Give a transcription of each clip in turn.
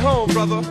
home, brother.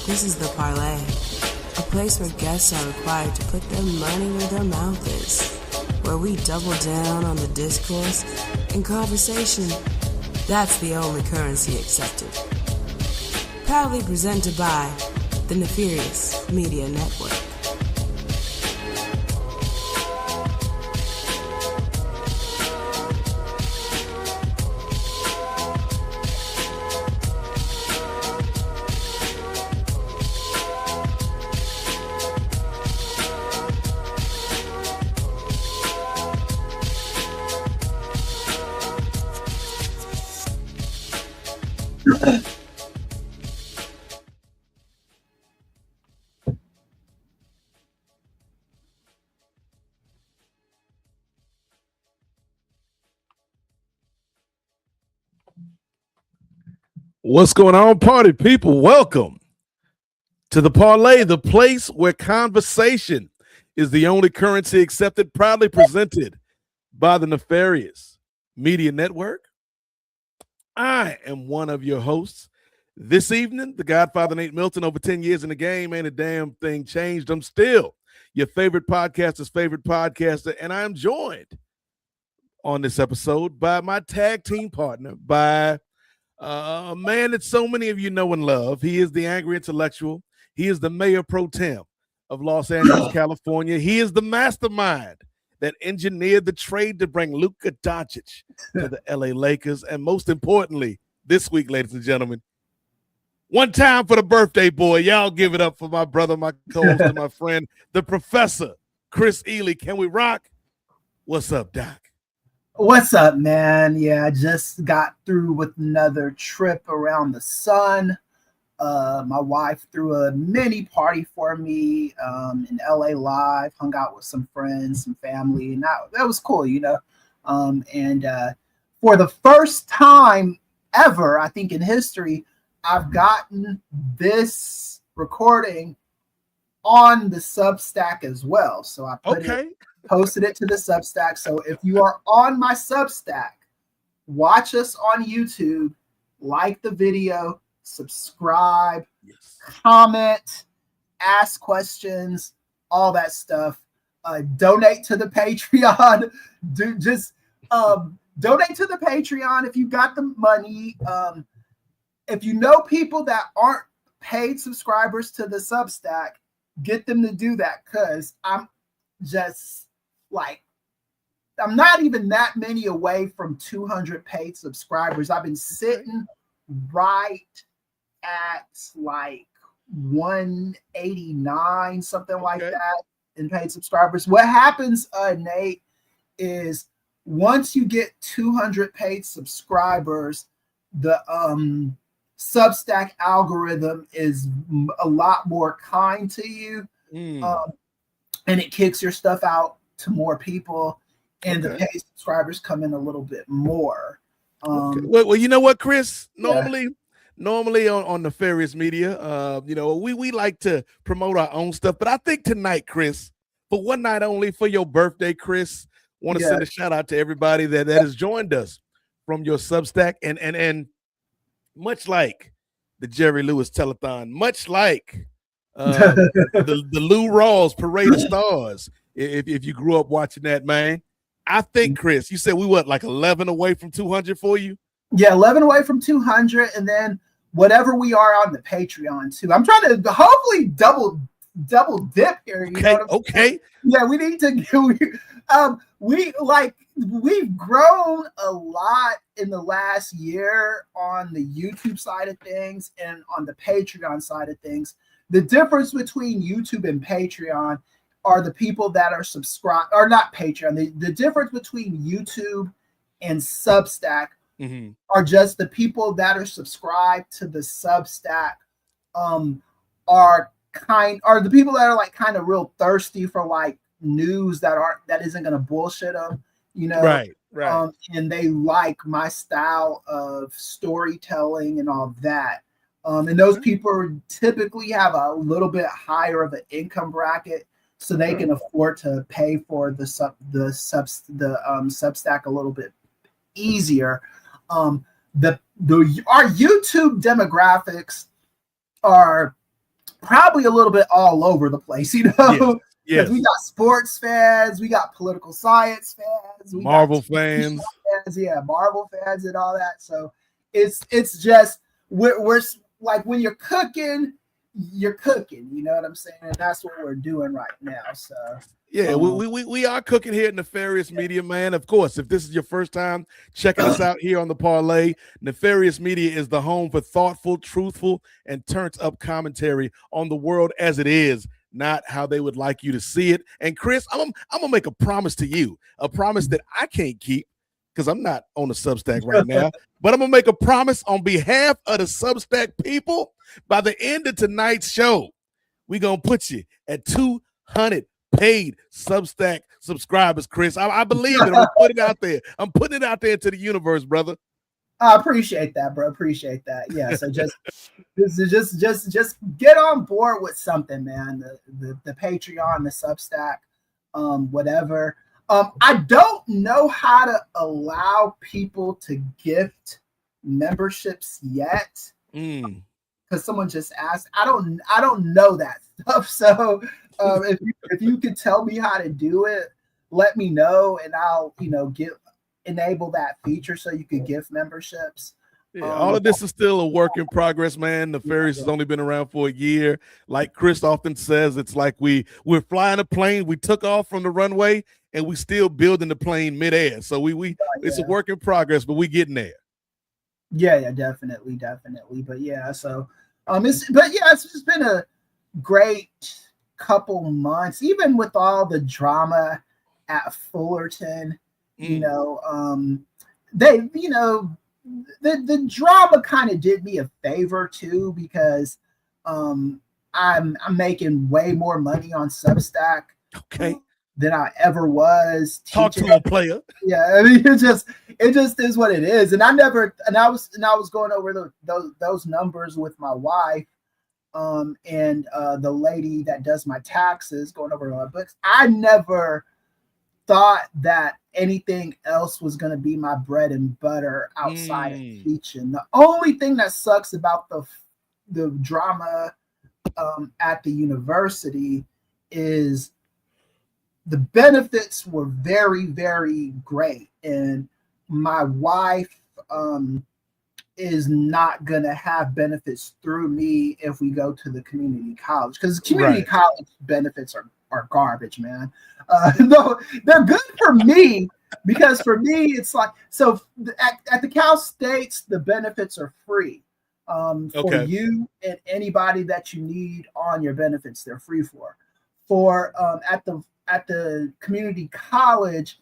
This is the Parley, a place where guests are required to put their money where their mouth is, where we double down on the discourse and conversation. That's the only currency accepted. Proudly presented by the Nefarious Media Network. What's going on, party people? Welcome to the Parley, the place where conversation is the only currency accepted, proudly presented by the Nefarious Media Network. I am one of your hosts. This evening, the Godfather Nate Milton, over 10 years in the game, ain't a damn thing changed. I'm still your favorite podcaster's favorite podcaster, and I'm joined on this episode by my tag team partner, by a man that so many of you know and love. He is the angry intellectual. He is the mayor pro tem of Los Angeles, California. He is the mastermind that engineered the trade to bring Luka Doncic to the LA Lakers. And most importantly, this week, ladies and gentlemen, one time for the birthday boy. Y'all give it up for my brother, my co-host, and my friend, the professor, Chris Ely. Can we rock? What's up, Doc? What's up, man? Yeah, I just got through with another trip around the sun. My wife threw a mini party for me in LA Live, hung out with some friends, some family, and that was cool, you know. And for the first time ever, I think in history, I've gotten this recording on the Substack as well. So I posted it to the Substack. So if you are on my Substack, watch us on YouTube, like the video, subscribe, comment, ask questions, all that stuff. Donate to the Patreon. Donate to the Patreon if you got the money. If you know people that aren't paid subscribers to the Substack, get them to do that, because I'm not even that many away from 200 paid subscribers. I've been sitting right at like 189, something like that, in paid subscribers. What happens, Nate, is once you get 200 paid subscribers, the Substack algorithm is a lot more kind to you, and it kicks your stuff out to more people, and the paid subscribers come in a little bit more. Well, you know what, Chris? Normally on Nefarious Media, we like to promote our own stuff, but I think tonight, Chris, for one night only, for your birthday, Chris, want to send a shout out to everybody that has joined us from your Substack, and much like the Jerry Lewis telethon, much like the Lou Rawls Parade of Stars. If you grew up watching that, man. I think, Chris, you said we what, like 11 away from 200 for you? Yeah, 11 away from 200, and then whatever we are on the Patreon too. I'm trying to hopefully double dip here. You know okay. Yeah, we need to. We've grown a lot in the last year on the YouTube side of things and on the Patreon side of things. The difference between YouTube and Patreon are the people that are subscribed, or not Patreon. The difference between YouTube and Substack are just the people that are subscribed to the Substack are the people that are like kind of real thirsty for like news that isn't going to bullshit them, you know? Right. And they like my style of storytelling and all of that. And those people typically have a little bit higher of an income bracket, so they can afford to pay for the Substack a little bit easier. Our YouTube demographics are probably a little bit all over the place, you know. Yes. We got sports fans, we got political science fans, Marvel fans, Marvel fans, and all that. So it's just we're like, when you're cooking, you know what I'm saying? And that's what we're doing right now. So yeah, we are cooking here at Nefarious Media, man. Of course, if this is your first time checking us out here on the Parlay, Nefarious Media is the home for thoughtful, truthful, and turned-up commentary on the world as it is, not how they would like you to see it. And Chris, I'm gonna make a promise to you, a promise that I can't keep because I'm not on the Substack right now, but I'm gonna make a promise on behalf of the Substack people. By the end of tonight's show, we're gonna put you at 200 paid Substack subscribers, Chris. I believe it. I'm putting it out there. I'm putting it out there to the universe, brother. I appreciate that, bro. Appreciate that. Yeah. So just get on board with something, man. The Patreon, the Substack, whatever. I don't know how to allow people to gift memberships yet. Because someone just asked. I don't know that stuff. So if you could tell me how to do it, let me know, and I'll enable that feature so you could gift memberships. Yeah, all of this is still a work in progress, man. Nefarious has only been around for a year. Like Chris often says, it's like we're flying a plane. We took off from the runway and we still building the plane midair. So it's a work in progress, but we getting there. Yeah, definitely. But yeah, so it's just been a great couple months, even with all the drama at Fullerton. The drama kind of did me a favor too, because I'm making way more money on Substack than I ever was. Talk to a player. Yeah, I mean, it just is what it is. And I was going over those numbers with my wife, and the lady that does my taxes, going over my books. I never thought that anything else was going to be my bread and butter outside of teaching. The only thing that sucks about the drama at the university is the benefits were very, very great. And my wife is not going to have benefits through me if we go to the community college, because community college benefits are garbage, man. No, they're good for me, because for me it's like, so at the Cal States the benefits are free for you and anybody that you need on your benefits. They're free for at the community college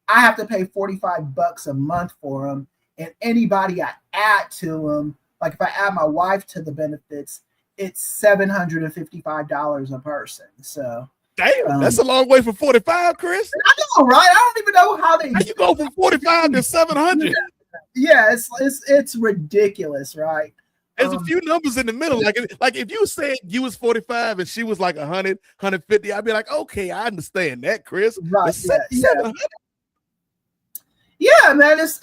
I have to pay $45 a month for them, and anybody I add to them, like if I add my wife to the benefits, it's $755 a person. So damn, that's a long way from 45, Chris. I know, right? I don't even know how you go from 45 to 700. Yeah, it's ridiculous, right? There's a few numbers in the middle. Like if you said you was 45 and she was like 100, 150, I'd be like, okay, I understand that, Chris. Right? Yeah, man, it's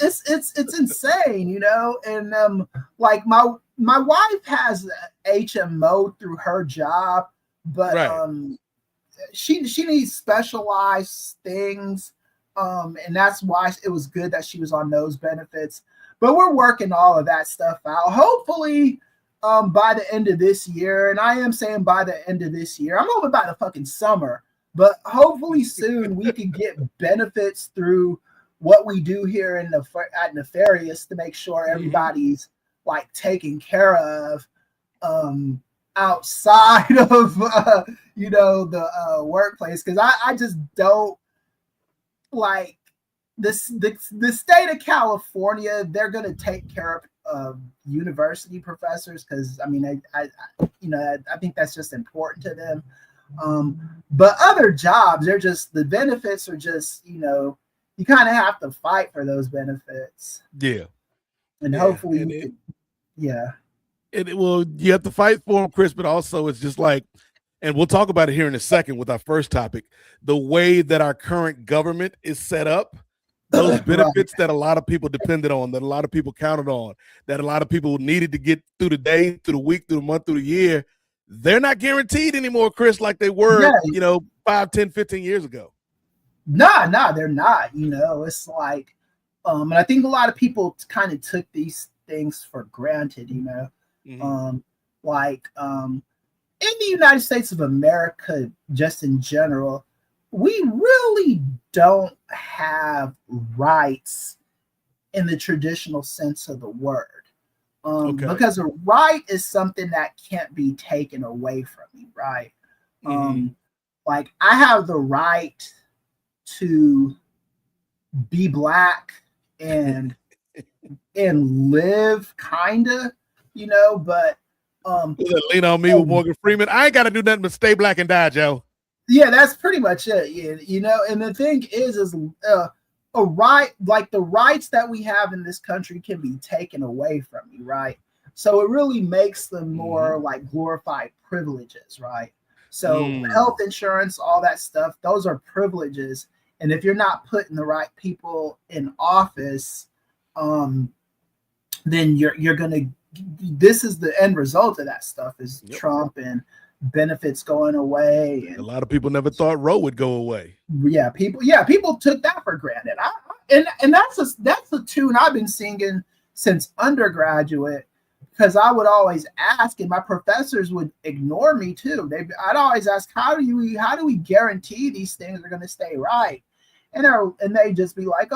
insane, And like my my wife has HMO through her job, but she needs specialized things, and that's why it was good that she was on those benefits. But we're working all of that stuff out. Hopefully, by the end of this year, and I am saying by the end of this year, I'm hoping by the fucking summer, but hopefully soon we can get benefits through what we do here at Nefarious to make sure everybody's like taken care of outside of the workplace, because I just don't like this. The state of California, they're going to take care of university professors, because I mean I think that's just important to them. But other jobs, they're just, the benefits are just, you kind of have to fight for those benefits. Yeah. And hopefully you have to fight for them, Chris, but also it's just like, and we'll talk about it here in a second with our first topic, the way that our current government is set up, those benefits that a lot of people depended on, that a lot of people counted on, that a lot of people needed to get through the day, through the week, through the month, through the year, they're not guaranteed anymore, Chris, like they were, 5, 10, 15 years ago. Nah, they're not. It's like, and I think a lot of people kind of took these things for granted, in the United States of America, just in general, we really don't have rights in the traditional sense of the word. Because a right is something that can't be taken away from you, right? Like, I have the right to be Black and live, kinda, but lean on me with Morgan Freeman. I ain't got to do nothing but stay Black and die, Joe. Yeah, that's pretty much it. And the thing is a right, like the rights that we have in this country can be taken away from you, right? So it really makes them more like glorified privileges, right? So health insurance, all that stuff, those are privileges. And if you're not putting the right people in office, then you're gonna. This is the end result of that stuff, is Trump and benefits going away. And a lot of people never thought Roe would go away. People took that for granted. And that's a tune I've been singing since undergraduate, because I would always ask, and my professors would ignore me too. I'd always ask, how do we guarantee these things are going to stay right? And they just be like,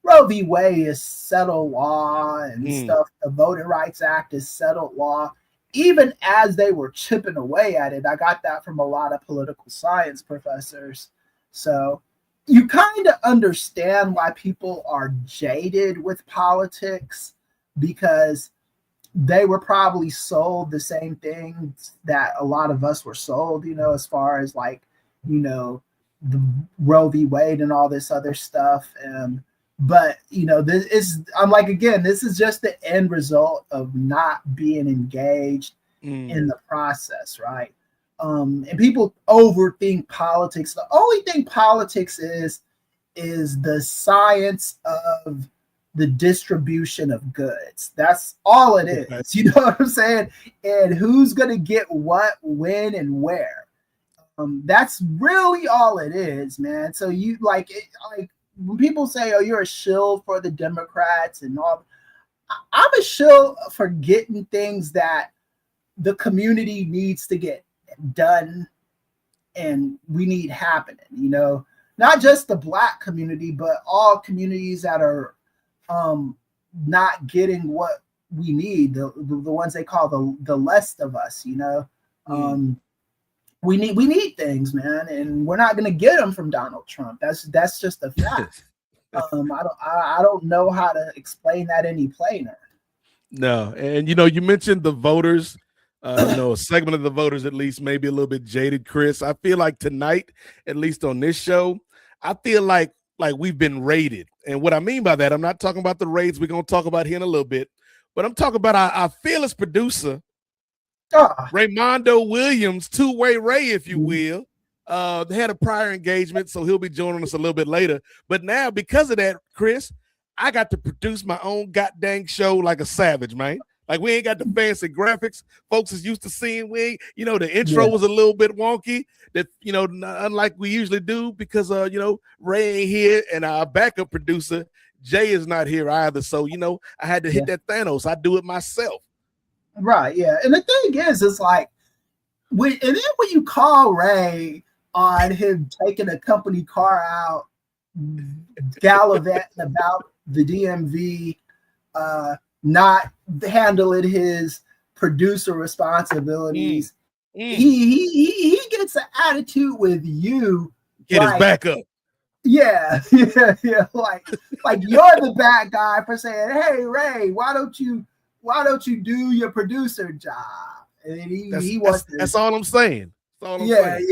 Roe v. Wade is settled law and stuff. The Voting Rights Act is settled law. Even as they were chipping away at it, I got that from a lot of political science professors. So you kind of understand why people are jaded with politics, because they were probably sold the same things that a lot of us were sold, as far as like, the Roe v. Wade and all this other stuff. But this is just the end result of not being engaged in the process, right? And people overthink politics. The only thing politics is the science of the distribution of goods. That's all it is. You know what I'm saying? And who's gonna get what, when, and where. That's really all it is, man. So you like when people say, "Oh, you're a shill for the Democrats," and all, I'm a shill for getting things that the community needs to get done, and we need happening. Not just the Black community, but all communities that are not getting what we need. The ones they call the less of us. We need things, man, and we're not going to get them from Donald Trump. That's just a fact. I don't know how to explain that any plainer. No, and you mentioned the voters. A segment of the voters, at least, maybe a little bit jaded, Chris. I feel like tonight, at least on this show, I feel like we've been raided. And what I mean by that, I'm not talking about the raids we're going to talk about here in a little bit, but I'm talking about our fearless producer, Raymondo Williams, two-way Ray, if you will. They had a prior engagement, so he'll be joining us a little bit later. But now, because of that, Chris, I got to produce my own goddamn show like a savage, man. Like we ain't got the fancy graphics folks is used to seeing. We ain't, the intro was a little bit wonky. That unlike we usually do because Ray ain't here and our backup producer Jay is not here either. So I had to hit that Thanos. I do it myself. Right. Yeah. And the thing is, it's like when you call Ray on him taking a company car out, gallivanting about the DMV, not handling his producer responsibilities. He gets an attitude with you. Get his back up. Yeah. Like you're the bad guy for saying, "Hey Ray, why don't you do your producer job?" And he wants to. That's all I'm saying. That's all I'm saying.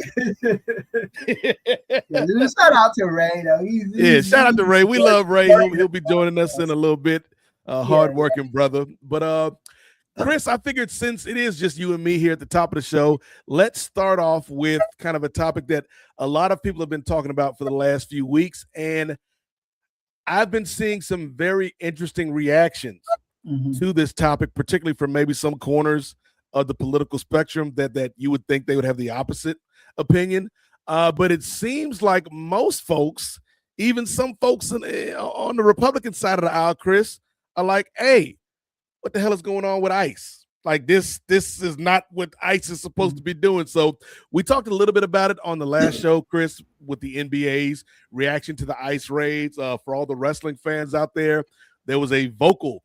Shout out to Ray though. Shout out to Ray. We love Ray. He'll be joining us in a little bit. Hardworking brother. But Chris, I figured since it is just you and me here at the top of the show, let's start off with kind of a topic that a lot of people have been talking about for the last few weeks. And I've been seeing some very interesting reactions to this topic, particularly from maybe some corners of the political spectrum that you would think they would have the opposite opinion. But it seems like most folks, even some folks on the Republican side of the aisle, Chris, are like, hey, what the hell is going on with ICE? Like this is not what ICE is supposed to be doing. So we talked a little bit about it on the last show, Chris, with the NBA's reaction to the ICE raids. For all the wrestling fans out there, there was a vocal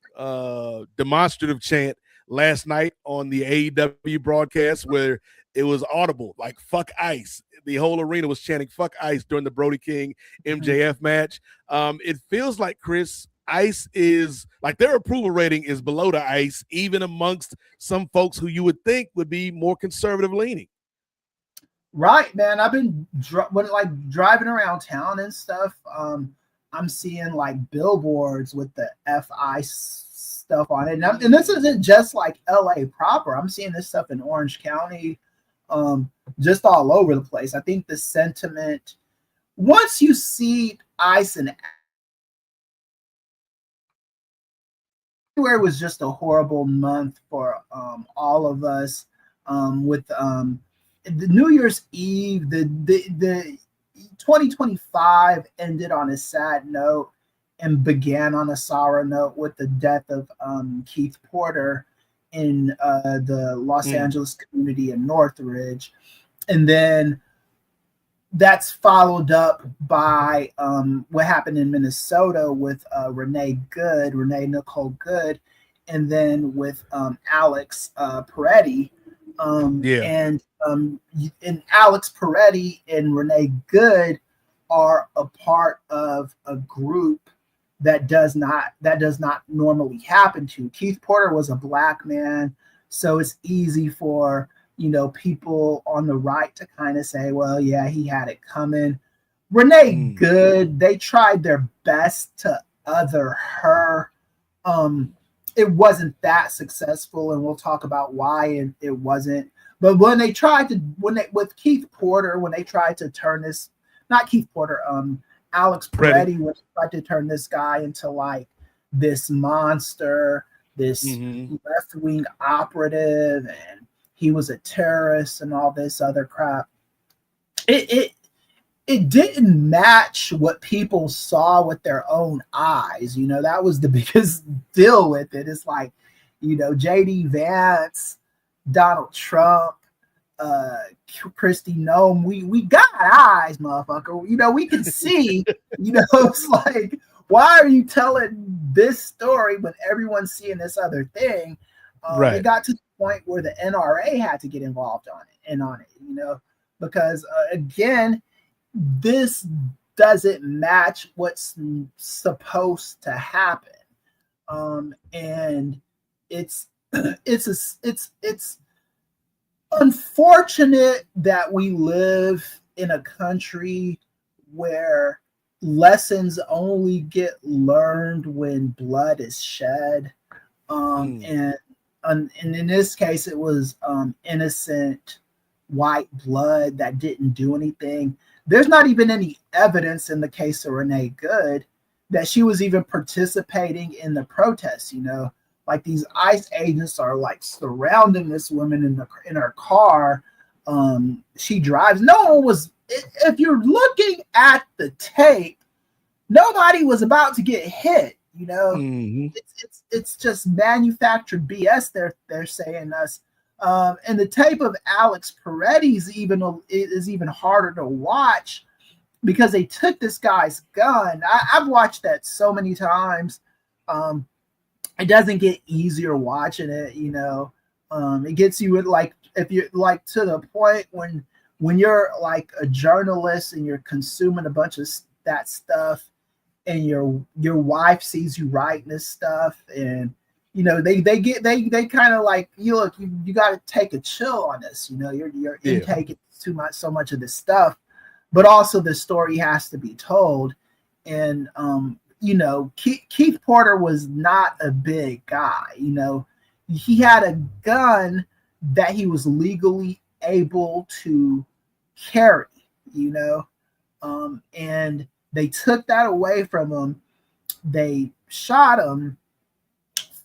demonstrative chant last night on the AEW broadcast where it was audible, like fuck ICE. The whole arena was chanting fuck ICE during the Brody King MJF match. It feels like, Chris, ICE is like their approval rating is below the ICE, even amongst some folks who you would think would be more conservative leaning. Right, man. I've been driving around town and stuff. I'm seeing like billboards with the FI stuff on it. And this isn't just like LA proper. I'm seeing this stuff in Orange County, just all over the place. I think the sentiment, once you see ICE and February was just a horrible month for all of us. With the New Year's Eve, the 2025 ended on a sad note and began on a sour note with the death of Keith Porter in the Los Angeles community in Northridge. And then that's followed up by what happened in Minnesota with Renee Nicole Good, and then with Alex Parey. And Alex Parey and Renee Good are a part of a group that does not normally happen to. Keith Porter was a black man, so it's easy for people on the right to kind of say, well, yeah, he had it coming. Renee Good, they tried their best to other her. It wasn't that successful, and we'll talk about why it wasn't. But with Keith Porter, when they tried to turn this, not Keith Porter, Alex Parey, when they tried to turn this guy into like this monster, this left-wing operative, and he was a terrorist and all this other crap. It didn't match what people saw with their own eyes. That was the biggest deal with it. It's like, J.D. Vance, Donald Trump, Kristi Noem. We got eyes, motherfucker. We can see. It's like, why are you telling this story when everyone's seeing this other thing? Right. It got to the point where the NRA had to get involved on it, because again, this doesn't match what's supposed to happen, and it's unfortunate that we live in a country where lessons only get learned when blood is shed, and in this case, it was innocent white blood that didn't do anything. There's not even any evidence in the case of Renee Good that she was even participating in the protests. like these ICE agents are like surrounding this woman in her car. She drives. No one was. If you're looking at the tape, nobody was about to get hit. You know, it's just manufactured BS. They're saying us. And the tape of Alex Parey is even harder to watch because they took this guy's gun. I've watched that so many times. It doesn't get easier watching it, you know. It gets you with like, if you're like to the point when you're like a journalist and you're consuming a bunch of that stuff, and your wife sees you writing this stuff, and you know they kind of like, you look, you got to take a chill on this, you know, you're intaking so much of this stuff, but also the story has to be told. And you know, Keith Porter was not a big guy, you know. He had a gun that he was legally able to carry, you know, and they took that away from him. They shot him.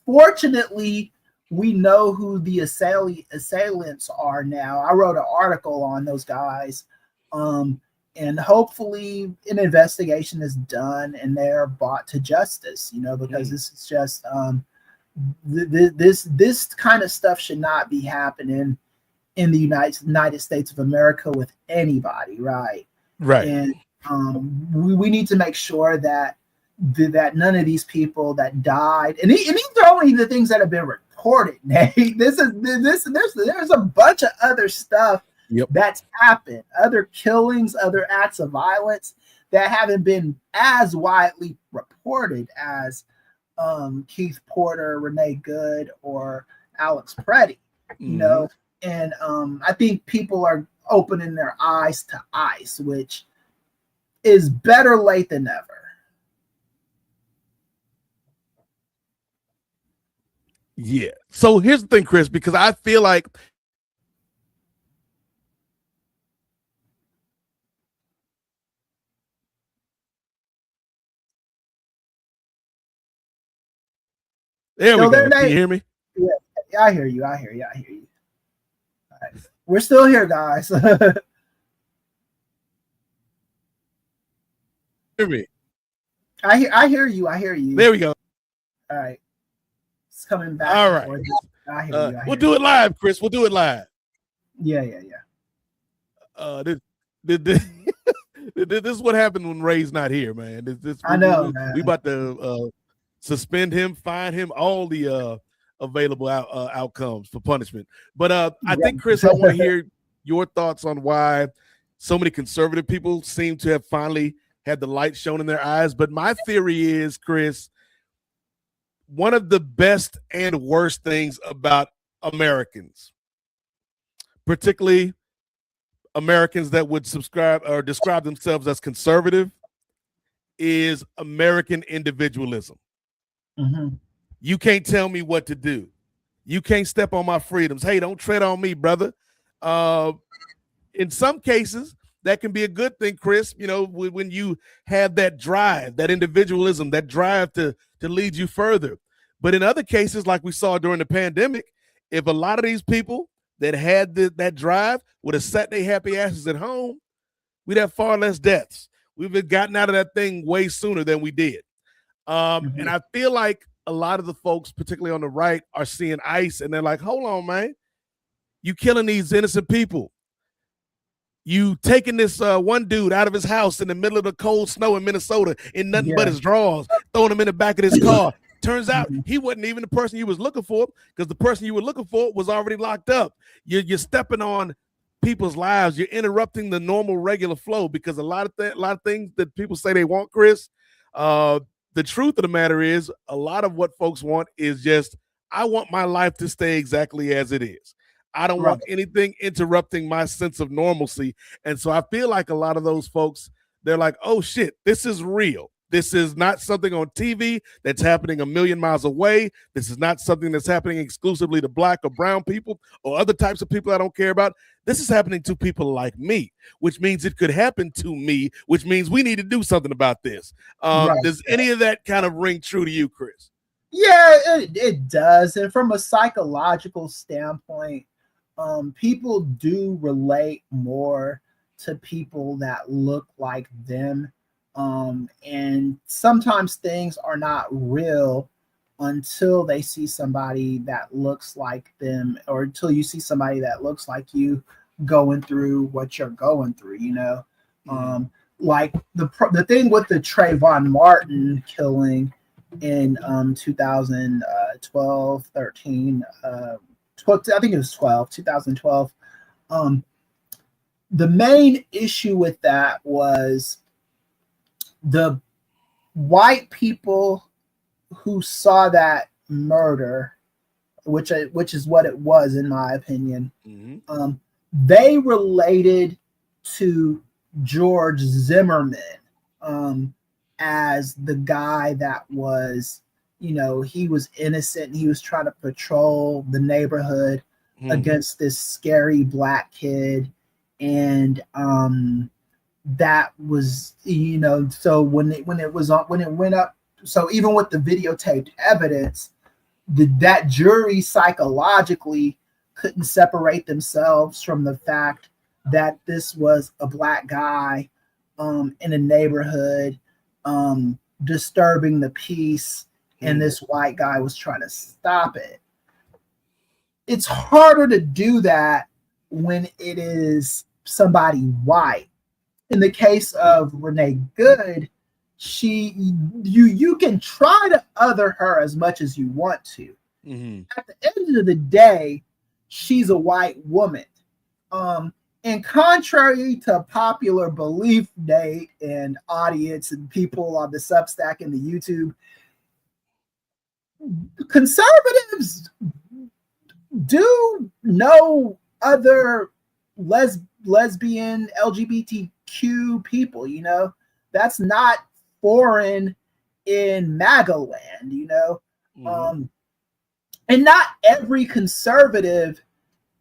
Fortunately, we know who the assailants are now. I wrote an article on those guys, and hopefully an investigation is done and they're brought to justice, you know, because this is just this kind of stuff should not be happening in the United States of America with anybody, right? And we need to make sure that none of these people that died, and these are only the things that have been reported, Nate. There's a bunch of other stuff that's happened, other killings, other acts of violence that haven't been as widely reported as Keith Porter, Renee Good, or Alex Parey, you know. And I think people are opening their eyes to ICE, which is better late than never. Yeah. So here's the thing, Chris, because I feel like there we go. Can you hear me? Yeah, I hear you. All right. We're still here, guys. Hear me? I hear you. There we go. All right. It's coming back. All right. I hear you. We'll do it live, Chris. We'll do it live. Yeah. This is what happened when Ray's not here, man. I know, man. We about to suspend him, fine him, all the available outcomes for punishment. But I think, Chris, I want to hear your thoughts on why so many conservative people seem to have finally had the light shown in their eyes. But my theory is, Chris, one of the best and worst things about Americans, particularly Americans that would subscribe or describe themselves as conservative, is American individualism. You can't tell me what to do. You can't step on my freedoms. Hey, don't tread on me, brother. In some cases, that can be a good thing, Chris, you know, when you have that drive, that individualism, that drive to lead you further. But in other cases, like we saw during the pandemic, if a lot of these people that had that drive would have sat their happy asses at home, we'd have far less deaths. We've gotten out of that thing way sooner than we did. And I feel like a lot of the folks, particularly on the right, are seeing ICE and they're like, hold on, man. You killing these innocent people. You taking this one dude out of his house in the middle of the cold snow in Minnesota in nothing but his drawers, throwing him in the back of his car. Turns out he wasn't even the person you was looking for, because the person you were looking for was already locked up. You're stepping on people's lives. You're interrupting the normal, regular flow, because a lot of things that people say they want, Chris, the truth of the matter is a lot of what folks want is just, I want my life to stay exactly as it is. I don't want anything interrupting my sense of normalcy. And so I feel like a lot of those folks, they're like, oh shit, this is real. This is not something on TV that's happening a million miles away. This is not something that's happening exclusively to Black or brown people or other types of people I don't care about. This is happening to people like me, which means it could happen to me, which means we need to do something about this. Does any of that kind of ring true to you, Chris? Yeah, it does. And from a psychological standpoint, people do relate more to people that look like them. And sometimes things are not real until they see somebody that looks like them, or until you see somebody that looks like you going through what you're going through, you know. Like the thing with the Trayvon Martin killing in 2012, 13, 12, I think it was 2012. The main issue with that was the white people who saw that murder, which is what it was in my opinion. They related to George Zimmerman as the guy that was, you know, he was innocent and he was trying to patrol the neighborhood against this scary black kid. And that was, you know, so when it went up, so even with the videotaped evidence, that jury psychologically couldn't separate themselves from the fact that this was a black guy in a neighborhood disturbing the peace, and this white guy was trying to stop it. It's harder to do that when it is somebody white. In the case of Renee Good, you can try to other her as much as you want to. At the end of the day, she's a white woman. And contrary to popular belief, Nate, and audience and people on the Substack and the YouTube, conservatives do know other lesbian LGBTQ people, you know. That's not foreign in MAGA land, you know. And not every conservative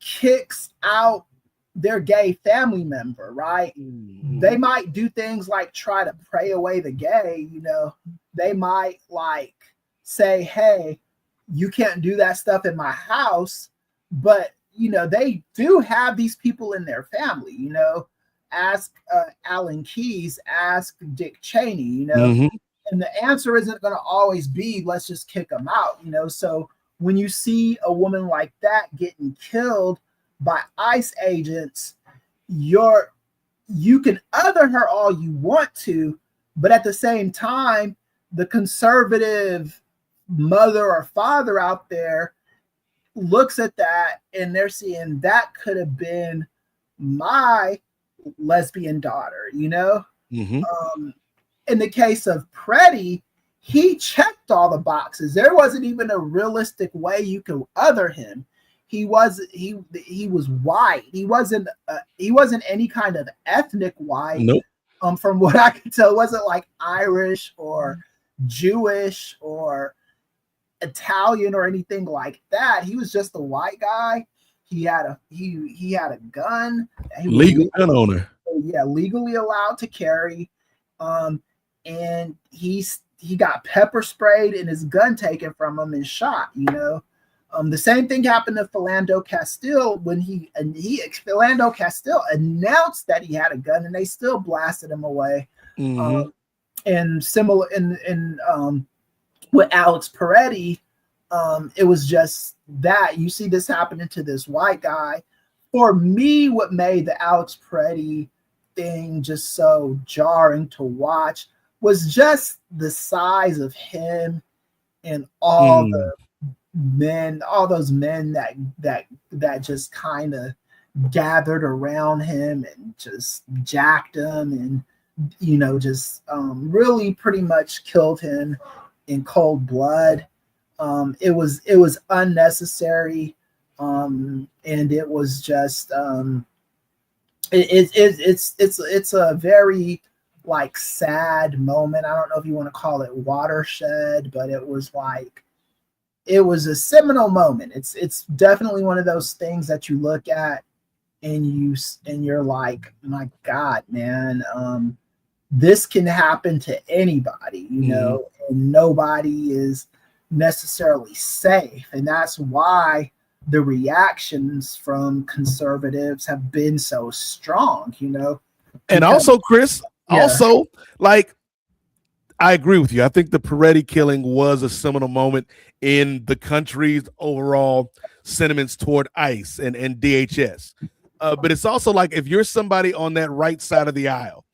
kicks out their gay family member, right? They might do things like try to pray away the gay, you know. They might like say, hey, you can't do that stuff in my house, but you know, they do have these people in their family, you know. Ask Alan Keyes, ask Dick Cheney, you know. And the answer isn't going to always be let's just kick them out, you know. So when you see a woman like that getting killed by ICE agents, you can other her all you want to, but at the same time, the conservative mother or father out there looks at that and they're seeing that could have been my lesbian daughter, you know. In the case of Parey, he checked all the boxes. There wasn't even a realistic way you could other him. He was white. He wasn't any kind of ethnic white. Nope. From what I could tell, it wasn't like Irish or Jewish or Italian or anything like that. He was just a white guy. He had a gun. Legal gun owner. Yeah, legally allowed to carry. And he got pepper sprayed and his gun taken from him and shot, you know. The same thing happened to Philando Castile when Philando Castile announced that he had a gun and they still blasted him away. And similar with Alex Parey, it was just that you see this happening to this white guy. For me, what made the Alex Parey thing just so jarring to watch was just the size of him and all those men that just kind of gathered around him and just jacked him and, you know, just really pretty much killed him in cold blood. It was unnecessary, and it was just it's a very like sad moment. I don't know if you want to call it watershed, but it was a seminal moment. It's definitely one of those things that you look at and you're like, my God, man, this can happen to anybody, you know, and nobody is necessarily safe. And that's why the reactions from conservatives have been so strong, you know. And Because, also, Chris, yeah, like, I agree with you. I think the Parey killing was a seminal moment in the country's overall sentiments toward ICE and DHS. But it's also like if you're somebody on that right side of the aisle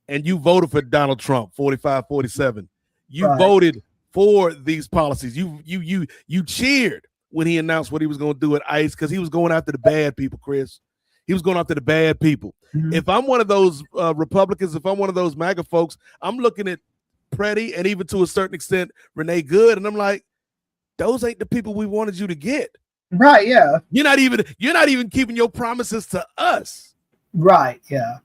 and you voted for Donald Trump, 45-47, you right, voted for these policies. You cheered when he announced what he was going to do at ICE because he was going after the bad people, Chris. He was going after the bad people. mm-hmm. If I'm one of those Republicans, if I'm one of those MAGA folks, I'm looking at Parey and even to a certain extent Renee Good, and I'm like, those ain't the people we wanted you to get. Right, yeah. You're not even keeping your promises to us. Right, yeah.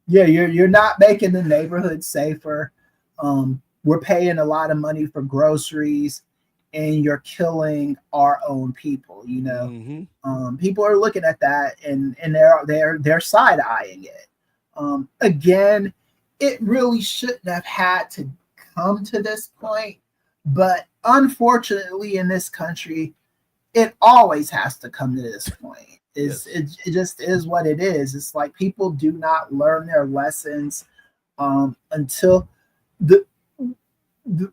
Yeah, you're not making the neighborhood safer. We're paying a lot of money for groceries, and you're killing our own people, you know. Mm-hmm. People are looking at that and they're side-eyeing it. Again, it really shouldn't have had to come to this point, but unfortunately in this country it always has to come to this point. Yes. It just is what it is. It's like people do not learn their lessons until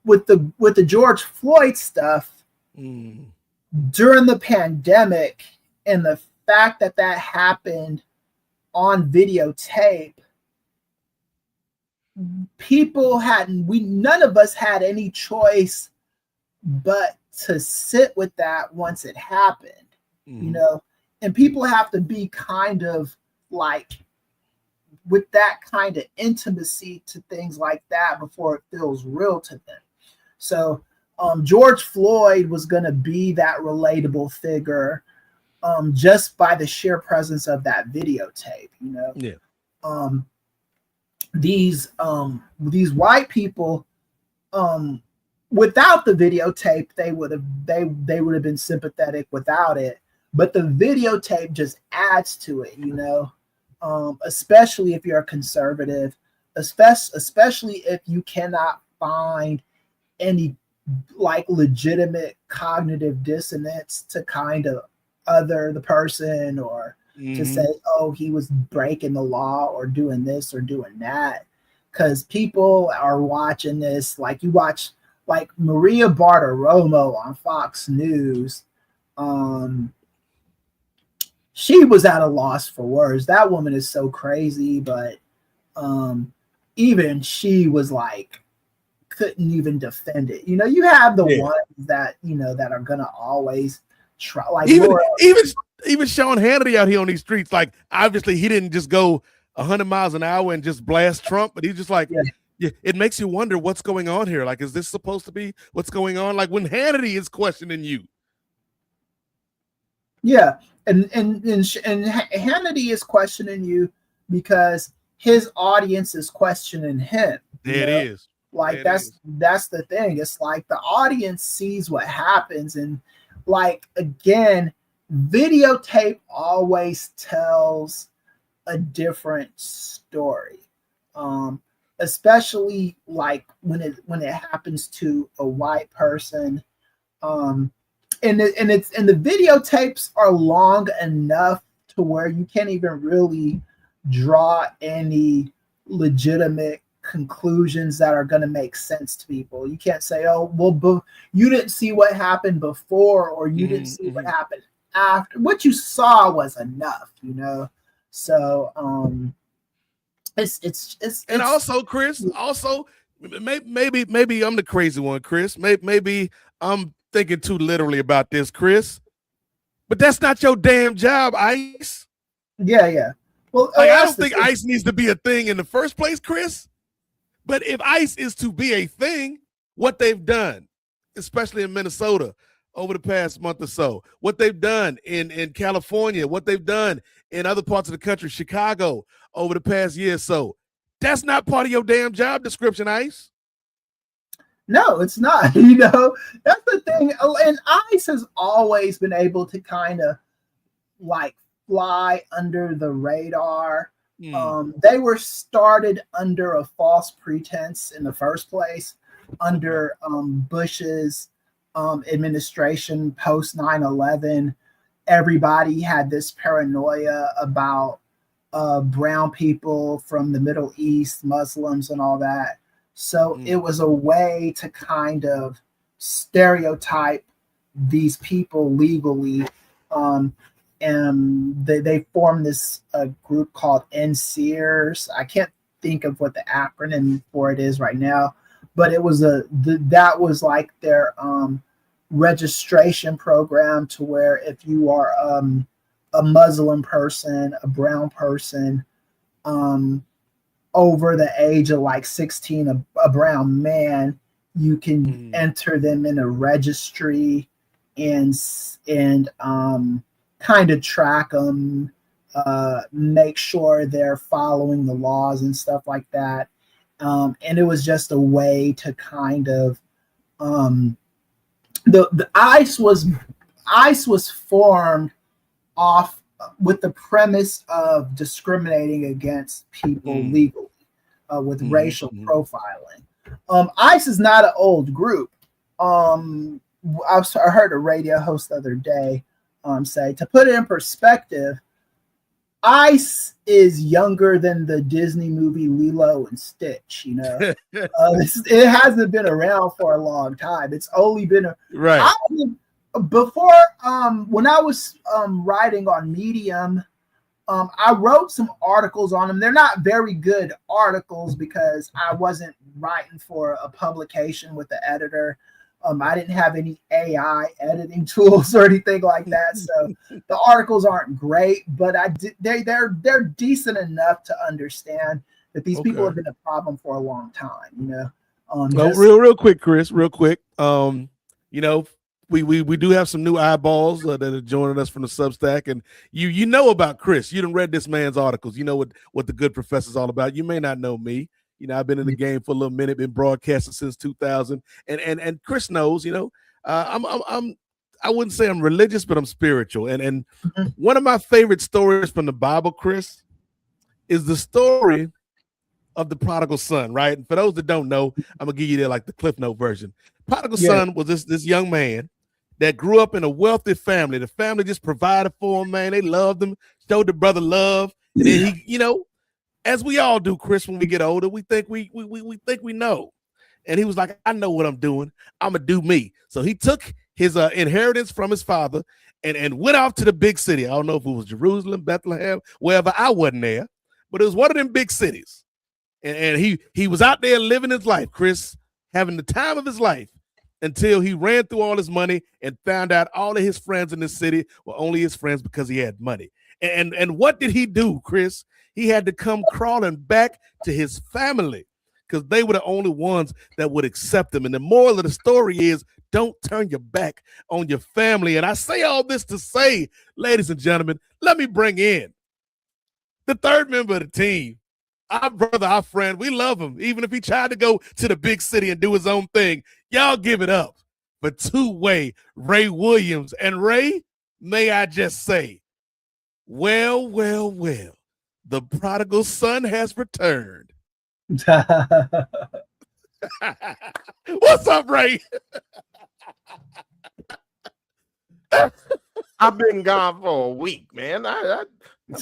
with the George Floyd stuff during the pandemic, and the fact that that happened on videotape, none of us had any choice but to sit with that once it happened, you know. And people have to be kind of like with that kind of intimacy to things like that before it feels real to them. So George Floyd was going to be that relatable figure just by the sheer presence of that videotape, you know. Yeah. These white people, without the videotape, they would have been sympathetic without it. But the videotape just adds to it, you know. Especially if you're a conservative, especially if you cannot find any like legitimate cognitive dissonance to kind of other the person, or to say, oh, he was breaking the law or doing this or doing that. Because people are watching this, like you watch like Maria Bartiromo on Fox News. She was at a loss for words. That woman is so crazy, but even she was like, couldn't even defend it. You know, you have the ones that, you know, that are gonna always try, like even Sean Hannity out here on these streets. Like, obviously he didn't just go 100 miles an hour and just blast Trump, but he's just like, it makes you wonder what's going on here. Like, is this supposed to be what's going on? Like when Hannity is questioning you. Yeah, and Hannity is questioning you because his audience is questioning him. There it is. Like that's the thing. It's like the audience sees what happens, and like again, videotape always tells a different story. Especially like when it happens to a white person. And the videotapes are long enough to where you can't even really draw any legitimate conclusions that are going to make sense to people. You can't say, oh, well, you didn't see what happened before, or you didn't see what happened after. What you saw was enough, you know. So it's and also, Chris, also maybe I'm the crazy one, Chris. Maybe I'm thinking too literally about this, Chris. But that's not your damn job, ICE. Yeah. Well, like, I don't think ICE needs to be a thing in the first place, Chris. But if ICE is to be a thing, what they've done, especially in Minnesota over the past month or so, what they've done in California, what they've done in other parts of the country, Chicago, over the past year or so, that's not part of your damn job description, ICE. No, it's not. You know, that's the thing. And ICE has always been able to kind of like fly under the radar. They were started under a false pretense in the first place, under Bush's administration post 9/11. Everybody had this paranoia about brown people from the Middle East, Muslims, and all that. So it was a way to kind of stereotype these people legally. And they formed this group called NSEERS. I can't think of what the acronym for it is right now, but it was that was like their registration program, to where if you are a Muslim person, a brown person, over the age of like 16, a brown man, you can enter them in a registry and kind of track them, make sure they're following the laws and stuff like that. And it was just a way to kind of the ICE was formed off with the premise of discriminating against people legally, with racial profiling. ICE is not an old group. I heard a radio host the other day say, to put it in perspective, ICE is younger than the Disney movie Lilo and Stitch. You know, it hasn't been around for a long time. It's only been before. When I was writing on Medium, I wrote some articles on them. They're not very good articles because I wasn't writing for a publication with the editor. I didn't have any AI editing tools or anything like that, so the articles aren't great. But they're decent enough to understand that these people have been a problem for a long time. You know, real quick, Chris, real quick. You know, we do have some new eyeballs that are joining us from the Substack, and you know about Chris. You done read this man's articles. You know what the Good Professor's all about. You may not know me. You know, I've been in the game for a little minute, been broadcasting since 2000, and Chris knows. You know, I wouldn't say I'm religious, but I'm spiritual. And one of my favorite stories from the Bible, Chris, is the story of the prodigal son. Right, and for those that don't know, I'm gonna give you like the Cliff Note version. Prodigal son was this young man that grew up in a wealthy family. The family just provided for him, man. They loved him, showed the brother love, and then he, you know, as we all do, Chris, when we get older, we think we think we know. And he was like, I know what I'm doing. I'm going to do me. So he took his inheritance from his father and went off to the big city. I don't know if it was Jerusalem, Bethlehem, wherever. I wasn't there. But it was one of them big cities. And he was out there living his life, Chris, having the time of his life, until he ran through all his money and found out all of his friends in the city were only his friends because he had money. And what did he do, Chris? He had to come crawling back to his family because they were the only ones that would accept him. And the moral of the story is, don't turn your back on your family. And I say all this to say, ladies and gentlemen, let me bring in the third member of the team, our brother, our friend. We love him, even if he tried to go to the big city and do his own thing. Y'all give it up for two-way Ray Williams. And Ray, may I just say, well, the prodigal son has returned. What's up, Ray? I've been gone for a week, man. I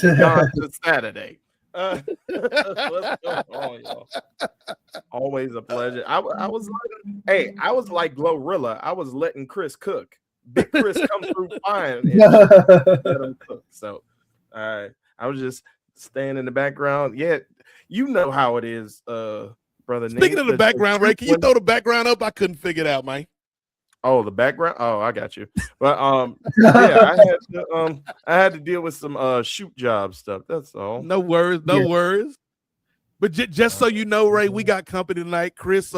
gone to Saturday. What's going on, y'all? Always a pleasure. I was like Glorilla. I was letting Chris cook. Big Chris come through fine and let him cook. So I was just staying in the background. Yeah, you know how it is, brother. Speaking of the background, Ray, can you throw the background up? I couldn't figure it out, man. Oh, the background. Oh, I got you. But yeah, I had to deal with some shoot job stuff. That's all. No worries, no worries. But just so you know, Ray, we got company tonight. Chris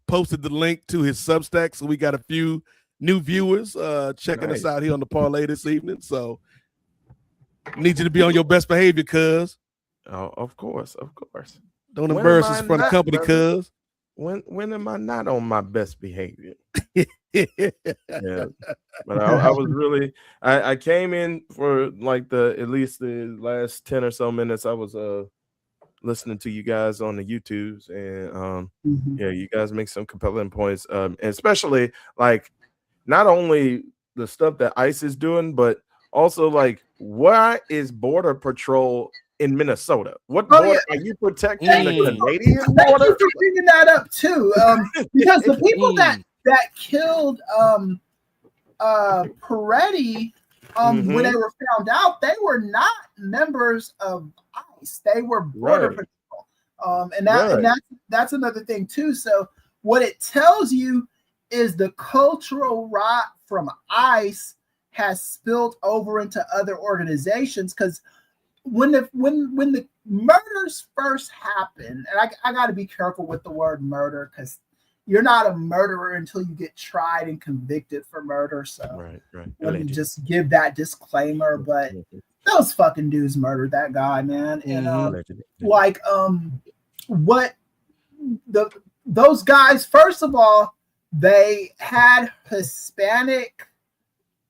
posted the link to his Substack, so we got a few new viewers checking us out here on the parlay this evening. So need you to be on your best behavior, cuz. Oh, of course. Don't embarrass us in front of company, cuz. When am I not on my best behavior? Yeah. But I was really I came in for like at least the last 10 or so minutes. I was listening to you guys on the YouTubes, and yeah, you guys make some compelling points, and especially like not only the stuff that ICE is doing, but also like, why is Border Patrol in Minnesota? What border are you protecting? The Canadian Thank border? you for bringing that up too, because the people that killed Parey, when they were found out, they were not members of ICE. They were Border Patrol, and that's another thing too. So what it tells you is the cultural rot from ICE has spilled over into other organizations, because when the murders first happened, and I got to be careful with the word murder, because you're not a murderer until you get tried and convicted for murder. So let me just give that disclaimer. But those fucking dudes murdered that guy, man. And those guys, first of all, they had Hispanic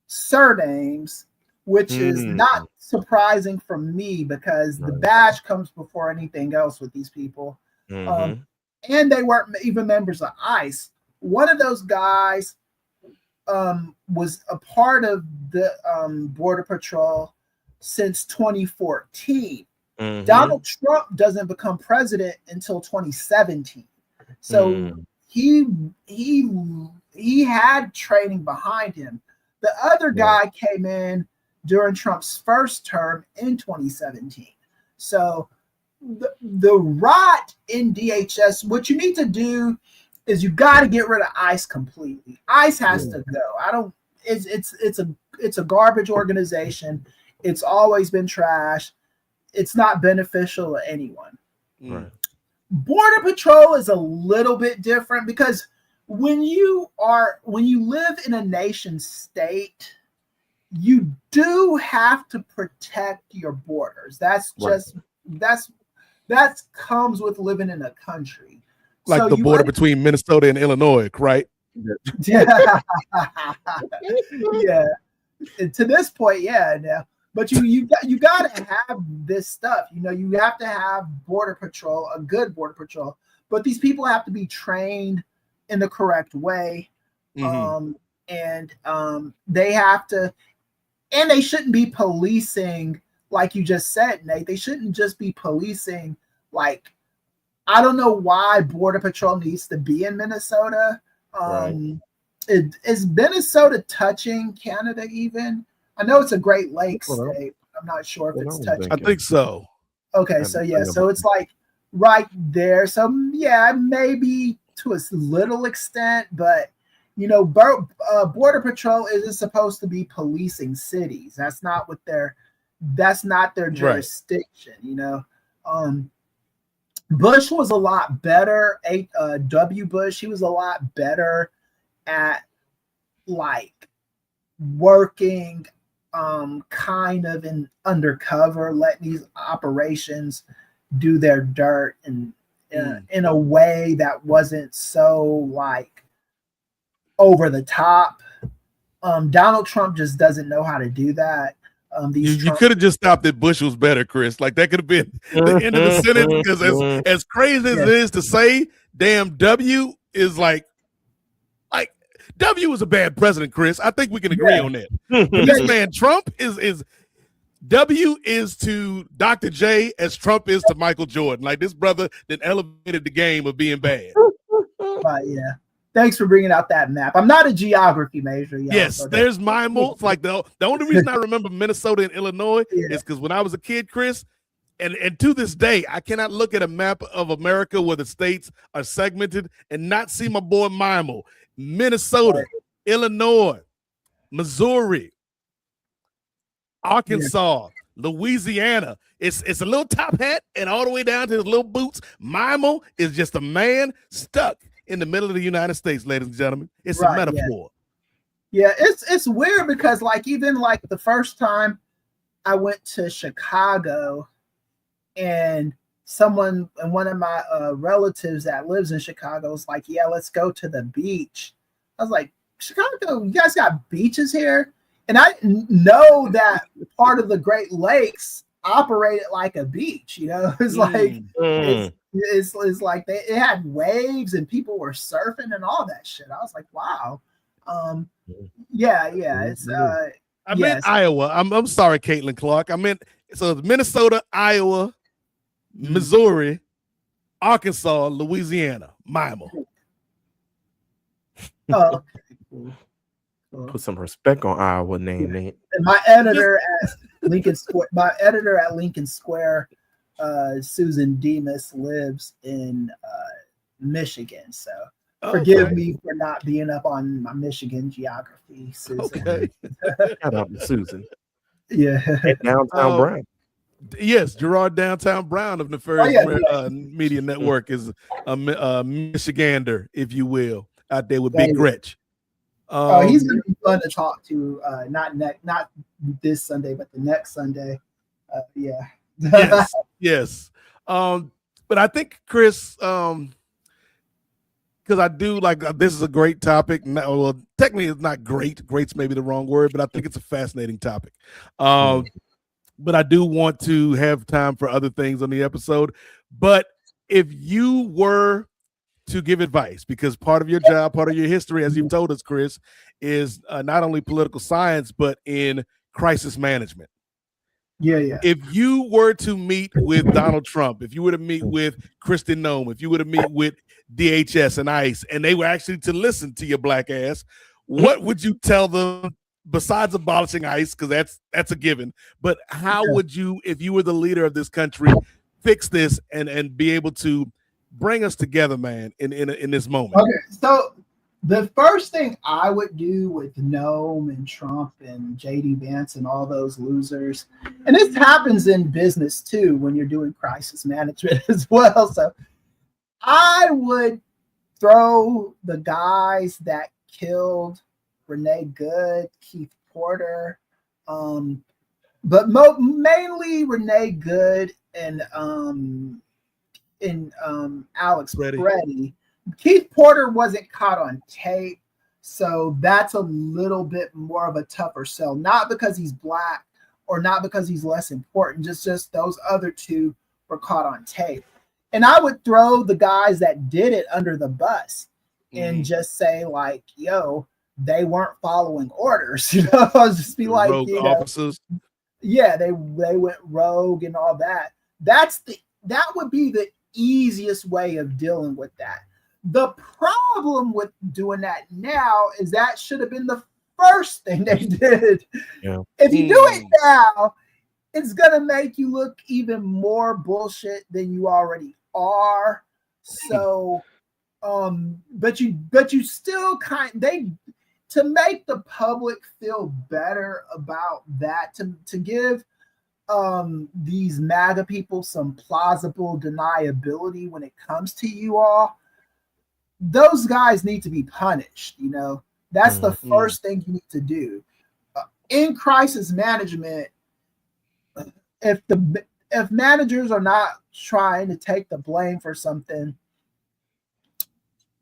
surnames, which is not surprising for me, because the badge comes before anything else with these people. And they weren't even members of ICE. One of those guys was a part of the Border Patrol since 2014. Donald Trump doesn't become president until 2017. So he had training behind him. The other guy came in during Trump's first term in 2017. So the rot in DHS, what you need to do is you got to get rid of ICE completely. ICE has to go. It's a garbage organization. It's always been trash. It's not beneficial to anyone. Border Patrol is a little bit different, because when you live in a nation state, you do have to protect your borders. That comes with living in a country. Like so the border between Minnesota and Illinois, right? Yeah. And to this point, yeah. But you got to have this stuff. You have to have Border Patrol, a good Border Patrol. But these people have to be trained in the correct way. And they have to, and they shouldn't be policing, like you just said, Nate. They shouldn't just be policing, like, I don't know why Border Patrol needs to be in Minnesota. Is Minnesota touching Canada even? I know it's a Great Lakes state. I'm not sure if it's touching. I think so. Okay, so it's like right there. So yeah, maybe to a little extent, but Border Patrol isn't supposed to be policing cities. That's not their jurisdiction. Bush was a lot better. W. Bush, he was a lot better at like working kind of in undercover, letting these operations do their dirt and in a way that wasn't so like over the top. Donald Trump just doesn't know how to do that. You could have just stopped at Bush was better, Chris. Like that could have been the end of the sentence, because as crazy as it is to say, damn, W is like W was a bad president, Chris. I think we can agree on that. This man Trump is W is to Dr. J as Trump is to Michael Jordan. Like this brother that elevated the game of being bad. Yeah. Thanks for bringing out that map. I'm not a geography major. Yes, so there's MIMO. Like the only reason I remember Minnesota and Illinois is because when I was a kid, Chris, and to this day, I cannot look at a map of America where the states are segmented and not see my boy MIMO. Minnesota, Illinois, Missouri, Arkansas, Louisiana. It's a little top hat and all the way down to his little boots. MIMO is just a man stuck in the middle of the United States, ladies and gentlemen. It's a metaphor. Yeah, it's weird because like even like the first time I went to Chicago and one of my relatives that lives in Chicago was like, yeah, let's go to the beach. I was like, Chicago, you guys got beaches here? And I didn't know that part of the Great Lakes operated like a beach, It's like it's like it had waves and people were surfing and all that shit. I was like, wow. Yeah, it's I meant Iowa. I'm sorry, Caitlin Clark. I meant so it's Minnesota, Iowa, Missouri, Arkansas, Louisiana, Mima. Oh, okay. Cool. Put some respect on Iowa name, man. And my editor at Lincoln Square, Susan Demas, lives in Michigan. So forgive me for not being up on my Michigan geography, Susan. Okay. Shout out to Susan. Yeah. And Downtown Brown. Yes, Gerard Downtown Brown of Nefarious Media Network is a Michigander, if you will, out there with Big Gretch. He's gonna be fun to talk to. Not this Sunday, but the next Sunday. Yes. But I think Chris, because I do like this is a great topic. Well, technically it's not great. Great's maybe the wrong word, but I think it's a fascinating topic. But I do want to have time for other things on the episode. But if you were to give advice, because part of your job, part of your history, as you've told us, Chris, is not only political science, but in crisis management. Yeah. If you were to meet with Donald Trump, if you were to meet with Kristen Noem, if you were to meet with DHS and ICE, and they were actually to listen to your black ass, what would you tell them besides abolishing ICE? Because that's a given. But how would you, if you were the leader of this country, fix this and be able to bring us together, man, in this moment? Okay, so the first thing I would do with Noem and Trump and JD Vance and all those losers, and this happens in business too when you're doing crisis management as well. So I would throw the guys that killed Renee Good, Keith Porter, but mainly Renee Good and Alex Preddy. Keith Porter wasn't caught on tape, so that's a little bit more of a tougher sell. Not because he's black or not because he's less important, just those other two were caught on tape. And I would throw the guys that did it under the bus and just say, like, yo, they weren't following orders. I'll just be like, rogue officers. Yeah, they went rogue and all that. That would be the easiest way of dealing with that. The problem with doing that now is that should have been the first thing they did. Yeah. If you do it now, it's gonna make you look even more bullshit than you already are. So, but you still to make the public feel better about that, to give these MAGA people some plausible deniability when it comes to you all. Those guys need to be punished. That's the first thing you need to do in crisis management. If managers are not trying to take the blame for something,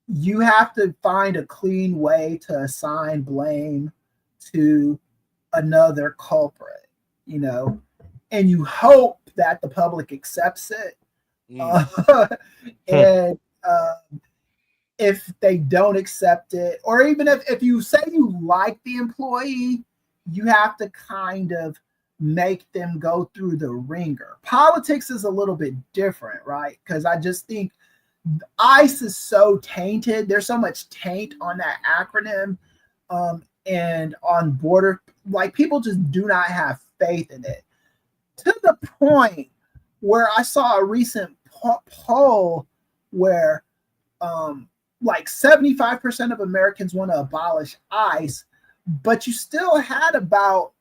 you have to find a clean way to assign blame to another culprit, and you hope that the public accepts it. And if they don't accept it, or even if you say you like the employee, you have to kind of make them go through the ringer. Politics is a little bit different, right? Because I just think ICE is so tainted. There's so much taint on that acronym, and on border, like, people just do not have faith in it, to the point where I saw a recent poll where like 75% of Americans want to abolish ICE, but you still had about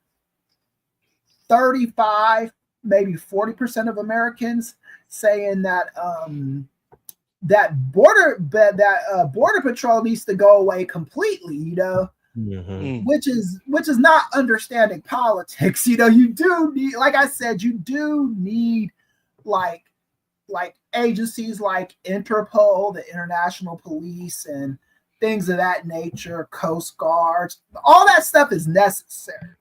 35, maybe 40% of Americans saying that border patrol needs to go away completely, which is not understanding politics. You do need, like I said, you do need like agencies like Interpol, the International Police, and things of that nature, Coast Guards. All that stuff is necessary.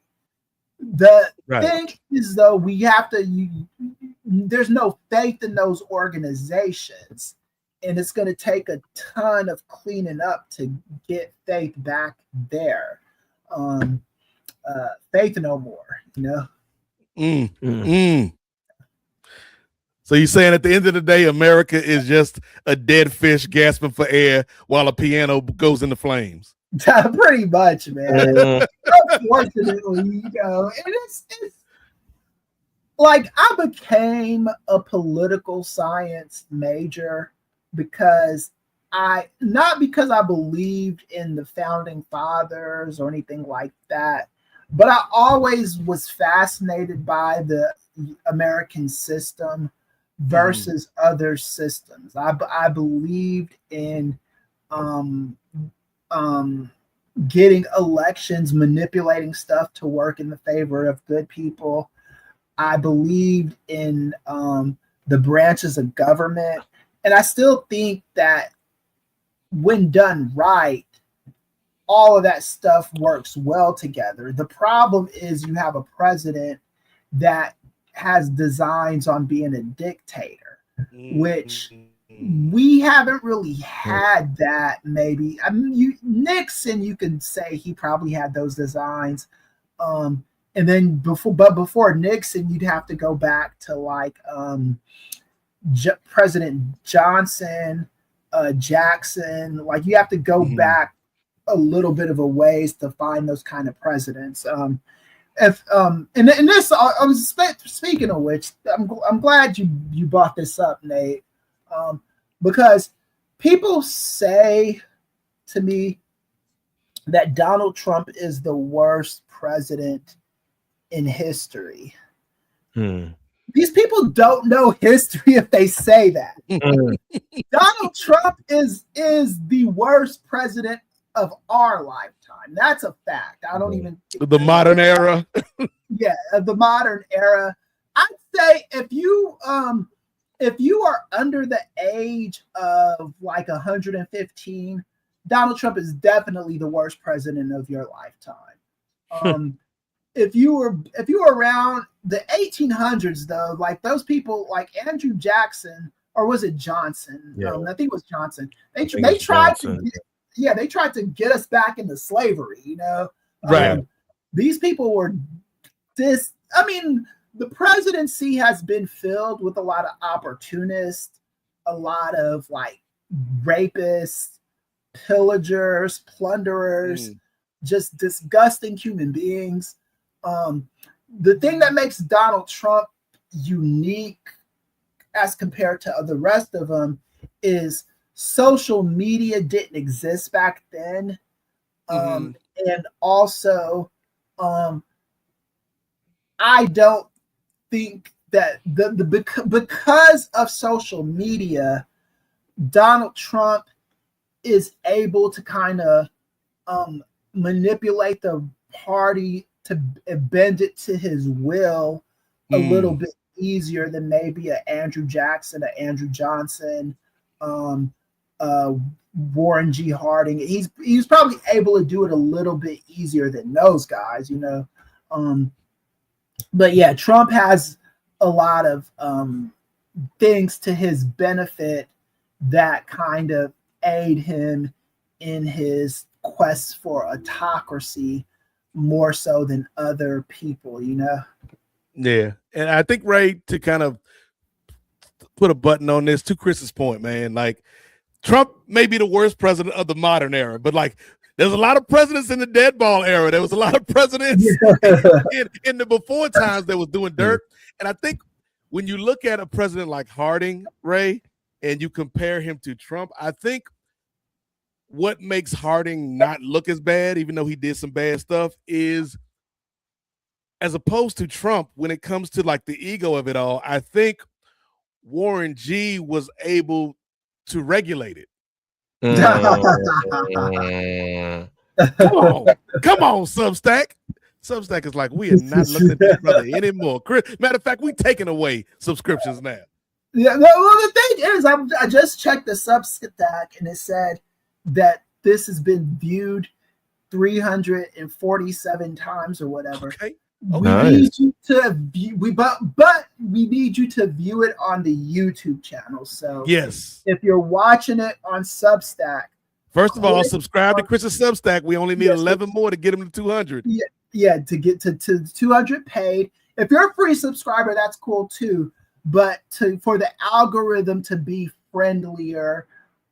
The thing is, though, we have to. There's no faith in those organizations, and it's going to take a ton of cleaning up to get faith back there. Faith No More, So you're saying at the end of the day, America is just a dead fish gasping for air while a piano goes into flames? Pretty much, man. Unfortunately, and it's like I became a political science major because not because I believed in the founding fathers or anything like that, but I always was fascinated by the American system versus other systems. I believed in getting elections, manipulating stuff to work in the favor of good people. I believed in the branches of government, and I still think that when done right, all of that stuff works well together. The problem is you have a president that has designs on being a dictator, which we haven't really had that. Maybe Nixon, you can say he probably had those designs. And then before Nixon, you'd have to go back to like President Johnson, Jackson. Like you have to go back a little bit of a ways to find those kind of presidents. And this, I was speaking of which, I'm glad you brought this up, Nate, because people say to me that Donald Trump is the worst president in history. These people don't know history if they say that. Donald Trump is the worst president of our lifetime. That's a fact. I don't even the modern era. Yeah, the modern era. I'd say if you are under the age of like 115, Donald Trump is definitely the worst president of your lifetime. If you were around the 1800s, though, like those people like Andrew Jackson, or was it Johnson? Yeah. I think it was Johnson. They tried to get us back into slavery, Right. These people were the presidency has been filled with a lot of opportunists, a lot of like rapists, pillagers, plunderers, just disgusting human beings. The thing that makes Donald Trump unique as compared to the rest of them is social media didn't exist back then. And also, I don't think that because of social media, Donald Trump is able to kind of manipulate the party to bend it to his will a little bit easier than maybe an Andrew Jackson, an Andrew Johnson, Warren G. Harding. He's probably able to do it a little bit easier than those guys, But yeah, Trump has a lot of things to his benefit that kind of aid him in his quest for autocracy more so than other people, Yeah. And I think, Ray, to kind of put a button on this, to Chris's point, man, like Trump may be the worst president of the modern era, but like there's a lot of presidents in the dead ball era. There was a lot of presidents in the before times that was doing dirt. And I think when you look at a president like Harding, Ray, and you compare him to Trump, I think what makes Harding not look as bad, even though he did some bad stuff, is as opposed to Trump, when it comes to like the ego of it all, I think Warren G was able to regulate it. Come on, Substack. Substack is like, we are not looking at this brother anymore. Matter of fact, we taking away subscriptions now. Yeah, well, the thing is, I just checked the Substack and it said that this has been viewed 347 times or whatever. Okay. We need you to view, but we need you to view it on the YouTube channel. So yes, if you're watching it on Substack, First of all, subscribe to Chris's Substack. We only need 11 more to get him to 200. Yeah, to get to 200 paid. If you're a free subscriber, that's cool too. But for the algorithm to be friendlier,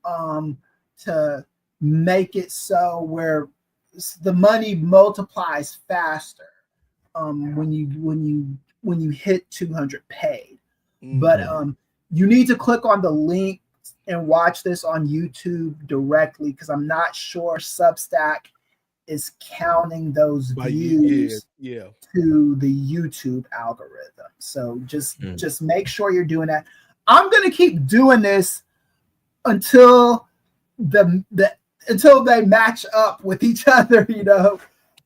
to make it so where the money multiplies faster when you hit 200 paid. But you need to click on the link and watch this on YouTube directly, because I'm not sure Substack is counting those views to the YouTube algorithm. So just make sure you're doing that. I'm gonna keep doing this until until they match up with each other, you know.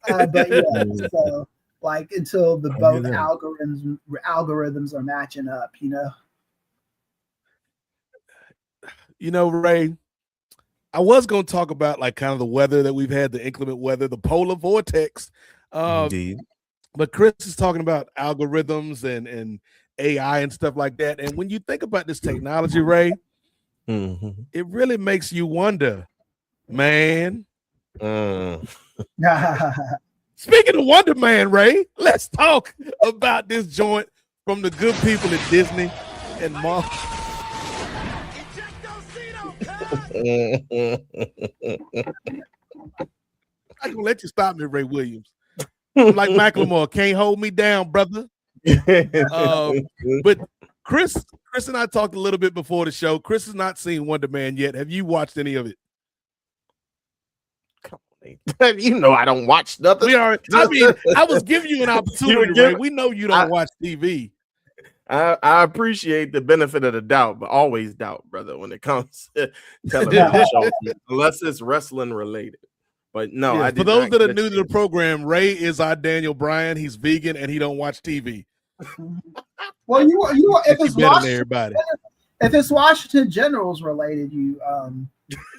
But yeah, so like until the both algorithms are matching up, you know. You know, Ray, I was going to talk about like kind of the weather that we've had, the inclement weather, the polar vortex. Indeed. But Chris is talking about algorithms and AI and stuff like that. And when you think about this technology, Ray, it really makes you wonder, man. Speaking of Wonder Man, Ray, let's talk about this joint from the good people at Disney and Marvel. I'm not gonna let you stop me, Ray Williams. I'm like Macklemore, can't hold me down, brother. But Chris and I talked a little bit before the show. Chris has not seen Wonder Man yet. Have you watched any of it? Come on, you know I don't watch nothing. I mean, I was giving you an opportunity, Ray. We know you don't watch TV. I appreciate the benefit of the doubt, but always doubt, brother, when it comes to television shows, unless it's wrestling related. But no, yeah, for those that are new to the program, Ray is our Daniel Bryan. He's vegan and he don't watch TV. Well, you if it's if it's Washington Generals related, you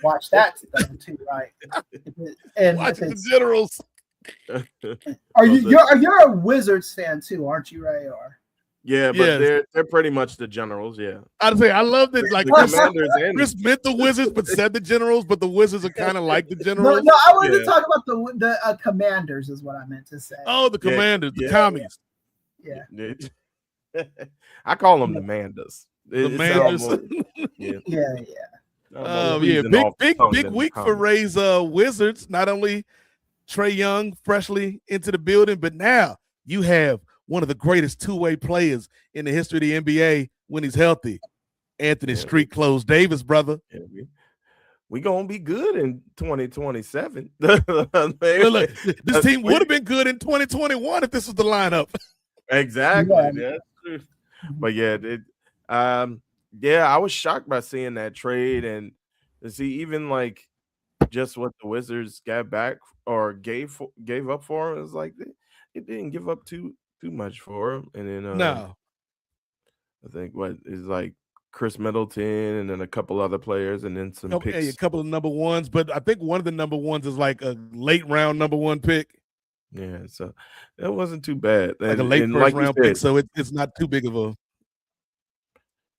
watch that stuff too, right? And Washington Generals. You're a Wizards fan too, aren't you, Ray? Or yeah, but they're pretty much the Generals. Yeah, I'd say I love that. Like Chris meant the Wizards, but said the Generals. But the Wizards are kind of like the Generals. No, I wanted to talk about the Commanders, is what I meant to say. Oh, the Commanders, the commies. Yeah. I call them the Mandas. Big week for Ray's Wizards. Not only Trae Young freshly into the building, but now you have one of the greatest two-way players in the history of the NBA when he's healthy, Anthony Street Clothes Davis, brother. Yeah, we gonna be good in 2027. Look, this team would have been good in 2021 if this was the lineup. Exactly. Yeah. That's true. But I was shocked by seeing that trade, and to see even like just what the Wizards got back or gave up for him. It's like it didn't give up too much for him. And then no, I think what is like Chris Middleton and then a couple other players and then some picks. A couple of number ones, but I think one of the number ones is like a late round number one pick. Yeah, so that wasn't too bad. Like a late first round pick, so it's not too big of a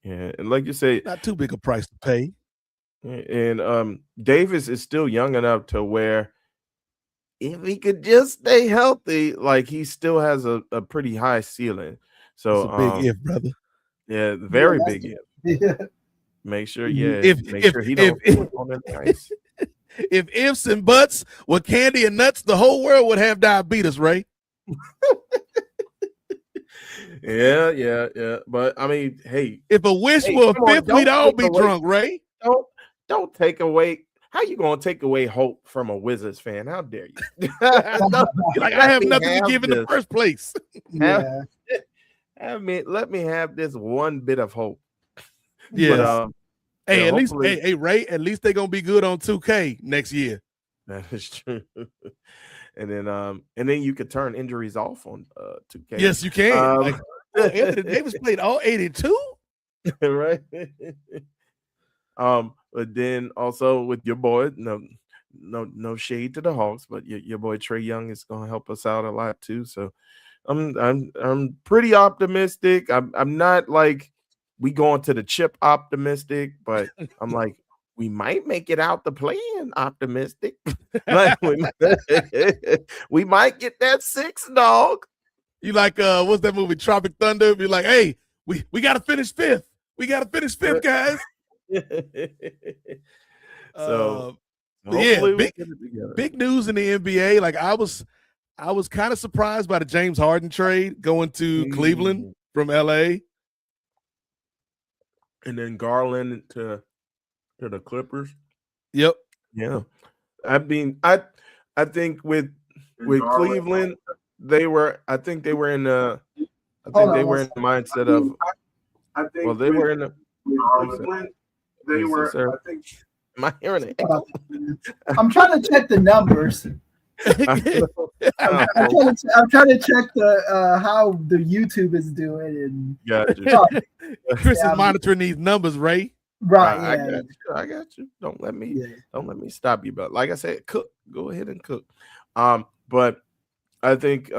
and like you say, not too big a price to pay. And Davis is still young enough to where if he could just stay healthy, like he still has a pretty high ceiling. So it's a big if, brother. Yeah, very big if. Yeah. Make sure, make sure he don't on the ice. If ifs and buts were candy and nuts, the whole world would have diabetes, Ray. Yeah. But I mean, hey, if a wish were a fifth, we'd all be drunk, Ray. Don't take away. How you gonna take away hope from a Wizards fan? How dare you? Like I have nothing to give in the first place. Let me have this one bit of hope. Yeah. But, hey, at least, hey, Ray, at least they're gonna be good on 2K next year. That is true. And then you could turn injuries off on 2K. Yes, you can. Anthony Davis played all 82, right? But then also with your boy, no shade to the Hawks, but your boy Trae Young is gonna help us out a lot too. So I'm pretty optimistic. I'm not like we going to the chip optimistic, but I'm like we might make it out the play-in optimistic. Like we might get that 6, dog. You like what's that movie, Tropic Thunder? Be like, hey, we gotta finish 5th. We gotta finish 5th, guys. So yeah, big news in the NBA. Like I was kind of surprised by the James Harden trade going to Cleveland from LA. And then Garland to the Clippers. Yep. Yeah. I mean, I think with Cleveland, they were in the mindset of they were in the am I hearing it? I'm trying to check the numbers. I'm trying to check the how the YouTube is doing, and gotcha. Chris is monitoring these numbers, Ray. Right. I got you. Don't let me stop you. But like I said, go ahead and cook. But I think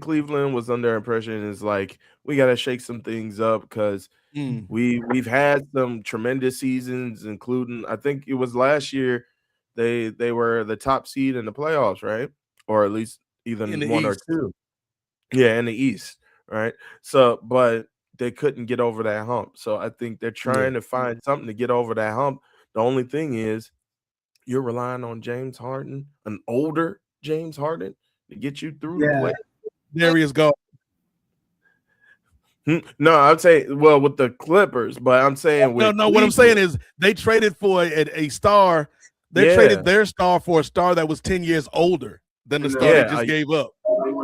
Cleveland was under impression is like we got to shake some things up because we've had some tremendous seasons, including I think it was last year they were the top seed in the playoffs, right? Or at least either one or two. Yeah, in the East, right? So, but they couldn't get over that hump. So I think they're trying to find something to get over that hump. The only thing is you're relying on James Harden, an older James Harden, to get you through the play. Darius Garland. No, I'm saying with the Clippers, but I'm saying what I'm saying is they traded for a star. They traded their star for a star that was 10 years older than the star they just gave up.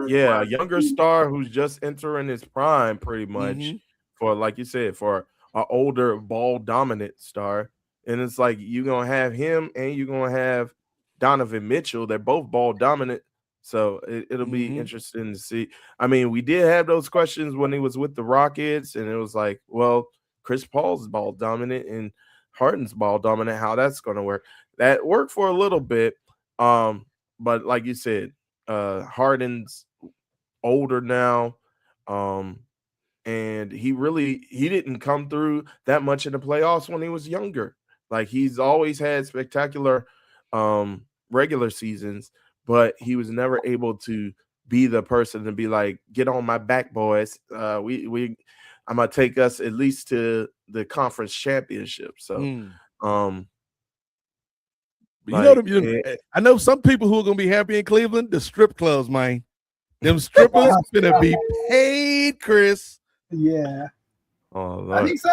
Yeah, a younger star who's just entering his prime, pretty much, for like you said, for an older ball dominant star. And it's like you're gonna have him and you're gonna have Donovan Mitchell. They're both ball dominant. So it'll be interesting to see. I mean, we did have those questions when he was with the Rockets, and it was like, well, Chris Paul's ball dominant and Harden's ball dominant. How that's going to work? That worked for a little bit, but like you said, Harden's older now, and he didn't come through that much in the playoffs when he was younger. Like he's always had spectacular regular seasons, but he was never able to be the person to be like, get on my back, boys. I'm gonna take us at least to the conference championship. So, I know some people who are gonna be happy in Cleveland. The strip clubs, man. Them strippers gonna be paid, Chris. Yeah. Oh, Lord. I think so.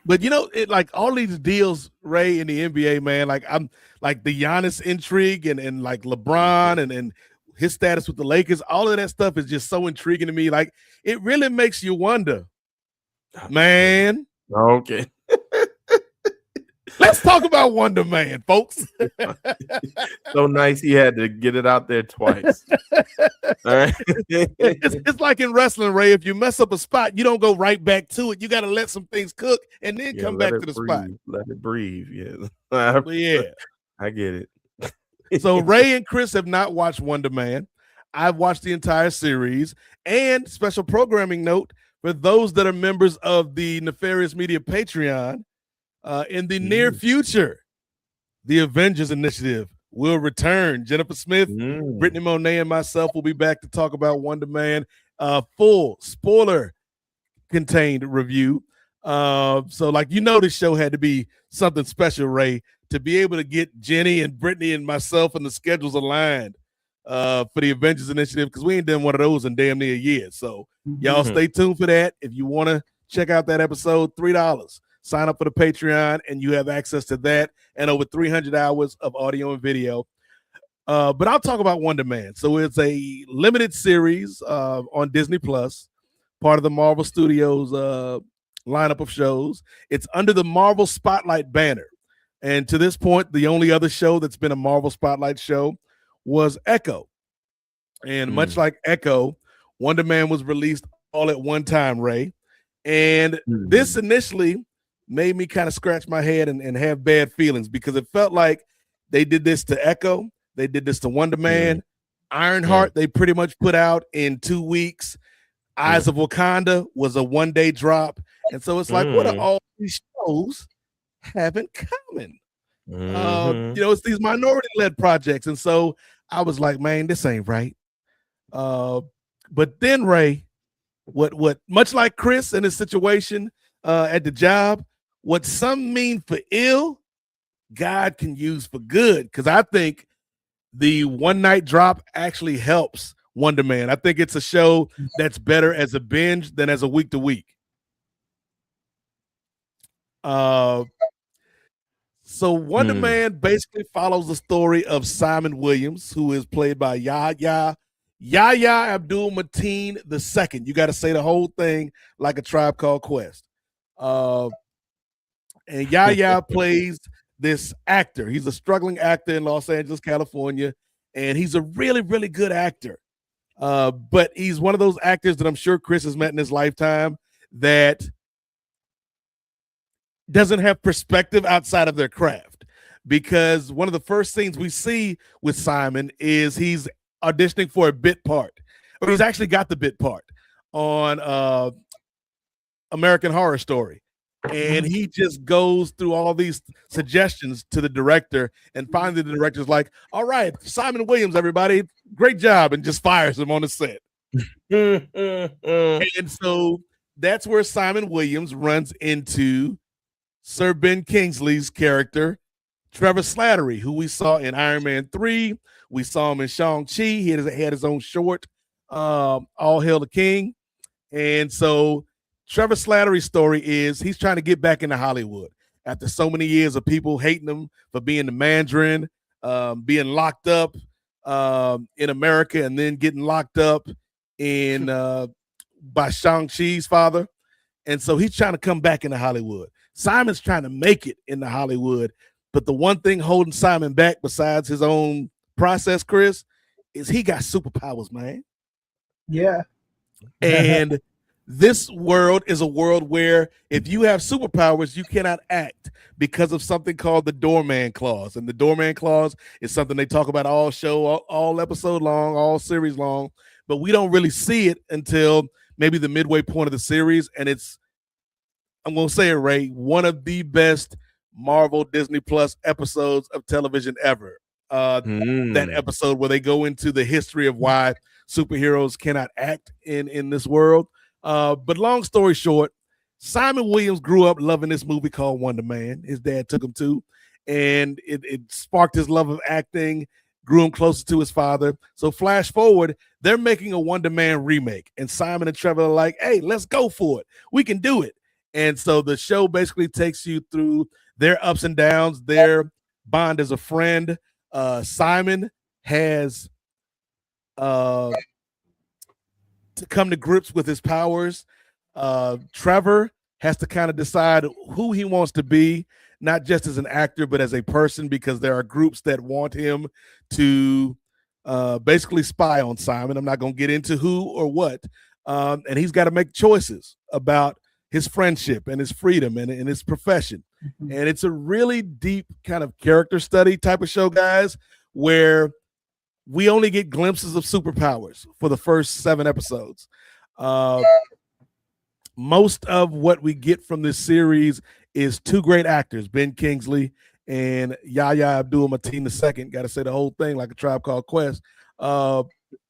But like all these deals, Ray, in the NBA, man, like I'm like the Giannis intrigue and like LeBron and his status with the Lakers, all of that stuff is just so intriguing to me. Like it really makes you wonder, man. Okay. Let's talk about Wonder Man, folks. So nice he had to get it out there twice. All right. It's like in wrestling, Ray. If you mess up a spot, you don't go right back to it. You got to let some things cook and then come back to the spot. Let it breathe. Yeah. I get it. So Ray and Chris have not watched Wonder Man. I've watched the entire series. And special programming note for those that are members of the Nefarious Media Patreon, in the near future, the Avengers Initiative will return. Jennifer Smith, Brittany Monet, and myself will be back to talk about Wonder Man. Full spoiler-contained review. So, like, this show had to be something special, Ray, to be able to get Jenny and Brittany and myself and the schedules aligned for the Avengers Initiative, because we ain't done one of those in damn near a year. So, y'all stay tuned for that. If you want to check out that episode, $3. Sign up for the Patreon, and you have access to that and over 300 hours of audio and video. But I'll talk about Wonder Man. So it's a limited series on Disney Plus, part of the Marvel Studios lineup of shows. It's under the Marvel Spotlight banner. And to this point, the only other show that's been a Marvel Spotlight show was Echo. And much like Echo, Wonder Man was released all at one time, Ray. And this initially made me kind of scratch my head and have bad feelings, because it felt like they did this to Echo. They did this to Wonder Man. Ironheart, they pretty much put out in 2 weeks. Eyes of Wakanda was a one-day drop. And so it's like, what are all these shows have in common. Mhm. You know, it's these minority-led projects. And so I was like, man, this ain't right. But then Ray, what much like Chris in his situation at the job, what some mean for ill, God can use for good. Because I think the one night drop actually helps Wonder Man. I think it's a show that's better as a binge than as a week to week. So Wonder Man basically follows the story of Simon Williams, who is played by Yahya Abdul-Mateen II. You got to say the whole thing like a Tribe Called Quest. And Yahya plays this actor. He's a struggling actor in Los Angeles, California, and he's a really, really good actor. But he's one of those actors that I'm sure Chris has met in his lifetime that doesn't have perspective outside of their craft, because one of the first scenes we see with Simon is he's auditioning for a bit part, or he's actually got the bit part on American Horror Story. And he just goes through all these suggestions to the director, and finally the director's like, all right, Simon Williams, everybody, great job, and just fires him on the set. And so that's where Simon Williams runs into Sir Ben Kingsley's character, Trevor Slattery, who we saw in Iron Man 3. We saw him in Shang-Chi. He had his own short, All Hail the King. And so Trevor Slattery's story is he's trying to get back into Hollywood after so many years of people hating him for being the Mandarin, being locked up in America, and then getting locked up in by Shang-Chi's father. And so he's trying to come back into Hollywood. Simon's trying to make it into Hollywood, but the one thing holding Simon back besides his own process, Chris, is he got superpowers, man. Yeah. And this world is a world where if you have superpowers, you cannot act because of something called the doorman clause. And the doorman clause is something they talk about all show, all episode long, all series long, but we don't really see it until maybe the midway point of the series. And it's, I'm going to say it, Ray, one of the best Marvel Disney Plus episodes of television ever. That episode where they go into the history of why superheroes cannot act in this world. But long story short, Simon Williams grew up loving this movie called Wonder Man. His dad took him to, and it sparked his love of acting, grew him closer to his father. So flash forward, they're making a Wonder Man remake, and Simon and Trevor are like, hey, let's go for it. We can do it. And so the show basically takes you through their ups and downs, their bond as a friend. Simon has to come to grips with his powers. Trevor has to kind of decide who he wants to be, not just as an actor, but as a person, because there are groups that want him to basically spy on Simon. I'm not going to get into who or what. And he's got to make choices about his friendship and his freedom and his profession. Mm-hmm. And it's a really deep kind of character study type of show, guys, where we only get glimpses of superpowers for the first 7 episodes. Most of what we get from this series is 2 great actors, Ben Kingsley and Yahya Abdul-Mateen II. Got to say the whole thing like a Tribe Called Quest.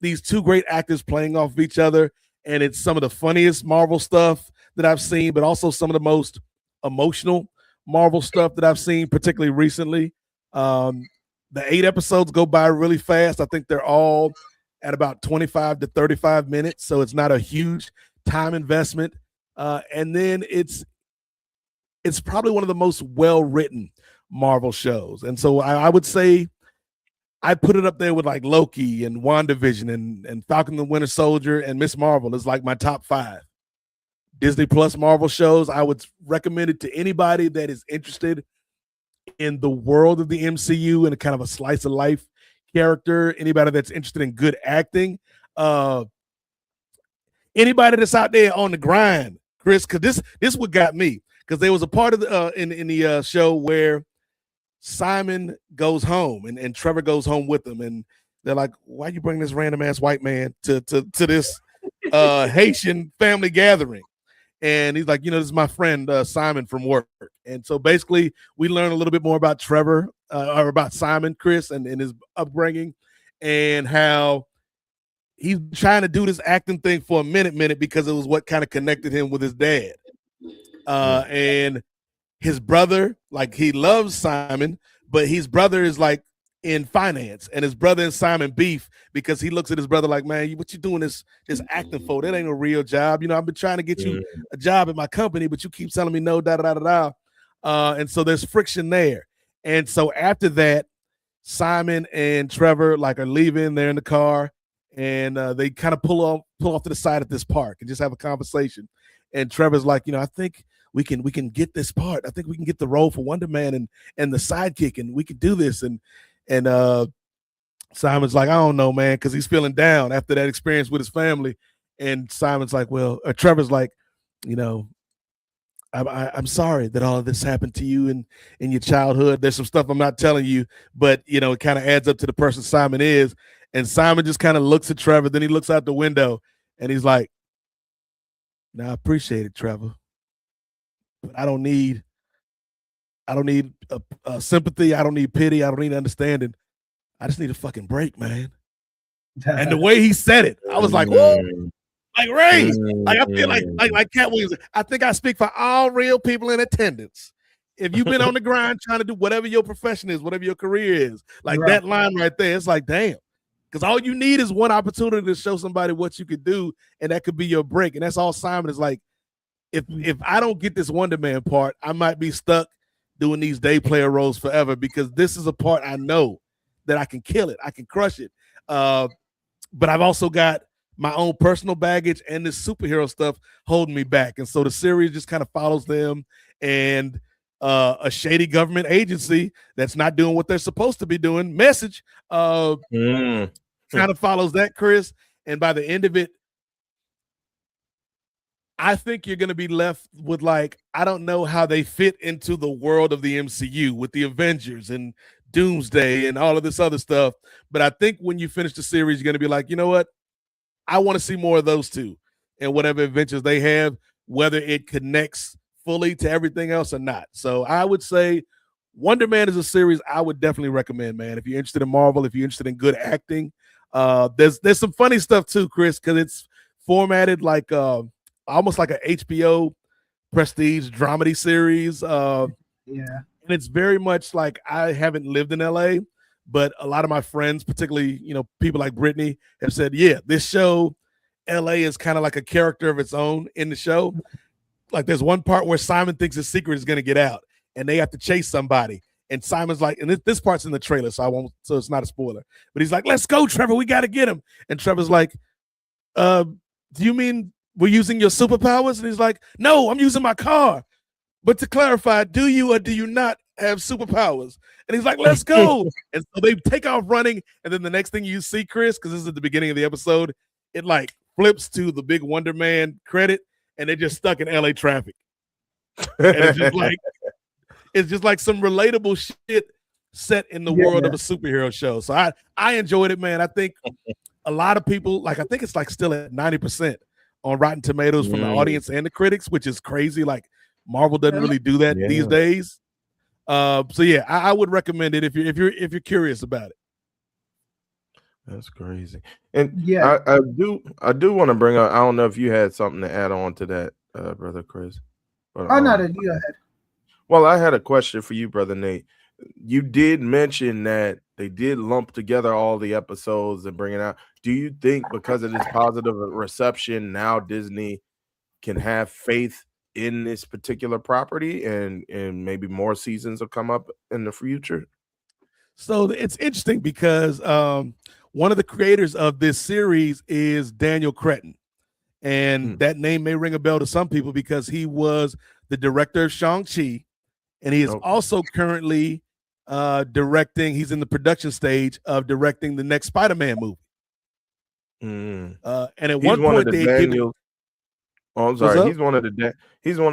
These 2 great actors playing off of each other, and it's some of the funniest Marvel stuff that I've seen, but also some of the most emotional Marvel stuff that I've seen, particularly recently. The 8 episodes go by really fast. I think they're all at about 25 to 35 minutes, so it's not a huge time investment. And then it's probably one of the most well-written Marvel shows. And so I would say I put it up there with like Loki and WandaVision and Falcon the Winter Soldier and Miss Marvel is like my top 5 Disney Plus Marvel shows. I would recommend it to anybody that is interested in the world of the MCU and a kind of a slice of life character, anybody that's interested in good acting, anybody that's out there on the grind, Chris, because this what got me, because there was a part of the in the show where Simon goes home and Trevor goes home with him, and they're like, why you bring this random ass white man to this Haitian family gathering? And he's like, this is my friend Simon from work. And so basically, we learn a little bit more about Trevor or about Simon, Chris, and his upbringing, and how he's trying to do this acting thing for a minute because it was what kind of connected him with his dad. And his brother, like, he loves Simon, but his brother is like in finance, and his brother and Simon beef because he looks at his brother like, man, what you doing this acting for? That ain't a real job. You know, I've been trying to get you a job at my company, but you keep telling me no, and so there's friction there. And so after that, Simon and Trevor like are leaving. They're in the car, and they kind of pull off to the side at this park and just have a conversation. And Trevor's like, I think we can get this part. I think we can get the role for Wonder Man and the sidekick, and we could do this. And Simon's like, I don't know, man, because he's feeling down after that experience with his family. And Simon's like, Trevor's like, I'm sorry that all of this happened to you in your childhood. There's some stuff I'm not telling you, but it kind of adds up to the person Simon is. And Simon just kind of looks at Trevor, then he looks out the window and he's like, "Now I appreciate it, Trevor, but I don't need sympathy. I don't need pity. I don't need understanding. I just need a fucking break, man." And the way he said it, I was like, "Whoa!" Like Ray, like I feel like Cat Williams. I think I speak for all real people in attendance. If you've been on the grind trying to do whatever your profession is, whatever your career is, like that line right there, it's like, damn. Because all you need is one opportunity to show somebody what you could do, and that could be your break. And that's all Simon is like. If I don't get this Wonder Man part, I might be stuck doing these day player roles forever, because this is a part I know that I can kill it. I can crush it. But I've also got my own personal baggage and this superhero stuff holding me back. And so the series just kind of follows them and a shady government agency that's not doing what they're supposed to be doing. Message kind of follows that, Chris. And by the end of it, I think you're going to be left with like, I don't know how they fit into the world of the MCU with the Avengers and Doomsday and all of this other stuff. But I think when you finish the series, you're going to be like, you know what? I want to see more of those two and whatever adventures they have, whether it connects fully to everything else or not. So I would say Wonder Man is a series I would definitely recommend, man. If you're interested in Marvel, if you're interested in good acting, there's some funny stuff too, Chris, because it's formatted like almost like an HBO prestige dramedy series. And it's very much like, I haven't lived in LA, but a lot of my friends, particularly, people like Brittany, have said, yeah, this show, LA is kind of like a character of its own in the show. Like there's one part where Simon thinks his secret is going to get out and they have to chase somebody. And Simon's like, and this part's in the trailer, so it's not a spoiler, but he's like, let's go, Trevor, we got to get him. And Trevor's like, do you mean we're using your superpowers? And he's like, no, I'm using my car. But to clarify, do you or do you not have superpowers? And he's like, let's go. And so they take off running. And then the next thing you see, Chris, because this is at the beginning of the episode, it like flips to the big Wonder Man credit, and they're just stuck in LA traffic. And it's just like some relatable shit set in the world of a superhero show. So I enjoyed it, man. I think a lot of people, like, I think it's like still at 90% on Rotten Tomatoes from the audience and the critics, which is crazy. Like Marvel doesn't really do that these days. So yeah, I would recommend it if you're curious about it. That's crazy. And I do want to bring up, I don't know if you had something to add on to that, Brother Chris. But, no, you go ahead. Well, I had a question for you, Brother Nate. You did mention that they did lump together all the episodes and bring it out. Do you think because of this positive reception, now Disney can have faith in this particular property and maybe more seasons will come up in the future? So it's interesting because one of the creators of this series is Daniel Cretton. And that name may ring a bell to some people because he was the director of Shang-Chi. And he is also currently directing. He's in the production stage of directing the next Spider-Man movie. And at one point, Daniels. Oh, I'm sorry. He's one of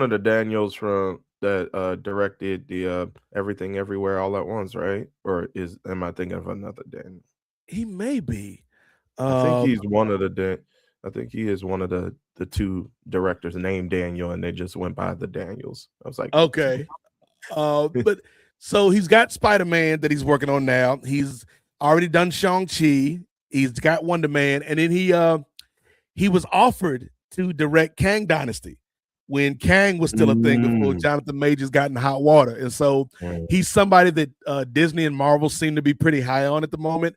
the Daniels from that directed the Everything Everywhere All at Once, right? Or am I thinking of another Daniel? He may be. I think he's one of the. I think he is one of the two directors named Daniel, and they just went by the Daniels. I was like, okay. But so he's got Spider-Man that he's working on now. He's already done Shang-Chi. He's got Wonder Man, and then he was offered to direct Kang Dynasty when Kang was still a thing before Jonathan Majors got in hot water. And so he's somebody that Disney and Marvel seem to be pretty high on at the moment.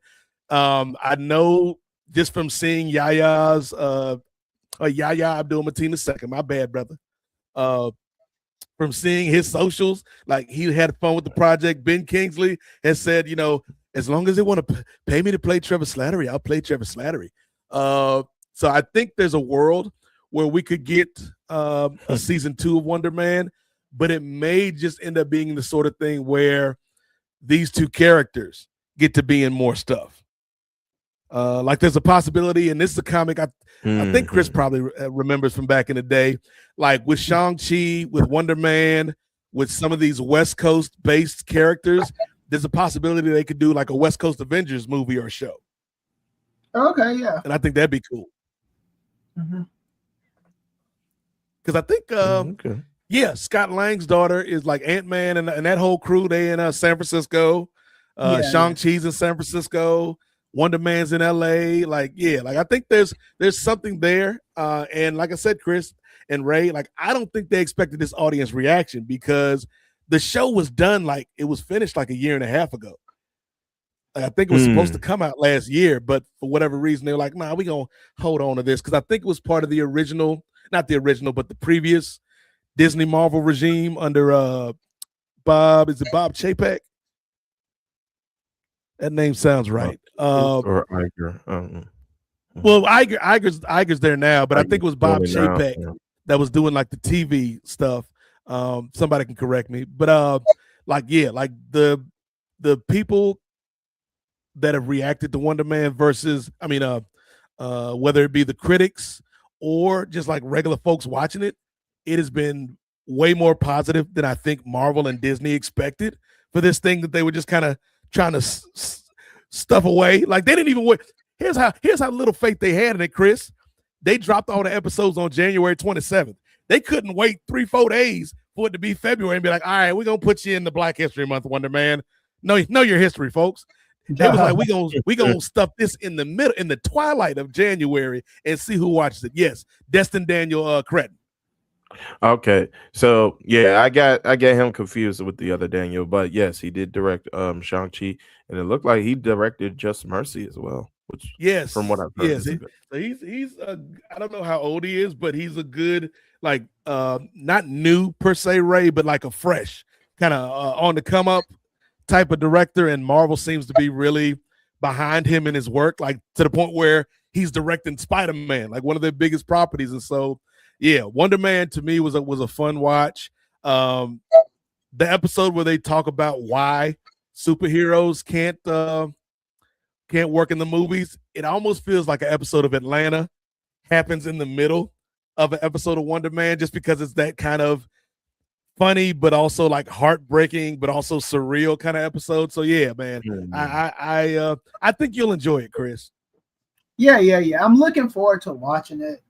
I know just from seeing Yaya's Yaya Abdul-Mateen II, my bad, brother. From seeing his socials, like he had fun with the project. Ben Kingsley has said, you know, as long as they want to pay me to play Trevor Slattery, I'll play Trevor Slattery. So I think there's a world where we could get a season 2 of Wonder Man, but it may just end up being the sort of thing where these two characters get to be in more stuff. Like there's a possibility, and this is a comic I think Chris probably remembers from back in the day, like with Shang-Chi, with Wonder Man, with some of these West Coast-based characters, there's a possibility they could do like a West Coast Avengers movie or show. Okay, yeah. And I think that'd be cool. Because I think, yeah, Scott Lang's daughter is like Ant-Man and that whole crew, they in San Francisco. Shang-Chi's in San Francisco. Wonder Man's in LA. Like, yeah, like I think there's something there. And like I said, Chris and Ray, like I don't think they expected this audience reaction because the show was done, like it was finished like a year and a half ago. Like, I think it was supposed to come out last year, but for whatever reason, they were like, nah, we're going to hold on to this. Because I think it was part of the original, not the original, but the previous Disney Marvel regime under Bob Chapek? That name sounds right. Or Iger. Well, Iger's there now, but I think it was Bob Chapek that was doing like the TV stuff. Somebody can correct me, but like the people that have reacted to Wonder Man versus, I mean, whether it be the critics or just like regular folks watching it, it has been way more positive than I think Marvel and Disney expected for this thing that they were just kind of trying to stuff away. Like they didn't even wait. Here's how little faith they had in it, Chris. They dropped all the episodes on January 27th. They couldn't wait 3-4 days for it to be February and be like, all right, we're gonna put you in the Black History Month, Wonder Man. Know your history, folks. They was like, we gonna stuff this in the twilight of January and see who watches it. Yes, Destin Daniel Cretton. Okay, so yeah, I got him confused with the other Daniel, but yes, he did direct Shang-Chi, and it looked like he directed Just Mercy as well. Which, yes, from what I've heard, yes, so he's I don't know how old he is, but he's a good like not new per se, Ray, but like a fresh kind of on the come up type of director, and Marvel seems to be really behind him in his work, like to the point where he's directing Spider-Man, like one of their biggest properties, and so. Yeah, Wonder Man to me was a fun watch. The episode where they talk about why superheroes can't work in the movies, it almost feels like an episode of Atlanta happens in the middle of an episode of Wonder Man, just because it's that kind of funny, but also like heartbreaking, but also surreal kind of episode. So yeah, man, I think you'll enjoy it, Chris. Yeah. I'm looking forward to watching it.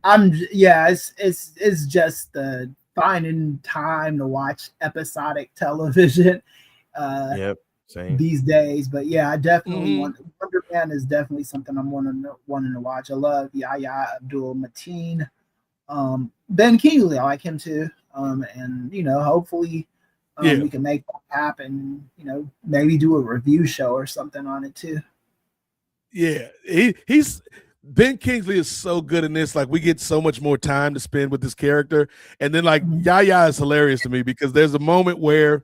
It's just finding time to watch episodic television same these days. But yeah, I definitely Wonder Man is definitely something I'm wanting to watch. I love Yaya Abdul-Mateen. Ben Kingsley, I like him too. And hopefully we can make that happen, maybe do a review show or something on it too. Yeah, he's Ben Kingsley is so good in this. Like we get so much more time to spend with this character. And then like Yaya is hilarious to me because there's a moment where,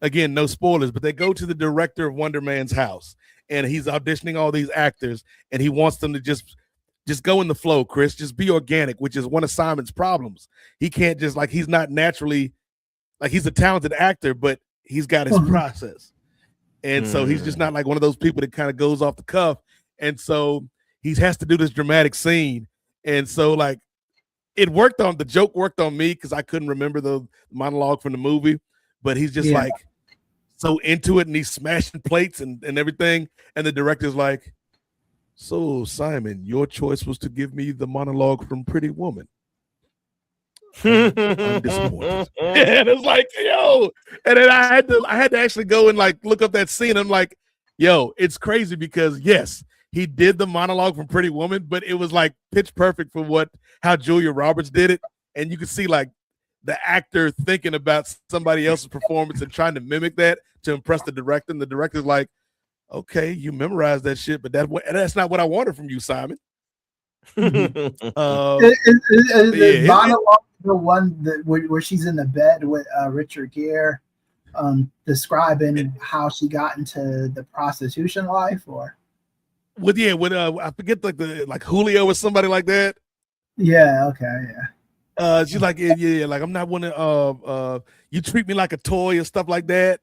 again, no spoilers, but they go to the director of Wonder Man's house and he's auditioning all these actors and he wants them to just go in the flow, Chris, just be organic, which is one of Simon's problems. He can't just like, he's not naturally, like he's a talented actor, but he's got his process. And so he's just not like one of those people that kind of goes off the cuff. And so he has to do this dramatic scene. And so like the joke worked on me because I couldn't remember the monologue from the movie, but he's just like so into it and he's smashing plates and everything. And the director's like, so Simon, your choice was to give me the monologue from Pretty Woman. I'm disappointed. And it's like, yo, and then I had to actually go and like look up that scene. I'm like, yo, it's crazy because yes, he did the monologue from Pretty Woman, but it was like pitch perfect for how Julia Roberts did it, and you could see like the actor thinking about somebody else's performance and trying to mimic that to impress the director. And the director's like, okay, you memorized that shit, but that's not what I wanted from you, Simon. Is monologue the one where she's in the bed with Richard Gere, describing how she got into the prostitution life, or I forget like Julio or somebody like that. Yeah, okay, yeah. She's like, yeah, like I'm not one of you treat me like a toy and stuff like that.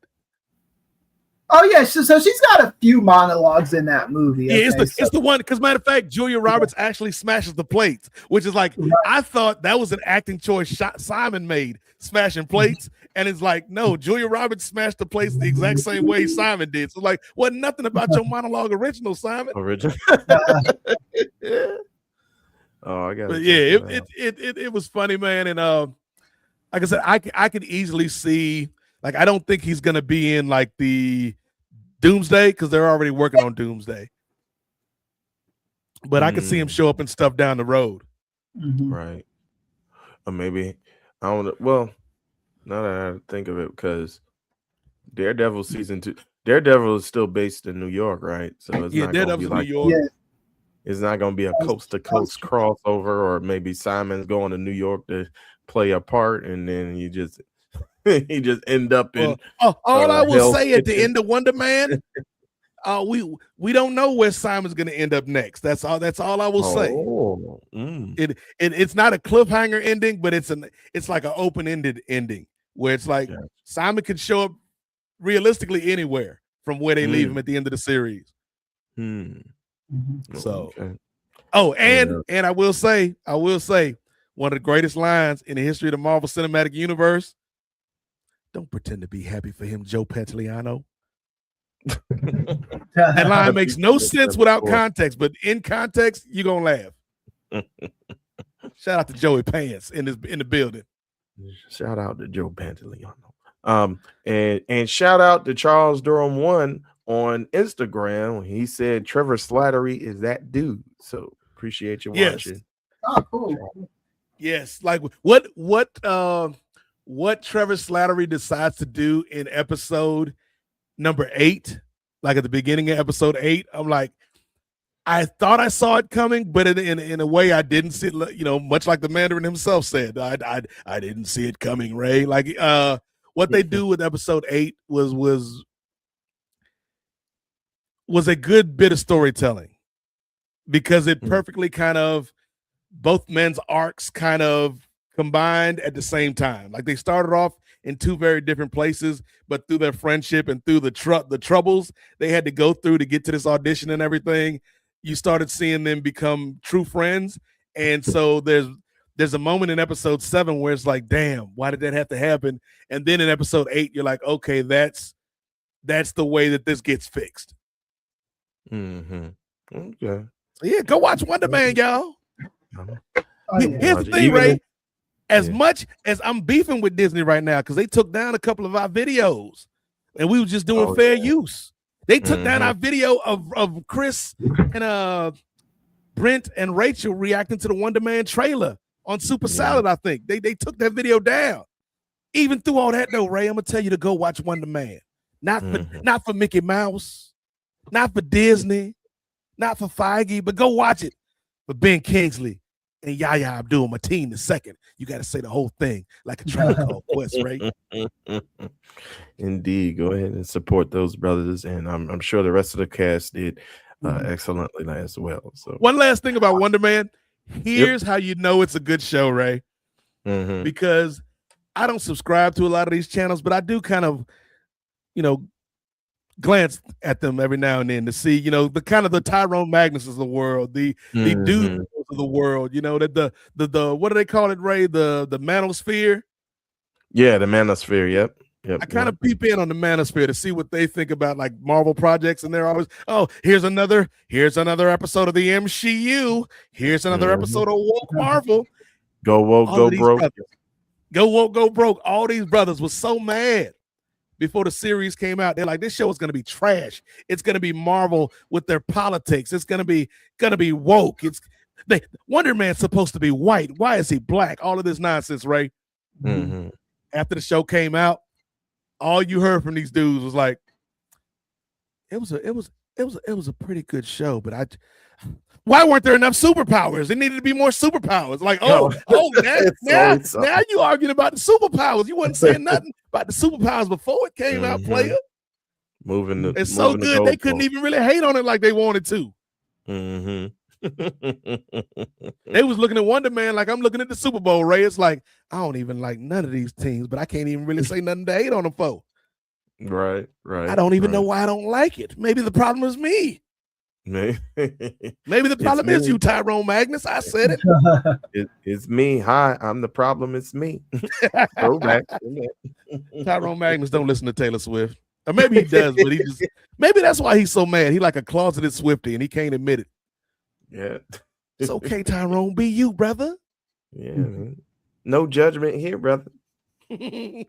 Oh yeah, so she's got a few monologues in that movie. Yeah, it's the one because matter of fact, Julia Roberts actually smashes the plates, which is like I thought that was an acting choice Simon made, smashing plates, and it's like no, Julia Roberts smashed the plates the exact same way Simon did. So like, wasn't nothing about your monologue original, Simon. Original. Oh, I got. But yeah, it was funny, man, and like I said, I could easily see like I don't think he's gonna be in like the Doomsday because they're already working on Doomsday, but I could see him show up and stuff down the road, right? Or maybe I don't know. Well, now that I think of it, because Daredevil season 2, Daredevil is still based in New York, right? So it's not Daredevil's gonna be like, New York. Yeah. It's not going to be a coast to coast crossover, or maybe Simon's going to New York to play a part, and then you just end up in. All I will say at Kitchen. the end of Wonder Man, we don't know where Simon's going to end up next. That's all I will say. It's not a cliffhanger ending, but it's like an open ended ending where it's like Simon can show up realistically anywhere from where they leave him at the end of the series. So, and I will say, one of the greatest lines in the history of the Marvel Cinematic Universe. Don't pretend to be happy for him, Joe Pantoliano. That line makes no sense without context, but in context, you're gonna laugh. Shout out to Joey Pants in the building. Shout out to Joe Pantoliano. And shout out to Charles Durham 1 on Instagram. He said Trevor Slattery is that dude. So appreciate you watching. Oh, cool. Yes, like what Trevor Slattery decides to do in episode number 8, like at the beginning of episode 8, I'm like, I thought I saw it coming, but in a way I didn't see it, much like the Mandarin himself said, I didn't see it coming, Ray. Like what they do with episode 8 was a good bit of storytelling because it perfectly kind of both men's arcs kind of combined at the same time. Like they started off in two very different places, but through their friendship and through the troubles they had to go through to get to this audition and everything, you started seeing them become true friends. And so there's a moment in episode 7 where it's like, damn, why did that have to happen? And then in episode 8, you're like, okay, that's the way that this gets fixed. Okay. So yeah, go watch Wonder Man, y'all. Here's the thing, Ray. As much as I'm beefing with Disney right now because they took down a couple of our videos and we were just doing fair use. They took down our video of Chris and Brent and Rachel reacting to the Wonder Man trailer on Super Salad, I think. They took that video down. Even through all that though, Ray, I'm gonna tell you to go watch Wonder Man. Not for Mickey Mouse, not for Disney, not for Feige, but go watch it for Ben Kingsley and Yahya Abdul-Mateen II. You got to say the whole thing like a Tribe Called Quest, Ray. Indeed, go ahead and support those brothers, and I'm sure the rest of the cast did excellently as well. So one last thing about Wonder Man. Here's how you know it's a good show, Ray. Because I don't subscribe to a lot of these channels, but I do kind of, glance at them every now and then to see, the kind of the Tyrone Magnus of the world, the dudes of the world, that the what do they call it, Ray? The manosphere. Yeah, the manosphere. Yep. I kind of peep in on the manosphere to see what they think about like Marvel projects, and they're always, here's another episode of the MCU. Here's another episode of Woke Marvel. Go woke, go broke. Go Woke, Go Broke. All these brothers was so mad before the series came out. They're like, this show is going to be trash. It's going to be Marvel with their politics. It's going to be woke. Wonder Man's supposed to be white. Why is he black? All of this nonsense, Ray. Mm-hmm. After the show came out, all you heard from these dudes was like, it was a pretty good show, but why weren't there enough superpowers? There needed to be more superpowers. Like, now you arguing about the superpowers. You wasn't saying nothing about the superpowers before it came out, player. It's so good they couldn't even really hate on it like they wanted to. Mm-hmm. They was looking at Wonder Man like I'm looking at the Super Bowl, Ray. It's like, I don't even like none of these teams, but I can't even really say nothing to hate on them for. Right. I don't even know why I don't like it. Maybe the problem is me. Maybe the problem is you, Tyrone Magnus. I said it. It's me. Hi, I'm the problem. It's me. Throwback. Tyrone Magnus don't listen to Taylor Swift. Or maybe he does, but maybe that's why he's so mad. He like a closeted Swiftie and he can't admit it. Yeah. It's okay, Tyrone. Be you, brother. Yeah, man. No judgment here, brother. You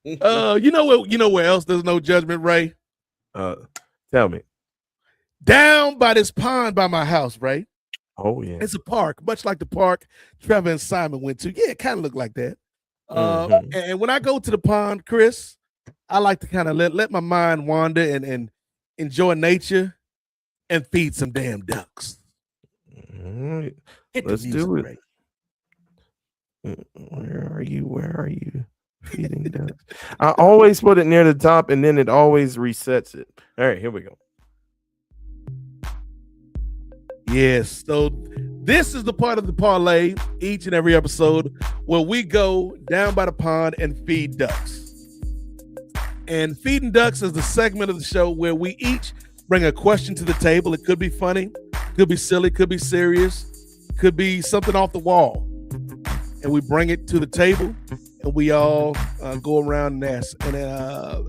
know where else there's no judgment, Ray? Tell me. Down by this pond by my house, Ray. Oh, yeah. It's a park, much like the park Trevor and Simon went to. Yeah, it kind of looked like that. And when I go to the pond, Chris, I like to kind of let my mind wander and enjoy nature and feed some damn ducks. Let's do it. Where are you? Feeding ducks. I always put it near the top and then it always resets it. All right, here we go. Yes, so this is the part of the parlay each and every episode where we go down by the pond and feed ducks. And feeding ducks is the segment of the show where we each bring a question to the table. It could be funny, could be silly, could be serious, could be something off the wall. And we bring it to the table and we all go around and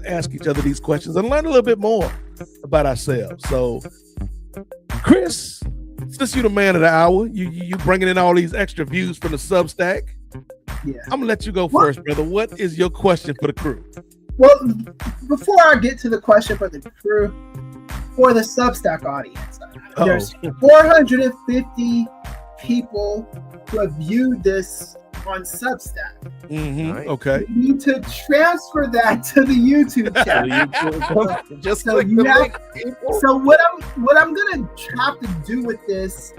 ask each other these questions and learn a little bit more about ourselves. So, Chris, since you're the man of the hour, you bringing in all these extra views from the Substack. Yeah. I'm gonna let you go first, brother. What is your question for the crew? Well, before I get to the question for the crew, for the Substack audience, there's 450 people who have viewed this on Substack. Mm-hmm. Nice. Okay. You need to transfer that to the YouTube channel. Just so what I'm gonna have to do with this,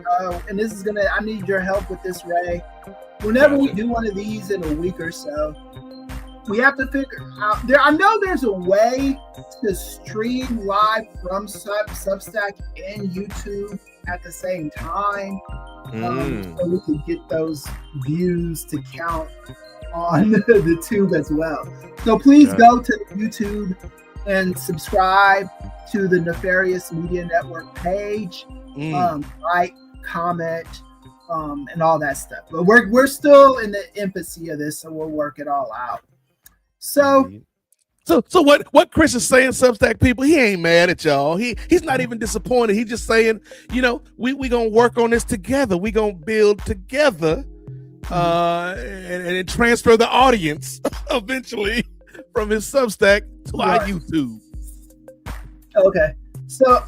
and this is I need your help with this, Ray. Whenever we do one of these in a week or so, we have to figure out I know there's a way to stream live from Substack and YouTube at the same time. So we can get those views to count on the tube as well. So please go to YouTube and subscribe to the Nefarious Media Network page. Like, comment, and all that stuff. But we're still in the infancy of this, so we'll work it all out. So what Chris is saying, Substack people, he ain't mad at y'all. He's not even disappointed. He's just saying, we gonna work on this together. We gonna build together, and transfer the audience eventually from his Substack to our YouTube. Okay, so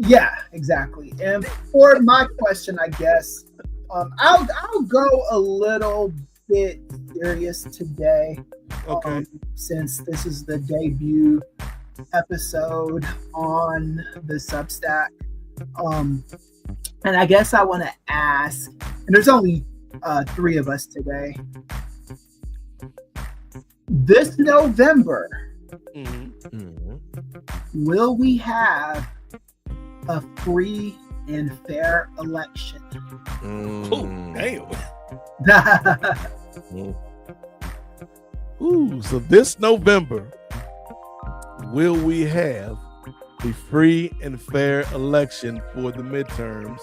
yeah, exactly. And for my question, I guess I'll go a little bit serious today. Okay. Since this is the debut episode on the Substack. And I guess I want to ask, and there's only 3 of us today. This November, will we have a free and fair election? Oh, damn. Ooh, so this November, will we have a free and fair election for the midterms?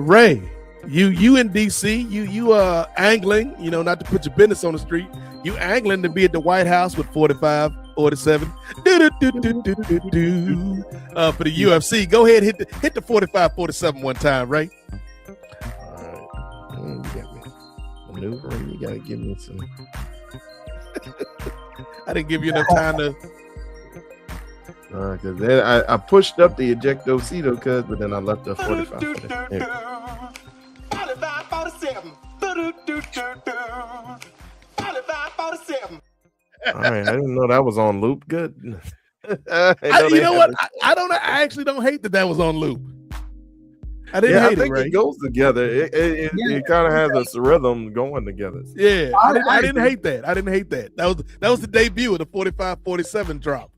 Ray, you in DC, you angling, not to put your business on the street. You angling to be at the White House with 45, 47. For the UFC. Go ahead, hit the 45, 47 one time, Ray. All right. maneuvering. You gotta give me some. I didn't give you enough time to. Because then I pushed up the ejectocito, but then I left the 45. There. 47. 47. All right, I didn't know that was on loop. Good. You know what? I don't. I actually don't hate that was on loop. I didn't hate I think it goes together. It kind of has a rhythm going together. Yeah, I didn't hate that. I didn't hate that. That was the debut of the 45-47 drop.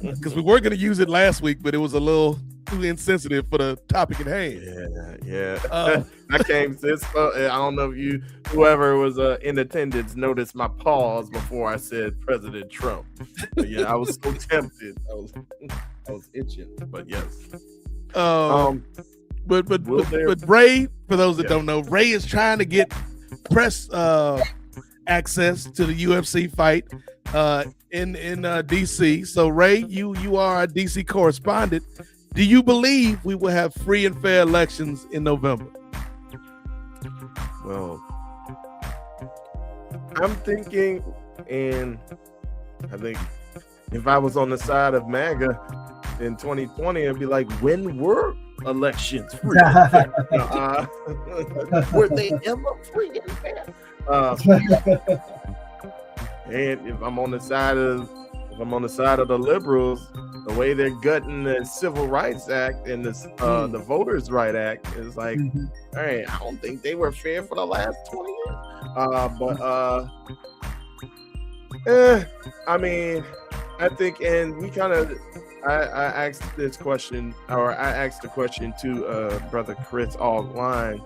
Because we were going to use it last week, but it was a little too insensitive for the topic at hand. Yeah. I came since I don't know if whoever was in attendance noticed my pause before I said President Trump. But yeah, I was so tempted. I was itching. But yes. But Ray, for those that don't know, Ray is trying to get press access to the UFC fight in DC. So Ray, you are a DC correspondent. Do you believe we will have free and fair elections in November? Well, I'm thinking, and I think if I was on the side of MAGA in 2020, I'd be like, when were elections free and fair? Were they ever free and fair? And if I'm on the side of the liberals, the way they're gutting the Civil Rights Act and the Voters' Right Act is like, all right, I don't think they were fair for the last 20 years. I mean, I think, and we kind of, I asked this question, or I asked the question to brother Chris offline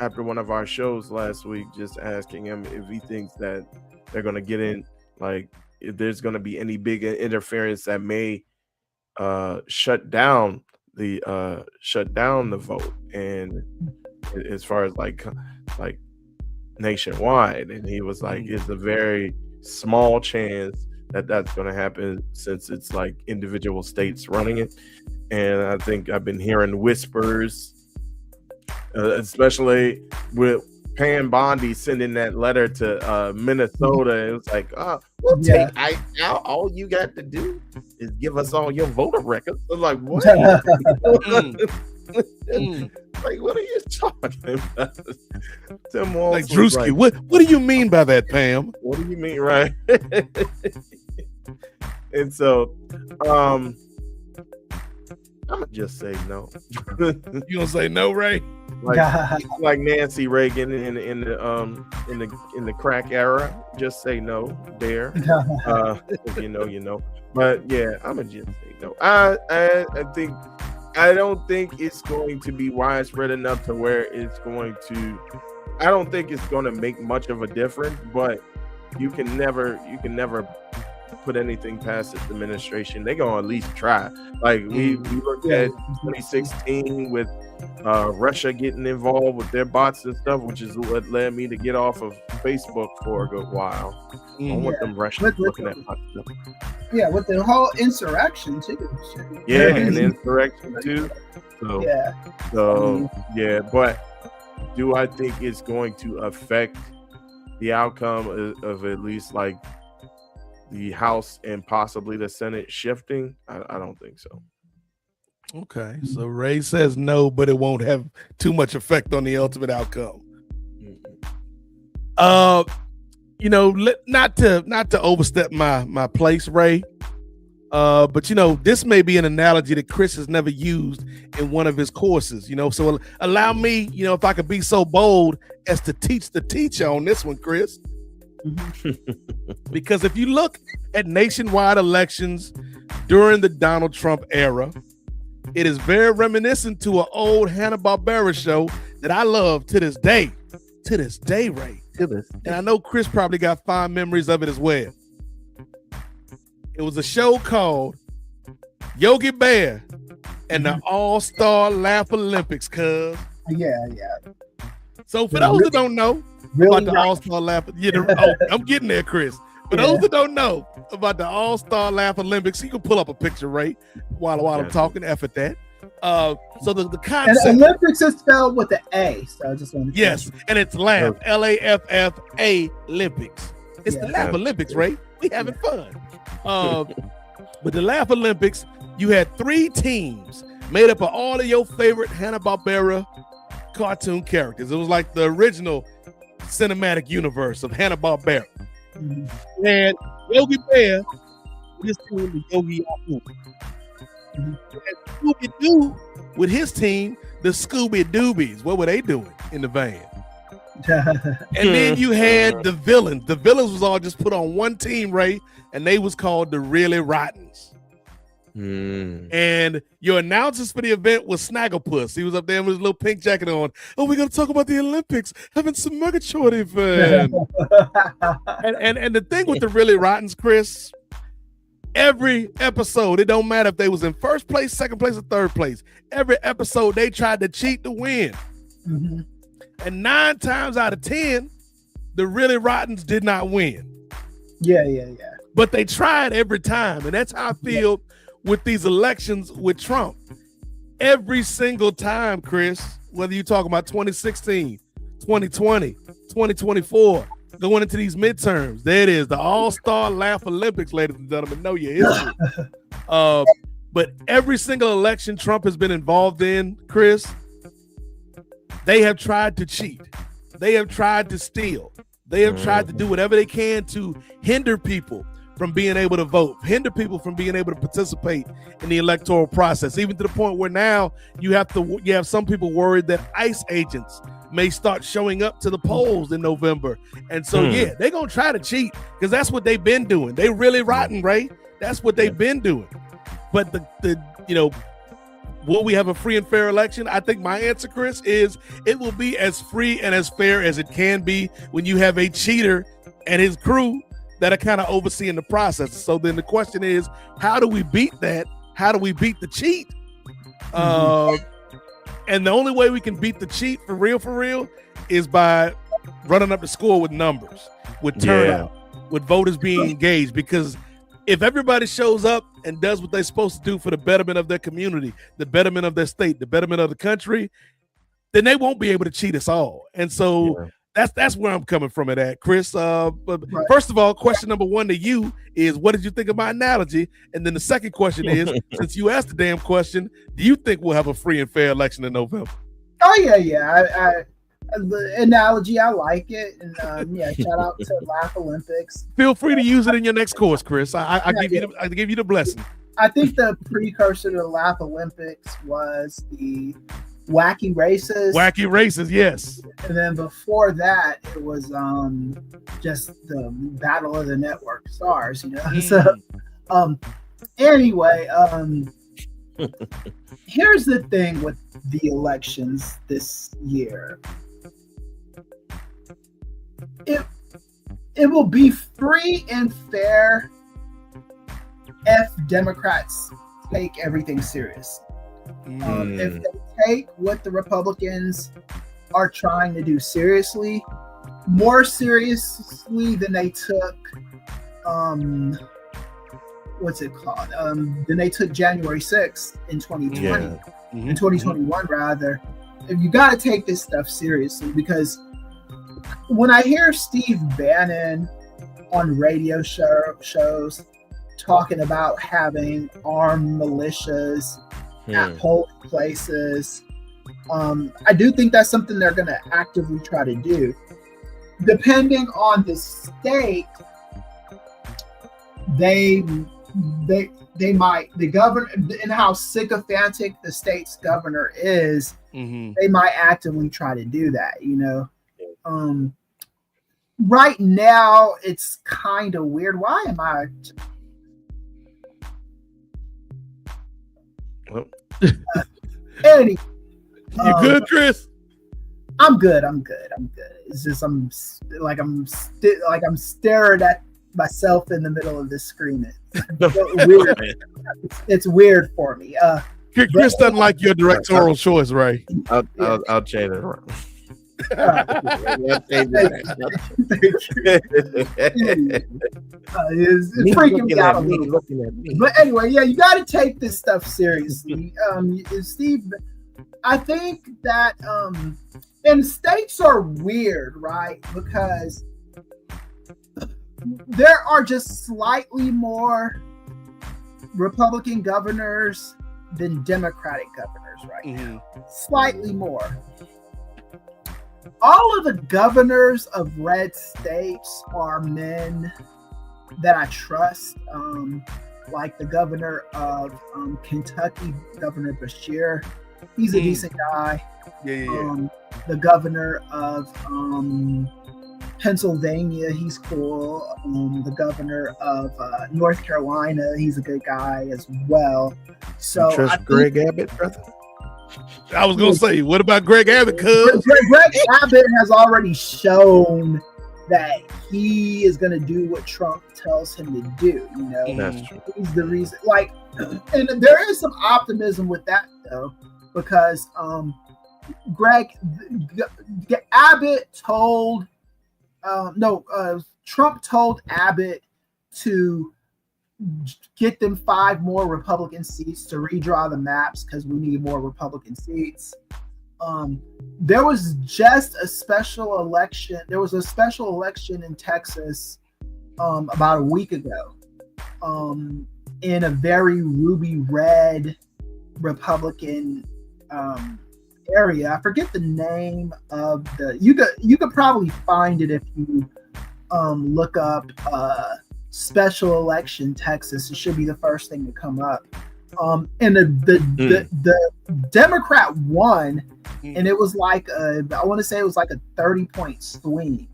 after one of our shows last week, just asking him if he thinks that they're going to get in, like, if there's going to be any big interference that may shut down the vote, and as far as like nationwide, and he was like, it's a very small chance that that's going to happen since it's like individual states running it. And I think I've been hearing whispers, especially with Pam Bondi sending that letter to Minnesota. It was like, we'll take ICE out. All you got to do is give us all your voter records. I'm like, what? Like, what are you talking about? Tim Walsh, like, Drewski, what do you mean by that, Pam? What do you mean, right? And so, I'm gonna just say no. You gonna say no, Ray? Like Nancy Reagan in the crack era, just say no. There, if you know. But yeah, I'm gonna just say no. I don't think it's going to be widespread enough to where it's going to. I don't think it's going to make much of a difference. But you can never put anything past this administration. They're gonna at least try. Like we looked at 2016 with Russia getting involved with their bots and stuff, which is what led me to get off of Facebook for a good while. I don't want them Russians looking at my stuff. Yeah, with the whole insurrection too. Yeah, and insurrection too. So but do I think it's going to affect the outcome of at least like the House and possibly the Senate shifting? I don't think so. Okay, so Ray says no, but it won't have too much effect on the ultimate outcome. Not to overstep my place, Ray. But this may be an analogy that Chris has never used in one of his courses. So allow me, if I could be so bold as to teach the teacher on this one, Chris. Because if you look at nationwide elections during the Donald Trump era, it is very reminiscent to an old Hanna-Barbera show that I love to this day, Ray. And I know Chris probably got fond memories of it as well. It was a show called Yogi Bear and the All-Star Laugh Olympics, cuz. Yeah. So for those that don't know about the All-Star Laugh, I'm getting there, Chris. For those that don't know about the All-Star Laugh Olympics, you can pull up a picture, Ray, while I'm talking. F at that. So the And concept. Olympics is spelled with the A. So I just wanted to Yes, and it's laugh. LAFFA Olympics. It's the Yeah. Laugh Olympics, right? We having fun. But the Laugh Olympics, you had 3 teams made up of all of your favorite Hanna-Barbera cartoon characters. It was like the original cinematic universe of Hanna-Barbera. Mhm. And Yogi Bear, this team was Yogi Yahoo. Mhm. And Scooby-Doo with his team, the Scooby Doobies. What were they doing in the van? And then you had the villains. The villains was all just put on one team, Ray, and they was called the Really Rottens. And your announcers for the event was Snagglepuss. He was up there with his little pink jacket on. Oh, we're gonna talk about the Olympics, having some Mugachorty fun. and the thing with the Really Rottens, Chris, every episode, it don't matter if they was in first place, second place, or third place. Every episode they tried to cheat to win. Mhm. And 9 times out of 10, the Really Rottens did not win. Yeah. But they tried every time. And that's how I feel with these elections with Trump. Every single time, Chris, whether you're talking about 2016, 2020, 2024, going into these midterms, there it is, the All-Star Laugh Olympics, ladies and gentlemen. Know your history. But every single election Trump has been involved in, Chris, they have tried to cheat. They have tried to steal. They have tried to do whatever they can to hinder people from being able to vote, hinder people from being able to participate in the electoral process, even to the point where now you have some people worried that ICE agents may start showing up to the polls in November. And so, yeah, they're going to try to cheat because that's what they've been doing. They really rotten, right? That's what they've been doing. But will we have a free and fair election? I think my answer, Chris, is it will be as free and as fair as it can be when you have a cheater and his crew that are kind of overseeing the process. So then the question is, how do we beat that? How do we beat the cheat? And the only way we can beat the cheat for real, is by running up the score with numbers, with turnout, with voters being engaged. Because if everybody shows up and does what they're supposed to do for the betterment of their community, the betterment of their state, the betterment of the country, then they won't be able to cheat us all. And so that's where I'm coming from it at, Chris. But first of all, question number 1 to you is, what did you think of my analogy? And then the second question is, since you asked the damn question, do you think we'll have a free and fair election in November? Oh yeah. The analogy, I like it, and shout out to Laugh Olympics. Feel free to use it in your next course, Chris. I give you the blessing. I think the precursor to the Laugh Olympics was the Wacky Races. Wacky Races, yes. And then before that, it was just the Battle of the Network Stars. So anyway, here's the thing with the elections this year. It will be free and fair if Democrats take everything serious. If they take what the Republicans are trying to do seriously, more seriously than they took what's it called? Than they took January 6th in 2020, in 2021 rather. If you got to take this stuff seriously, because when I hear Steve Bannon on radio shows talking about having armed militias at polling places, I do think that's something they're going to actively try to do. Depending on the state, they might, the governor, and how sycophantic the state's governor is, they might actively try to do that, right now it's kind of weird. Why am I anyway, you good, Chris? I'm good. It's just I'm staring at myself in the middle of this screen. It's weird for me. Chris doesn't like your directorial choice, right? I'll change it around. It's freaking me out a little bit. But anyway, yeah, you got to take this stuff seriously. Steve, I think that and states are weird, right? Because there are just slightly more Republican governors than Democratic governors right now. Slightly more. All of the governors of red states are men that I trust. Like the governor of Kentucky, Governor Bashir. He's a decent guy. The governor of Pennsylvania, he's cool. The governor of North Carolina, he's a good guy as well. So you trust Greg Abbott, brother? I was gonna say, what about Greg Abbott? Cuz Greg Abbott has already shown that he is going to do what Trump tells him to do. You know, that's true. He's the reason. Like, and there is some optimism with that though, because Abbott told Trump told Abbott to get them 5 more Republican seats to redraw the maps because we need more Republican seats. There was just a special election. There was a special election in Texas about a week ago in a very ruby red Republican area. I forget the name of the. You could probably find it if you look up special election Texas. It should be the first thing to come up. And the Democrat won, and it was like I want to say it was like a 30-point swing.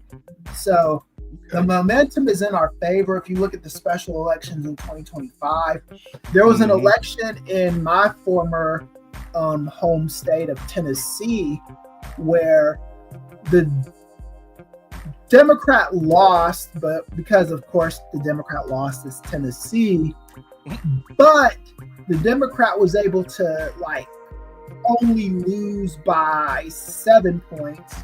So the momentum is in our favor. If you look at the special elections in 2025, there was an election in my former home state of Tennessee where the Democrat lost, but because of course the Democrat lost is Tennessee, but the Democrat was able to only lose by 7 points,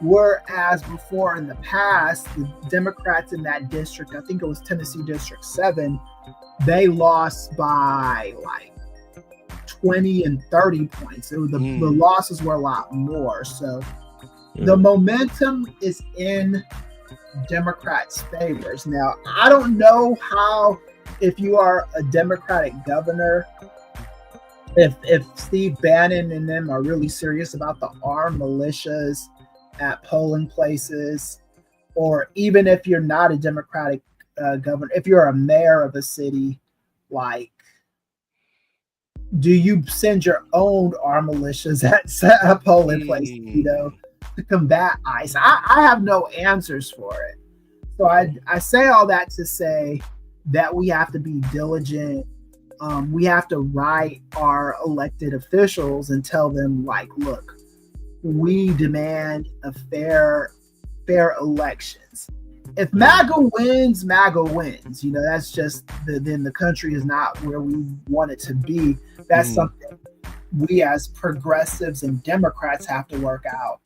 whereas before in the past, the Democrats in that district, I think it was Tennessee District 7, they lost by 20 and 30 points. The losses were a lot more. So the momentum is in Democrats' favors. Now, I don't know how, if you are a Democratic governor, if Steve Bannon and them are really serious about the armed militias at polling places, or even if you're not a Democratic governor, if you're a mayor of a city, do you send your own armed militias at a polling place, to combat ICE? I have no answers for it. So I say all that to say that we have to be diligent. We have to write our elected officials and tell them, look, we demand a fair elections. If MAGA wins, MAGA wins. That's just then the country is not where we want it to be. That's something we as progressives and Democrats have to work out.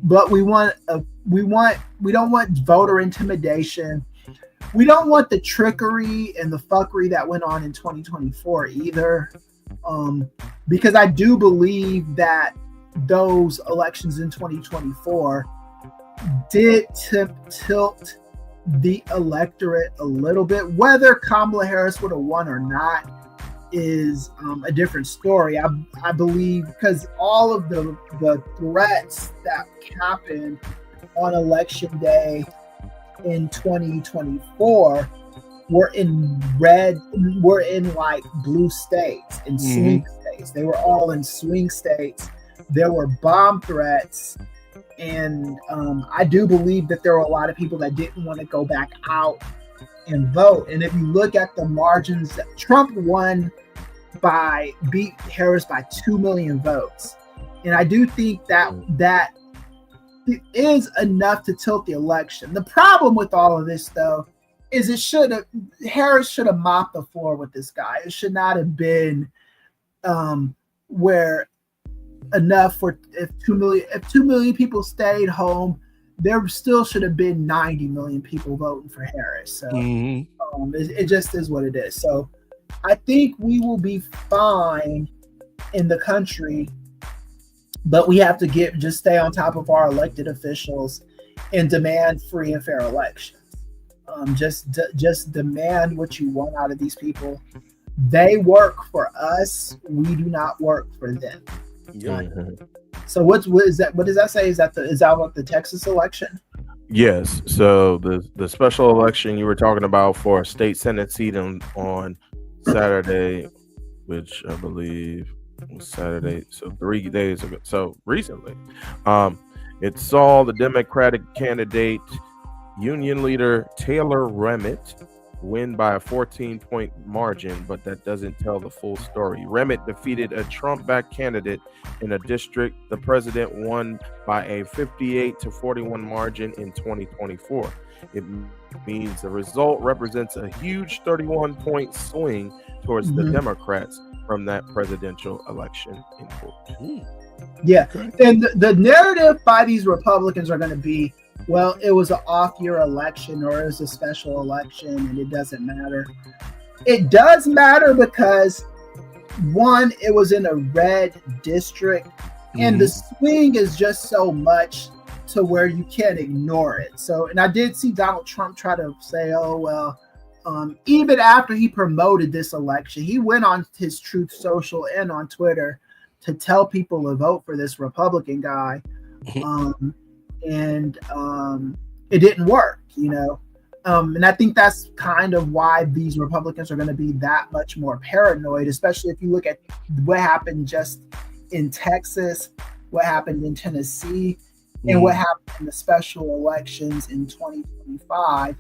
But we don't want voter intimidation. We don't want the trickery and the fuckery that went on in 2024 either. Because I do believe that those elections in 2024 did tilt the electorate a little bit. Whether Kamala Harris would have won or not is a different story. I believe because all of the threats that happened on election day in 2024 were in blue states, in swing states. They were all in swing states. There were bomb threats, and I do believe that there were a lot of people that didn't want to go back out and vote. And if you look at the margins, Trump beat Harris by 2 million votes, and I do think that it is enough to tilt the election. The problem with all of this, though, is Harris should have mopped the floor with this guy. It should not have been where enough for if 2 million people stayed home, there still should have been 90 million people voting for Harris. So it just is what it is. So I think we will be fine in the country, but we have to just stay on top of our elected officials and demand free and fair elections. Just demand what you want out of these people. They work for us. We do not work for them. So what is that? What does that say? Is that what the Texas election? Yes. So the special election you were talking about for a state Senate seat on Saturday, which I believe was Saturday, so 3 days ago. So recently, it saw the Democratic candidate, Union leader Taylor Remitt, win by a 14-point margin, but that doesn't tell the full story. Remitt defeated a Trump-backed candidate in a district the president won by a 58-41 margin in 2024. It means the result represents a huge 31-point swing towards the Democrats from that presidential election. Yeah, and the narrative by these Republicans are going to be, well, it was an off-year election or it was a special election and it doesn't matter. It does matter because, one, it was in a red district and the swing is just so much to where you can't ignore it. So, and I did see Donald Trump try to say, oh, well, even after he promoted this election, he went on his Truth Social and on Twitter to tell people to vote for this Republican guy. And it didn't work, you know. And I think that's kind of why these Republicans are going to be that much more paranoid, especially if you look at what happened just in Texas, what happened in Tennessee, and what happened in the special elections in 2025.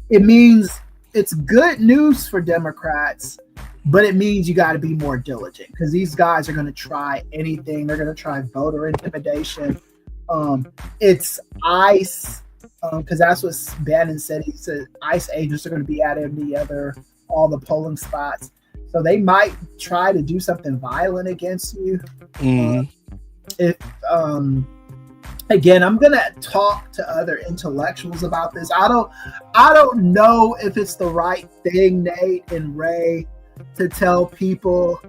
It means it's good news for Democrats, but it means you got to be more diligent because these guys are going to try anything. They're going to try voter intimidation. It's ICE, because that's what Bannon said. He said ICE agents are going to be at all the polling spots. So they might try to do something violent against you. Again, I'm gonna talk to other intellectuals about this. I don't know if it's the right thing, Nate and Ray, to tell people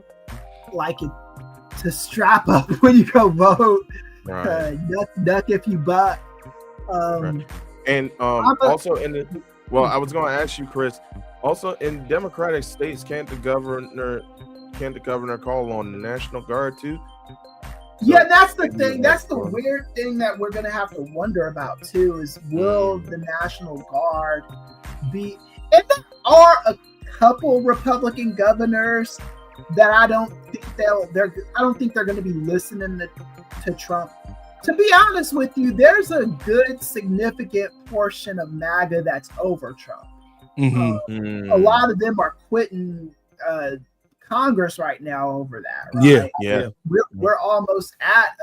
like to strap up when you go vote. Right. Duck if you buck. Right. And also I was going to ask you, Chris. Also, in Democratic states, can't the governor call on the National Guard too? Yeah, that's the thing. That's the weird thing that we're going to have to wonder about too. Is will the National Guard be? And there are a couple Republican governors that I don't think they're going to be listening to Trump. To be honest with you, there's a good significant portion of MAGA that's over Trump. A lot of them are quitting Congress right now over that. Right? Yeah. We're almost at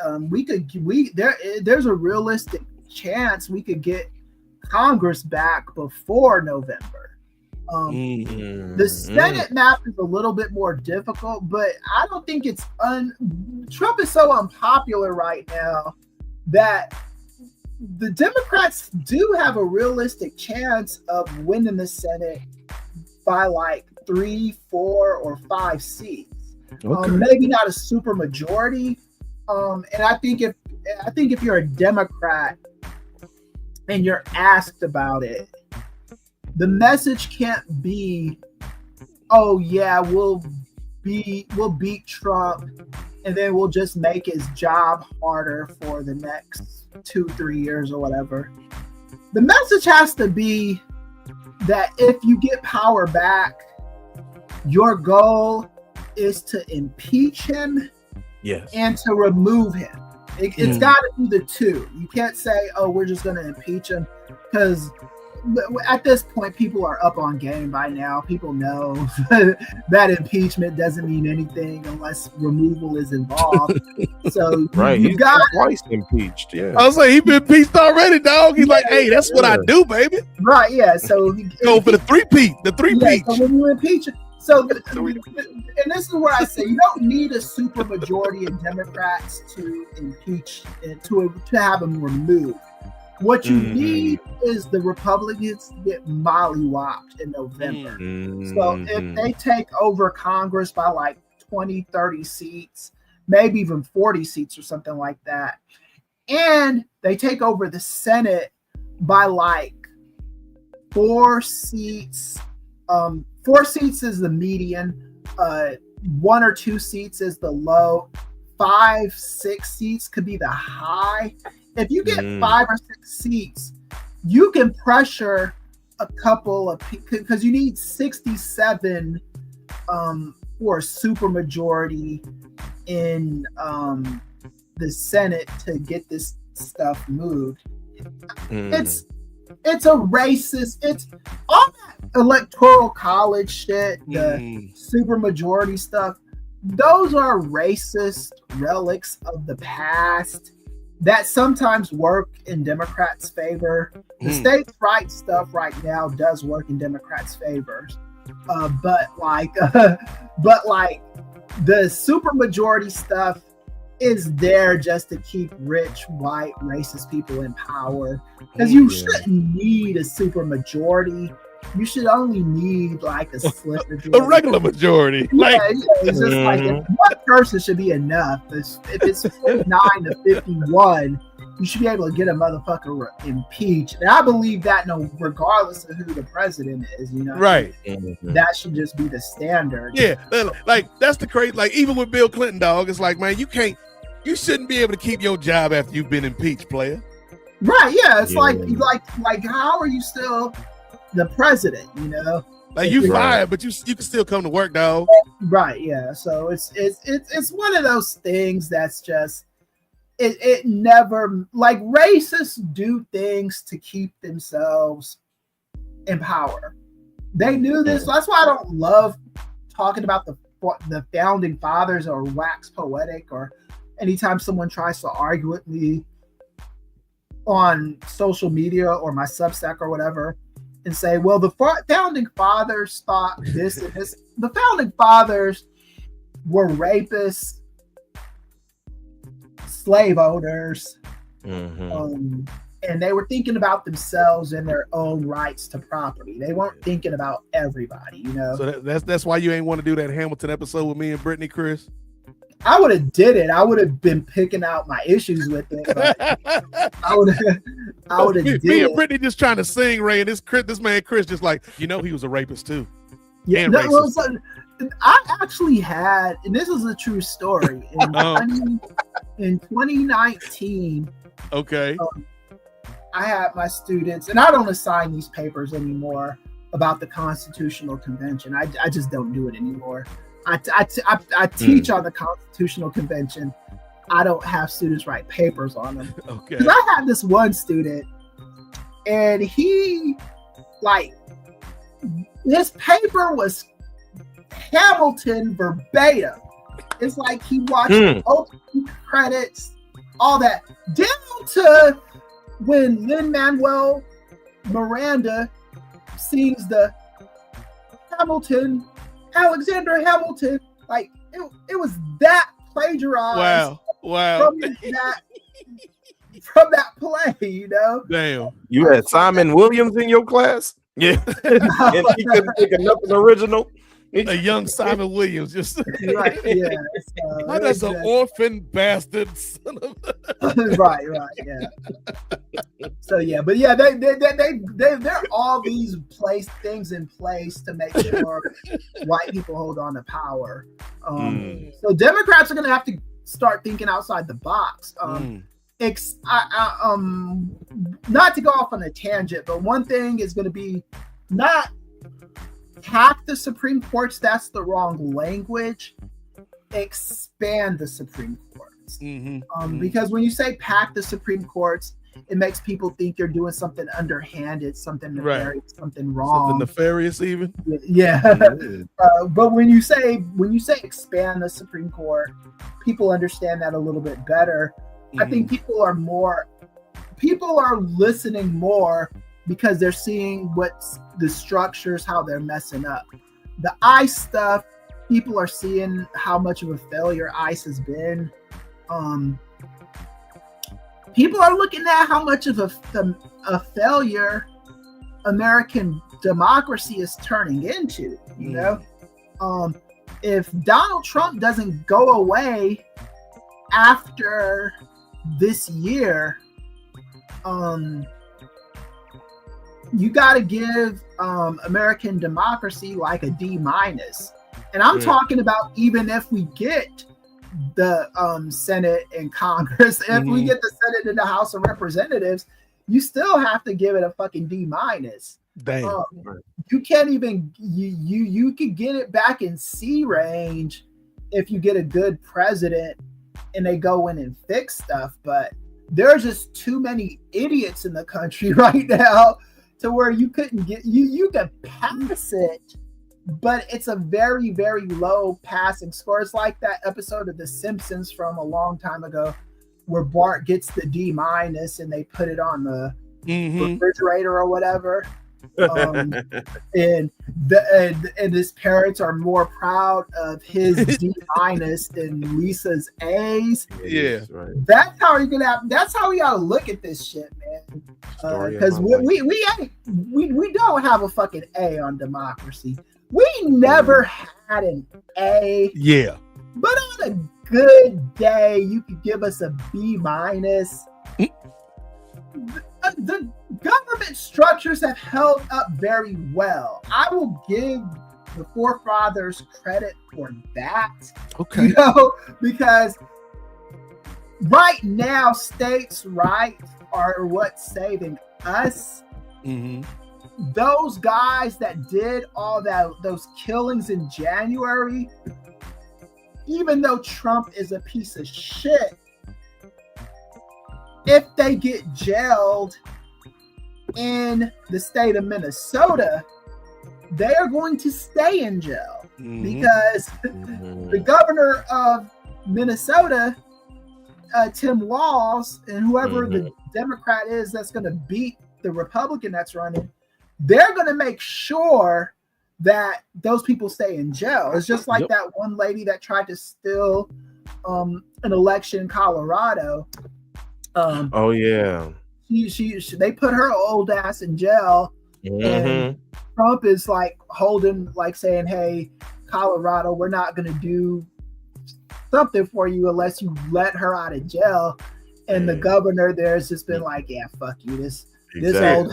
there's a realistic chance we could get Congress back before November. The Senate map is a little bit more difficult, but I don't think it's Trump is so unpopular right now that the Democrats do have a realistic chance of winning the Senate by like 3, 4, or 5 seats. Maybe not a super majority. And I think if you're a Democrat and you're asked about it, the message can't be, "Oh yeah, we'll beat Trump, and then we'll just make his job harder for the next 2-3 years or whatever." The message has to be that if you get power back, your goal is to impeach him, and to remove him. It's got to be the two. You can't say, "Oh, we're just going to impeach him," because at this point, people are up on game by now. People know that impeachment doesn't mean anything unless removal is involved. So he's got twice impeached. Yeah, I was like, he's been impeached already, dog. He's like, hey, that's what I do, baby. Right? Yeah. So go for the three-peat. So when you impeach him, So, and this is where I say you don't need a super majority of Democrats to impeach to have him removed. What you need is the Republicans to get mollywopped in November. So if they take over Congress by like 20, 30 seats, maybe even 40 seats or something like that, and they take over the Senate by like 4 seats. 4 seats is the median. 1 or 2 seats is the low. 5, 6 seats could be the high. If you get 5 or 6 seats, you can pressure a couple of people because you need 67 for a supermajority in the Senate to get this stuff moved. It's a racist. It's all that electoral college shit, the supermajority stuff. Those are racist relics of the past that sometimes work in Democrats' favor. The states' rights stuff right now does work in Democrats' favor, but the supermajority stuff is there just to keep rich, white, racist people in power. Because you shouldn't need a supermajority. You should only need like a slim majority. A regular majority. It's just like if one person should be enough. If it's 49 to 51, you should be able to get a motherfucker impeached. And I believe that regardless of who the president is, Right. That should just be the standard. Yeah, like that's the crazy. Like even with Bill Clinton, dog, it's like, man, you shouldn't be able to keep your job after you've been impeached, player. Right? Yeah. It's like how are you still the president? Like you fired, but you can still come to work, dog. Right? Yeah. So it's one of those things that's just it never, like, racists do things to keep themselves in power. They knew this. That's why I don't love talking about the founding fathers or wax poetic, or anytime someone tries to argue with me on social media or my Substack or whatever and say, well, the founding fathers thought this and this. The founding fathers were rapists, slave owners, and they were thinking about themselves and their own rights to property. They weren't thinking about everybody, So that's why you ain't want to do that Hamilton episode with me and Brittany, Chris? I would have did it. I would have been picking out my issues with it. But I would have did me it. and Brittany just trying to sing, Ray, and this man Chris just like, he was a rapist too. Yeah, and racist. I actually had, and this is a true story. In 2019, okay, I had my students, and I don't assign these papers anymore about the Constitutional Convention. I just don't do it anymore. I teach on the Constitutional Convention. I don't have students write papers on them. Okay. Because I had this one student, and he, like, his paper was Hamilton verbatim. It's like he watched opening credits, all that, down to when Lin-Manuel Miranda sings the Alexander Hamilton, like it was that plagiarized. Wow. From that play, Damn. You had Simon Williams in your class? Yeah. And he couldn't think of nothing original. A young Simon Williams, just right, yeah. That's an orphan bastard son of right, yeah. So yeah, but yeah, they're all these things in place to make sure white people hold on to power. So Democrats are going to have to start thinking outside the box. Not to go off on a tangent, but one thing is going to be not hack the Supreme Courts. That's the wrong language. Expand the Supreme Courts. Because when you say pack the Supreme Courts, it makes people think you're doing something underhanded, something nefarious, something wrong, something nefarious, even. Yeah. But when you say expand the Supreme Court, people understand that a little bit better. I think people are listening more because they're seeing what's the structures, how they're messing up. the ICE stuff, people are seeing how much of a failure ICE has been. People are looking at how much of a failure American democracy is turning into, you know? If Donald Trump doesn't go away after this year, you got to give American democracy like a D-. And I'm talking about even if we get the Senate and Congress, if we get the Senate and the House of Representatives, you still have to give it a fucking D-. Damn. You can't even you could get it back in C range if you get a good president and they go in and fix stuff, but there's just too many idiots in the country right now to where you couldn't get you could pass it, but it's a very, very low passing score. It's like that episode of The Simpsons from a long time ago where Bart gets the D- and they put it on the refrigerator or whatever. And his parents are more proud of his D- than Lisa's A's. Yeah, that's how you're gonna have. That's how we gotta look at this shit, man. Because we don't have a fucking A on democracy. We never had an A. Yeah, but on a good day, you could give us a B-. The government structures have held up very well. I will give the forefathers credit for that. Okay. You know, because right now, states' rights are what's saving us. Those guys that did all those killings in January, even though Trump is a piece of shit, if they get jailed in the state of Minnesota, they are going to stay in jail because the governor of Minnesota, Tim Walz, and whoever the Democrat is that's going to beat the Republican that's running, they're going to make sure that those people stay in jail. It's just like that one lady that tried to steal an election in Colorado. They put her old ass in jail, and Trump is like saying, "Hey, Colorado, we're not going to do something for you unless you let her out of jail." And the governor there's just been like, "Yeah, fuck you. This old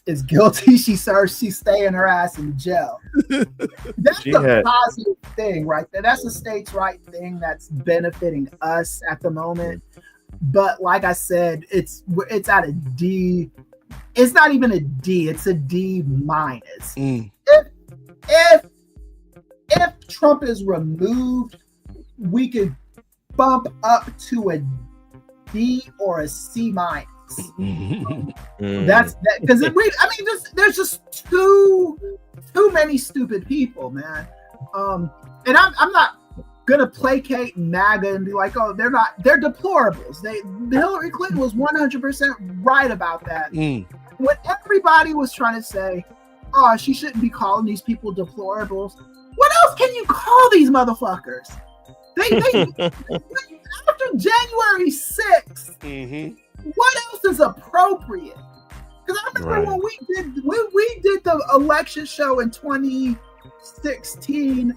is guilty. She's staying her ass in jail." That's a positive thing right there. That's a states' right thing that's benefiting us at the moment. But like I said, it's at a D. It's not even a D. It's a D-. If Trump is removed, we could bump up to a D or a C-. That's that because there's just too many stupid people, man. And I'm not gonna placate MAGA and be like, oh, they're deplorables. Hillary Clinton was 100% right about that. When everybody was trying to say, oh, she shouldn't be calling these people deplorables, what else can you call these motherfuckers? They after January 6th, what else is appropriate? Because I remember when we did the election show in 2016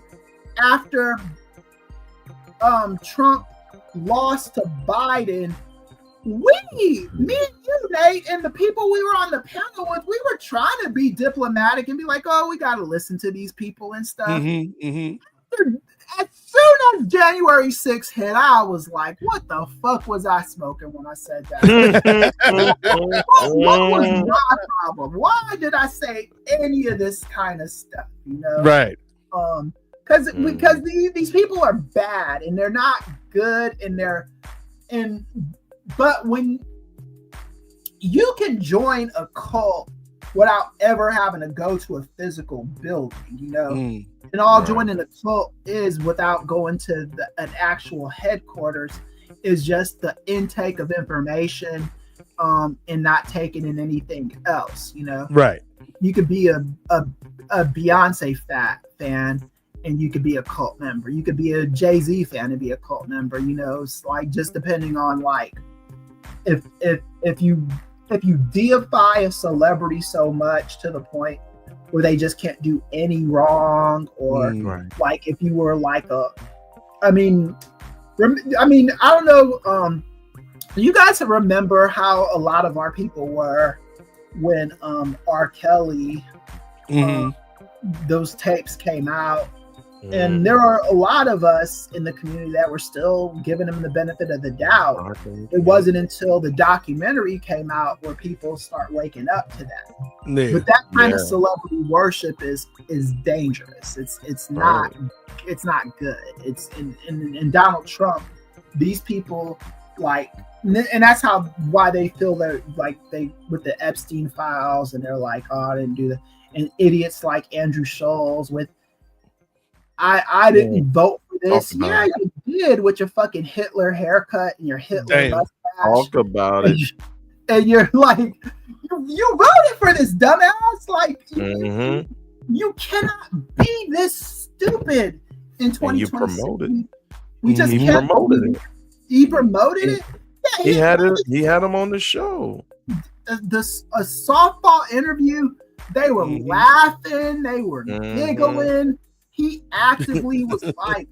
after Trump lost to Biden, me and you, Nate, and the people we were on the panel with, we were trying to be diplomatic and be like, oh, we got to listen to these people and stuff. As soon as January 6th hit, I was like, what the fuck was I smoking when I said that? what was my problem? Why did I say any of this kind of stuff? You know? Right. Because these people are bad and they're not good but when you can join a cult without ever having to go to a physical building, you know, and all joining a cult is without going to an actual headquarters is just the intake of information and not taking in anything else, you know. Right. You could be a Beyonce fan and you could be a cult member. You could be a Jay-Z fan and be a cult member. You know, it's like just depending on like if you deify a celebrity so much to the point where they just can't do any wrong, or like if you were like I don't know. You guys remember how a lot of our people were when R. Kelly, those tapes came out, and there are a lot of us in the community that were still giving him the benefit of the doubt. It wasn't until the documentary came out where people start waking up to that. Yeah. But that kind of celebrity worship is dangerous. It's not good. It's in Donald Trump, these people like, and that's why they feel that like they with the Epstein files, and they're like, oh, I didn't do that. And idiots like Andrew Scholes with I didn't vote for this. Yeah, you did with your fucking Hitler haircut and your Hitler mustache. Talk about it. And you're like, you voted for this dumbass. Like, you cannot be this stupid in 2020. And you promoted it. We just he can't. Promoted it. He promoted it. Yeah, he had him on the show. A softball interview. They were laughing. They were giggling. He actively was like,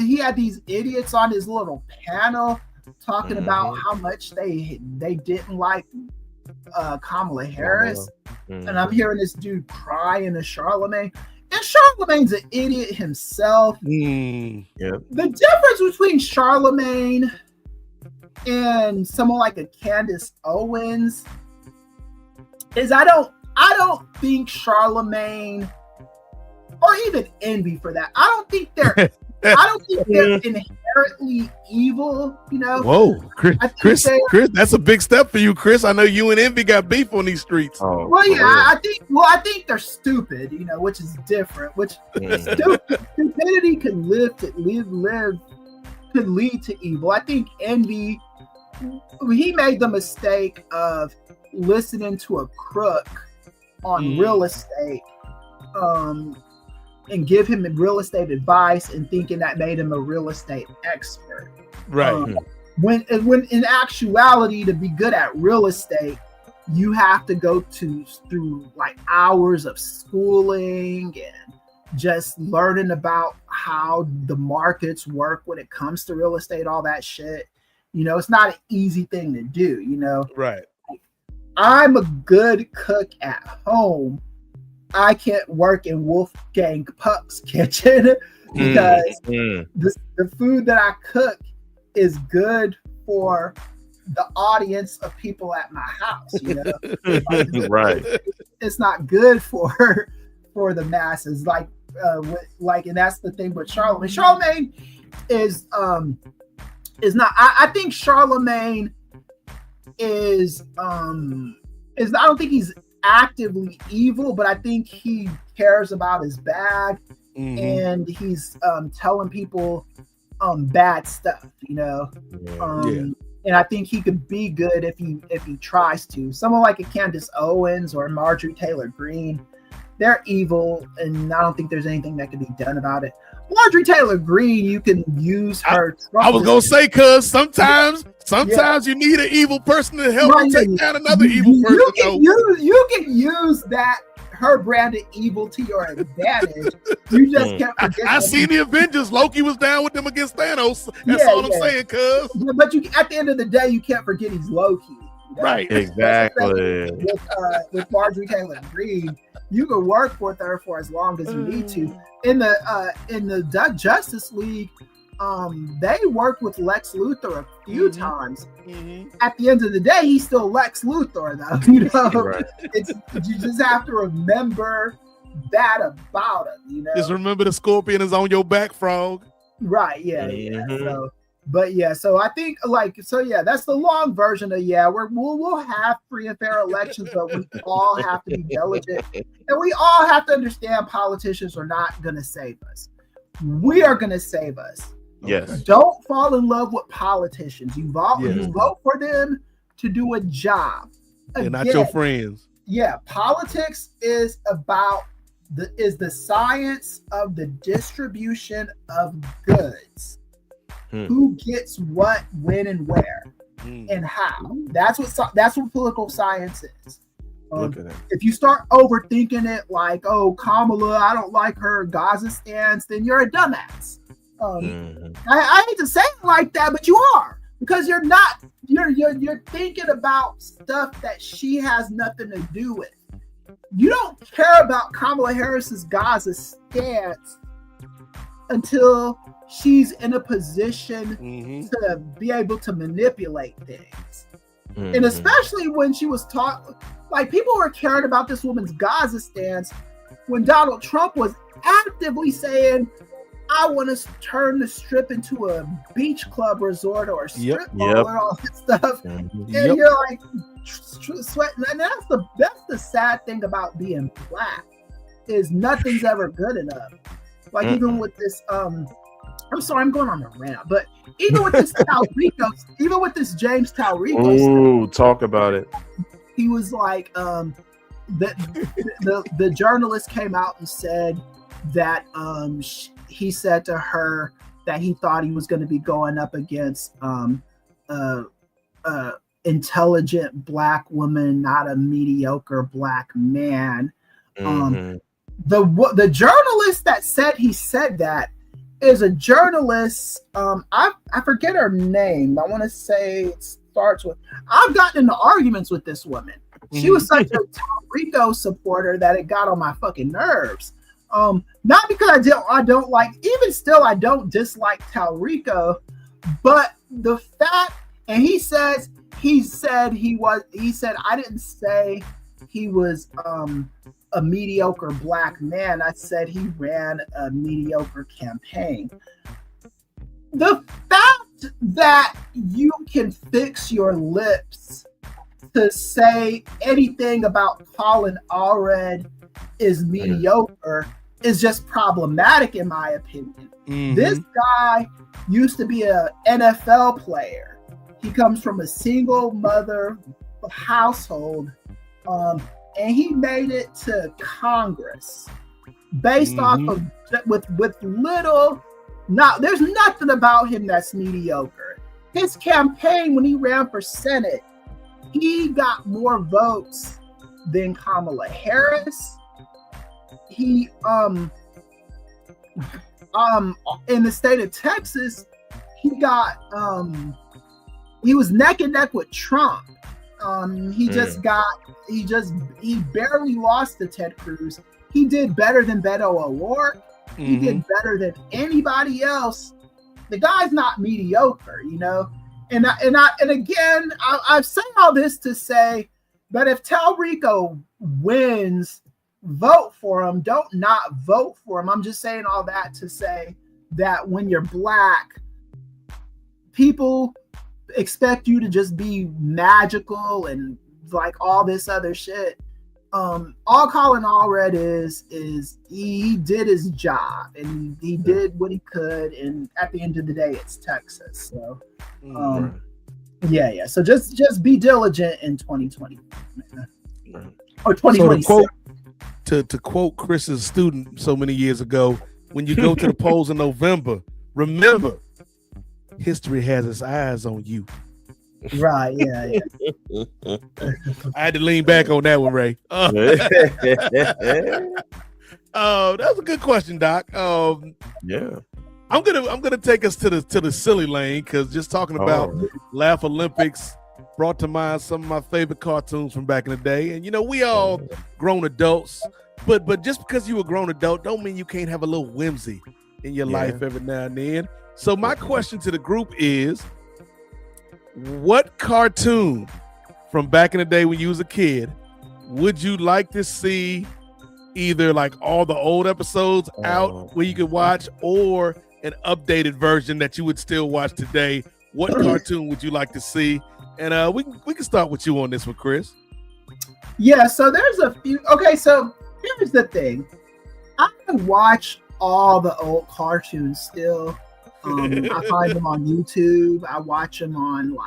he had these idiots on his little panel talking about how much they didn't like Kamala Harris. And I'm hearing this dude crying to Charlemagne. And Charlemagne's an idiot himself. The difference between Charlemagne and someone like a Candace Owens is I don't think Charlemagne, or even Envy for that, I don't think they're inherently evil, you know. Whoa, Chris, that's a big step for you, Chris. I know you and Envy got beef on these streets. I think they're stupid, you know, which is different. Which stupidity can could lead to evil. I think Envy, he made the mistake of listening to a crook on real estate, and give him real estate advice and thinking that made him a real estate expert. Right. When in actuality, to be good at real estate, you have to go through like hours of schooling and just learning about how the markets work when it comes to real estate, all that shit. You know, it's not an easy thing to do, you know? Right. I'm a good cook at home. I can't work in Wolfgang Puck's kitchen because the food that I cook is good for the audience of people at my house, you know. Right. It's not good for the masses, like, and that's the thing with Charlemagne. Charlemagne is not. I think Charlemagne is I don't think he's actively evil, but I think he cares about his bag, and he's telling people bad stuff, you know. And I think he could be good if he tries to. Someone like a Candace Owens or Marjorie Taylor Greene, they're evil, and I don't think there's anything that can be done about it. Marjorie Taylor Greene, you can use her. I was gonna say, cause sometimes you need an evil person to help you take down another evil person. You can use that her brand of evil to your advantage. You just can't forget. I seen the Avengers. Loki was down with them against Thanos. That's all I'm saying, cuz. Yeah, but at the end of the day, you can't forget he's Loki. You know? Right. Exactly. With Marjorie Taylor Greene, you can work with her for as long as you need to. In the Justice League, they worked with Lex Luthor a few times. At the end of the day, he's still Lex Luthor, though. You know, you just have to remember that about him. You know, just remember the scorpion is on your back, frog. Right? Yeah. So I think that's the long version of we'll have free and fair elections, but we all have to be diligent, and we all have to understand politicians are not going to save us. We are going to save us. Yes. Don't fall in love with politicians. You vote for them to do a job. They're not your friends. Yeah, politics is about the science of the distribution of goods. Who gets what, when, and where, and how. That's what political science is. If you start overthinking it like, oh, Kamala, I don't like her Gaza stance, then you're a dumbass. I hate to say it like that, but you are, because you're not. You're thinking about stuff that she has nothing to do with. You don't care about Kamala Harris's Gaza stance until she's in a position to be able to manipulate things. And especially when she was like, people were caring about this woman's Gaza stance when Donald Trump was actively saying, I want to turn the strip into a beach club resort or a strip mall and all that stuff. And you're like sweating. And that's the sad thing about being black, is nothing's ever good enough. Like even with this, I'm sorry, I'm going on a rant, but even with this James Talrico, talk about it. He was like, the journalist came out and said that he said to her that he thought he was going to be going up against intelligent black woman, not a mediocre black man. The journalist that said he said that is a journalist. I forget her name. I want to say it starts with. I've gotten into arguments with this woman. She was such a Talrico supporter that it got on my fucking nerves. Not because I don't like. Even still, I don't dislike Talrico, but the fact. And he said I didn't say he was a mediocre black man. I said he ran a mediocre campaign. The fact that you can fix your lips to say anything about Colin Allred is mediocre is just problematic, in my opinion. This guy used to be an NFL player. He comes from a single mother household, and he made it to Congress based off of with little. Now, there's nothing about him that's mediocre. His campaign, when he ran for Senate, he got more votes than Kamala Harris. He in the state of Texas, he was neck and neck with Trump. He barely lost to Ted Cruz. He did better than Beto O'Rourke. He did better than anybody else. The guy's not mediocre, you know. And again, I've said all this to say that if Talrico wins, vote for him. Don't not vote for him. I'm just saying all that to say that when you're black, people expect you to just be magical and like all this other shit. All Colin Allred is he did his job and he did what he could, and at the end of the day, it's Texas. So yeah. So just be diligent in 2020, or 2026. So to quote Chris's student so many years ago, when you go to the polls in November, remember, history has its eyes on you. Right, yeah. I had to lean back on that one, Ray. That's a good question, Doc. Yeah. I'm gonna take us to the silly lane, because just talking about Laugh Olympics brought to mind some of my favorite cartoons from back in the day. And you know, we all grown adults, but just because you a grown adult don't mean you can't have a little whimsy in your life every now and then. So my question to the group is, what cartoon from back in the day when you was a kid would you like to see, either like all the old episodes out where you could watch, or an updated version that you would still watch today? What cartoon would you like to see? And we can start with you on this one, Chris. Yeah, so there's a few. Okay, so here's the thing. I can watch all the old cartoons still. I find them on YouTube. I watch them on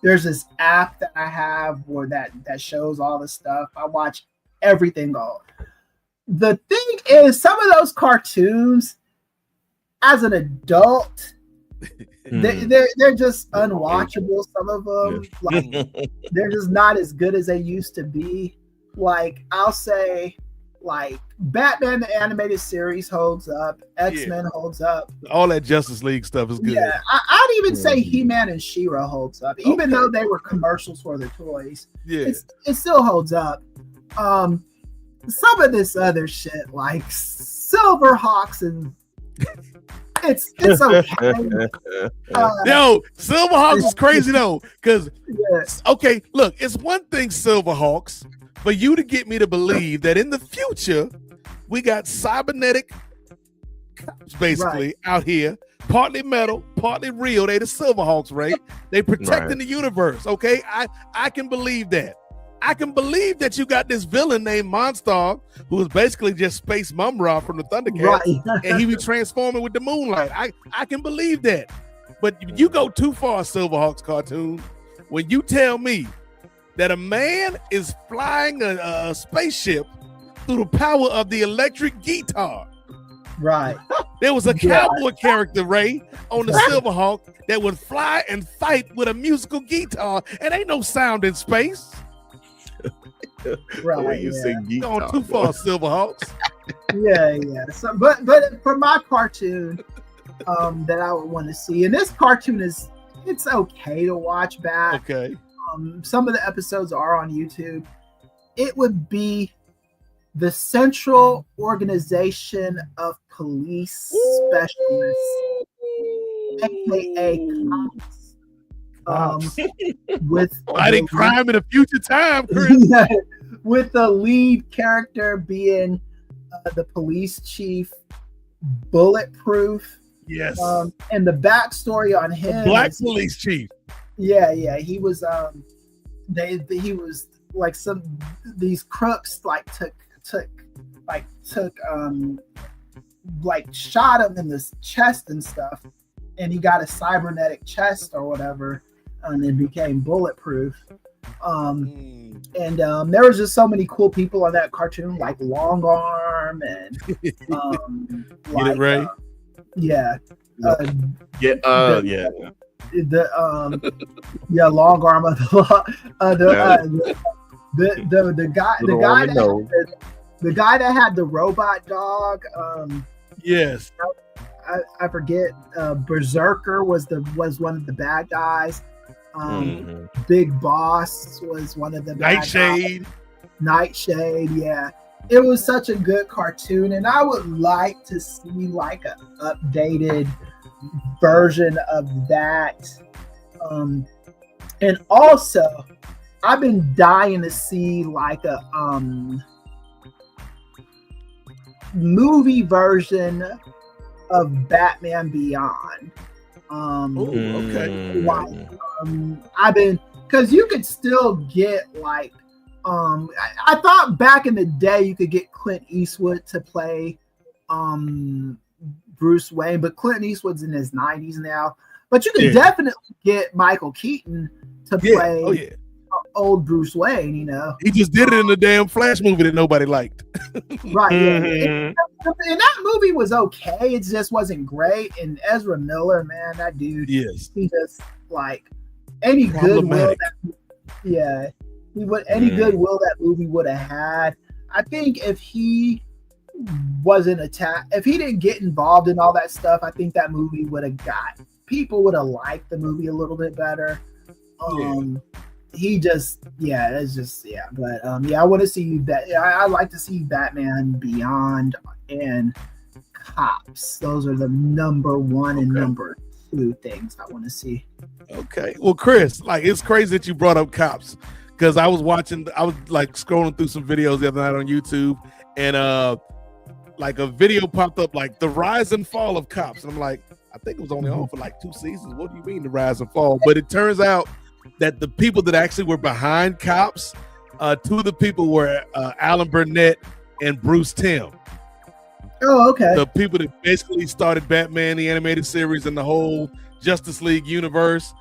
there's this app that I have where that shows all the stuff. I watch everything all. the thing is, some of those cartoons, as an adult, they're just unwatchable. Some of them, like, they're just not as good as they used to be. Like, I'll say, like, Batman the animated series holds up, X-Men holds up, all that Justice League stuff is good. Yeah, I'd even say He-Man and She-Ra holds up, even though they were commercials for the toys. Yeah, it still holds up. Some of this other shit, like Silverhawks, and it's okay. Yo, Silverhawks is crazy though, because okay, look, it's one thing, Silverhawks, for you to get me to believe that in the future we got cybernetic cops basically out here, partly metal, partly real. They the Silverhawks, right? They protecting the universe. Okay, I can believe that. I can believe that you got this villain named Monstar, who is basically just Space Mumra from the Thundercats, and he be transforming with the moonlight. I can believe that. But you go too far, Silverhawks cartoon, when you tell me that a man is flying a spaceship through the power of the electric guitar. Right. There was a cowboy character, Ray, on the Silverhawk that would fly and fight with a musical guitar, and ain't no sound in space. Right, you sing guitar. Going too far, Silverhawks. Yeah. So, but for my cartoon, that I would want to see, and this cartoon it's okay to watch back. Okay. Some of the episodes are on YouTube. It would be the Central Organization of Police Specialists, aka cops. With fighting crime in a future time, Chris. With the lead character being the police chief, Bulletproof. Yes. And the backstory on him, Black police chief. Yeah, he was he was like these crooks shot him in the chest and stuff, and he got a cybernetic chest or whatever, and it became bulletproof. And there was just so many cool people on that cartoon, like Long Arm and Get it right? Long Arm of the guy that had the robot dog. Yes. I forget. Berserker was one of the bad guys. Big Boss was one of the Nightshade. Nightshade, yeah. It was such a good cartoon, and I would like to see like an updated version of that. And also, I've been dying to see like a movie version of Batman Beyond. Okay. I've been, because you could still get like I thought back in the day you could get Clint Eastwood to play Bruce Wayne, but Clint Eastwood's in his 90s now. But you could definitely get Michael Keaton to play old Bruce Wayne, you know. He just did it in the damn Flash movie that nobody liked. Right. And that movie was okay. It just wasn't great. And Ezra Miller, man, that dude, he just like any goodwill goodwill that movie would have had. I think if he wasn't attacked, if he didn't get involved in all that stuff, I think that movie would have people would have liked the movie a little bit better. He just, but I want to see that. I like to see Batman Beyond and Cops. Those are the number one and number two things I want to see. Okay. Well, Chris, like, it's crazy that you brought up Cops, because I was like scrolling through some videos the other night on YouTube, and like a video popped up like the rise and fall of Cops, and I'm like, I think it was only on for like 2 seasons. What do you mean the rise and fall? But it turns out that the people that actually were behind Cops, two of the people were Alan Burnett and Bruce Timm. Oh, okay. The people that basically started Batman, the animated series, and the whole Justice League universe.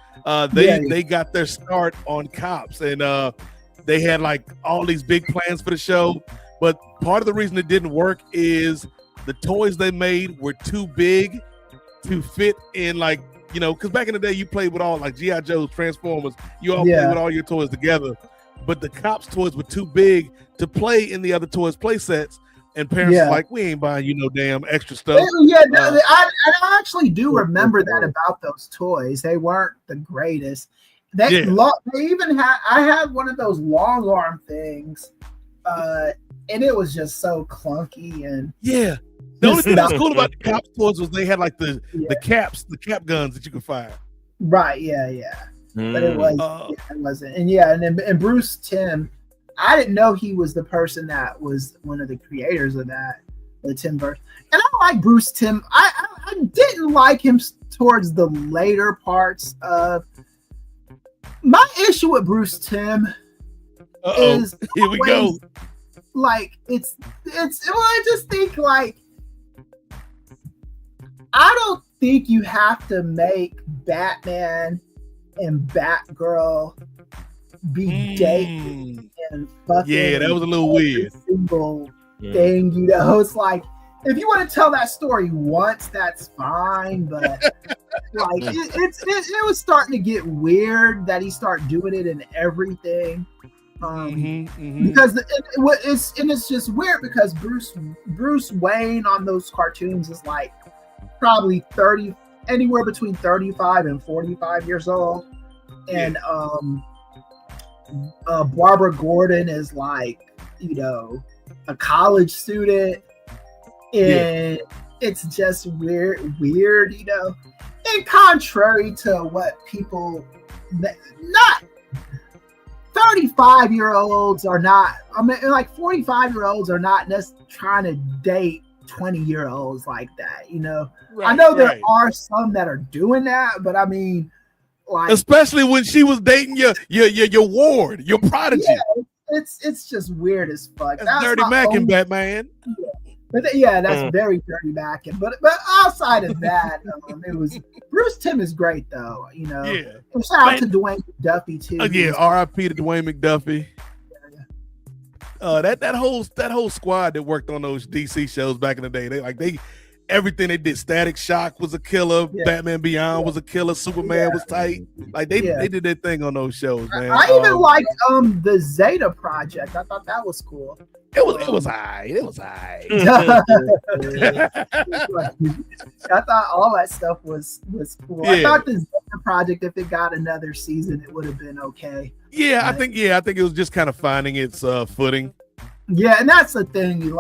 They got their start on Cops, and they had like all these big plans for the show. But part of the reason it didn't work is the toys they made were too big to fit in, like, you know, because back in the day you played with all like G.I. Joe's, Transformers, you all played with all your toys together. But the cops toys were too big to play in the other toys play sets. And parents were like, we ain't buying you no damn extra stuff. I actually do remember that about those toys. They weren't the greatest. They even had, I had one of those long arm things, and it was just so clunky. And the only thing that was cool about the cops toys was they had like the cap guns that you could fire. Right, but it wasn't. And Bruce Timm, I didn't know he was the person that was one of the creators of that, the Timmverse. And I like Bruce Timm. I didn't like him towards the later parts of. My issue with Bruce Timm is here we go. Like it's. Well, I just think like I don't think you have to make Batman and Batgirl be dating and fucking. Yeah, that was a little weird. Single thing, you know. It's like if you want to tell that story once, that's fine, but like it was starting to get weird that he started doing it in everything. Because it's just weird because Bruce Wayne on those cartoons is like probably 30, anywhere between 35 and 45 years old, and Barbara Gordon is like, you know, a college student, and it's just weird, you know. And contrary to what people, not 35-year-olds are not, I mean, like 45-year-olds are not necessarily trying to date 20-year-olds like that, you know. I know there are some that are doing that, but I mean, like, especially when she was dating your ward, your prodigy. Yeah, it's just weird as fuck. That's Dirty Mac and Batman. But that's very Dirty Mac. But outside of that, it was Bruce Timm is great though. You know. Yeah. And shout out to Dwayne McDuffie too. R.I.P. to Dwayne McDuffie. That whole squad that worked on those DC shows back in the day, everything they did. Static Shock was a killer. Batman Beyond was a killer. Superman was tight. Like they did their thing on those shows, man. I even liked the Zeta Project. I thought that was cool. It was alright. It was alright. I thought all that stuff was cool. I thought the Zeta Project, if it got another season, it would have been okay. I think it was just kind of finding its footing. Yeah, and that's the thing.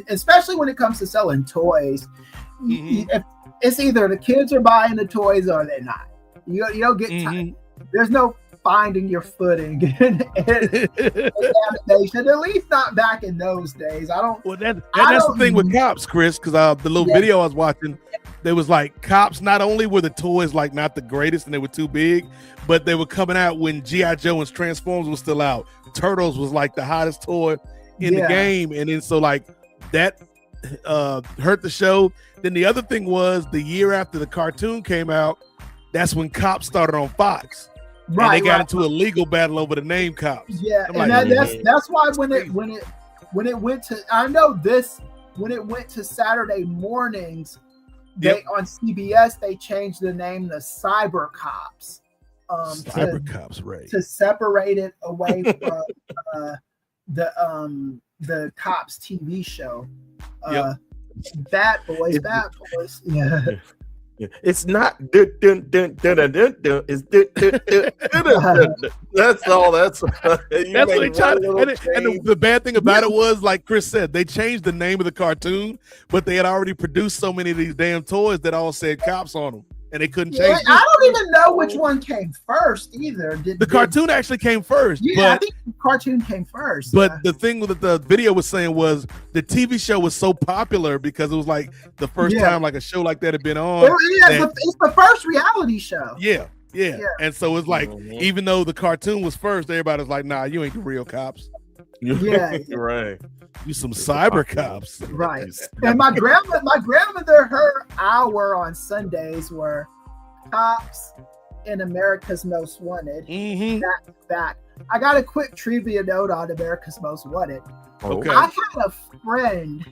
Especially when it comes to selling toys, if it's either the kids are buying the toys or they're not. You don't get time. There's no finding your footing in animation, at least not back in those days. That's the thing with Cops, Chris, because the little video I was watching, there was like Cops, not only were the toys like not the greatest and they were too big, but they were coming out when G.I. Joe and Transformers was still out. Turtles was like the hottest toy in the game, and then so like that hurt the show. Then the other thing was the year after the cartoon came out, that's when Cops started on Fox. Right, and they got into a legal battle over the name Cops. Yeah, and that's why when it went to, I know this, when it went to Saturday mornings, on CBS they changed the name to Cyber Cops. Cops, right? To separate it away from the Cops TV show. Bad Boys. Yeah. It's not it's that's all. That's what they tried. And the bad thing about it was, like Chris said, they changed the name of the cartoon, but they had already produced so many of these damn toys that all said Cops on them, and they couldn't change it. I don't even know which one came first either. The cartoon actually came first. Yeah, I think the cartoon came first. But the thing that the video was saying was the TV show was so popular because it was like the first time like a show like that had been on. It's the first reality show. Yeah. And so it's like, even though the cartoon was first, everybody's like, nah, you ain't the real Cops. Yeah. Right. You some cyber cops. Right. And my grandmother, her hour on Sundays were Cops and America's Most Wanted. Back. I got a quick trivia note on America's Most Wanted. Okay. I had a friend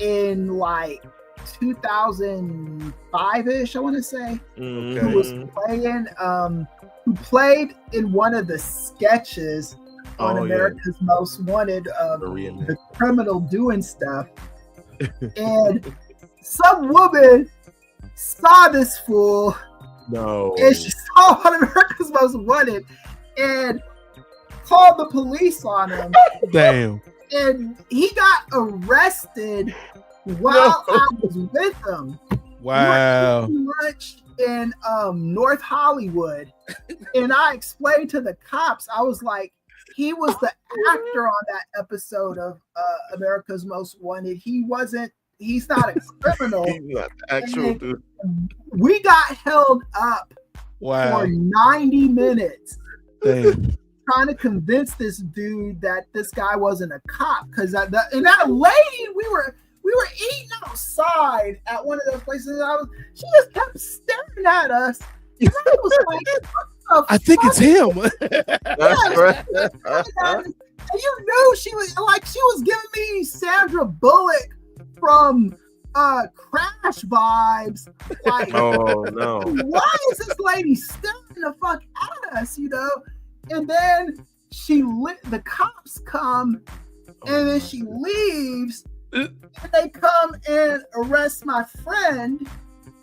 in like 2005-ish, I want to say, who was who played in one of the sketches on America's Most Wanted, the criminal doing stuff. And some woman saw this fool. No. And she saw on America's Most Wanted and called the police on him. Damn. And he got arrested while I was with him. Wow. We were eating lunch in North Hollywood. And I explained to the cops, I was like, he was the actor on that episode of America's Most Wanted. He's not a criminal. He's not the actual dude. We got held up for 90 minutes. Damn. Trying to convince this dude that this guy wasn't a cop, because that lady, we were eating outside at one of those places. She just kept staring at us. And I was like, what the I think it's him. That's right. And you knew she was giving me Sandra Bullock from Crash vibes. Like, oh no! Why is this lady staring the fuck at us? And then the cops come, and then she leaves, and they come and arrest my friend,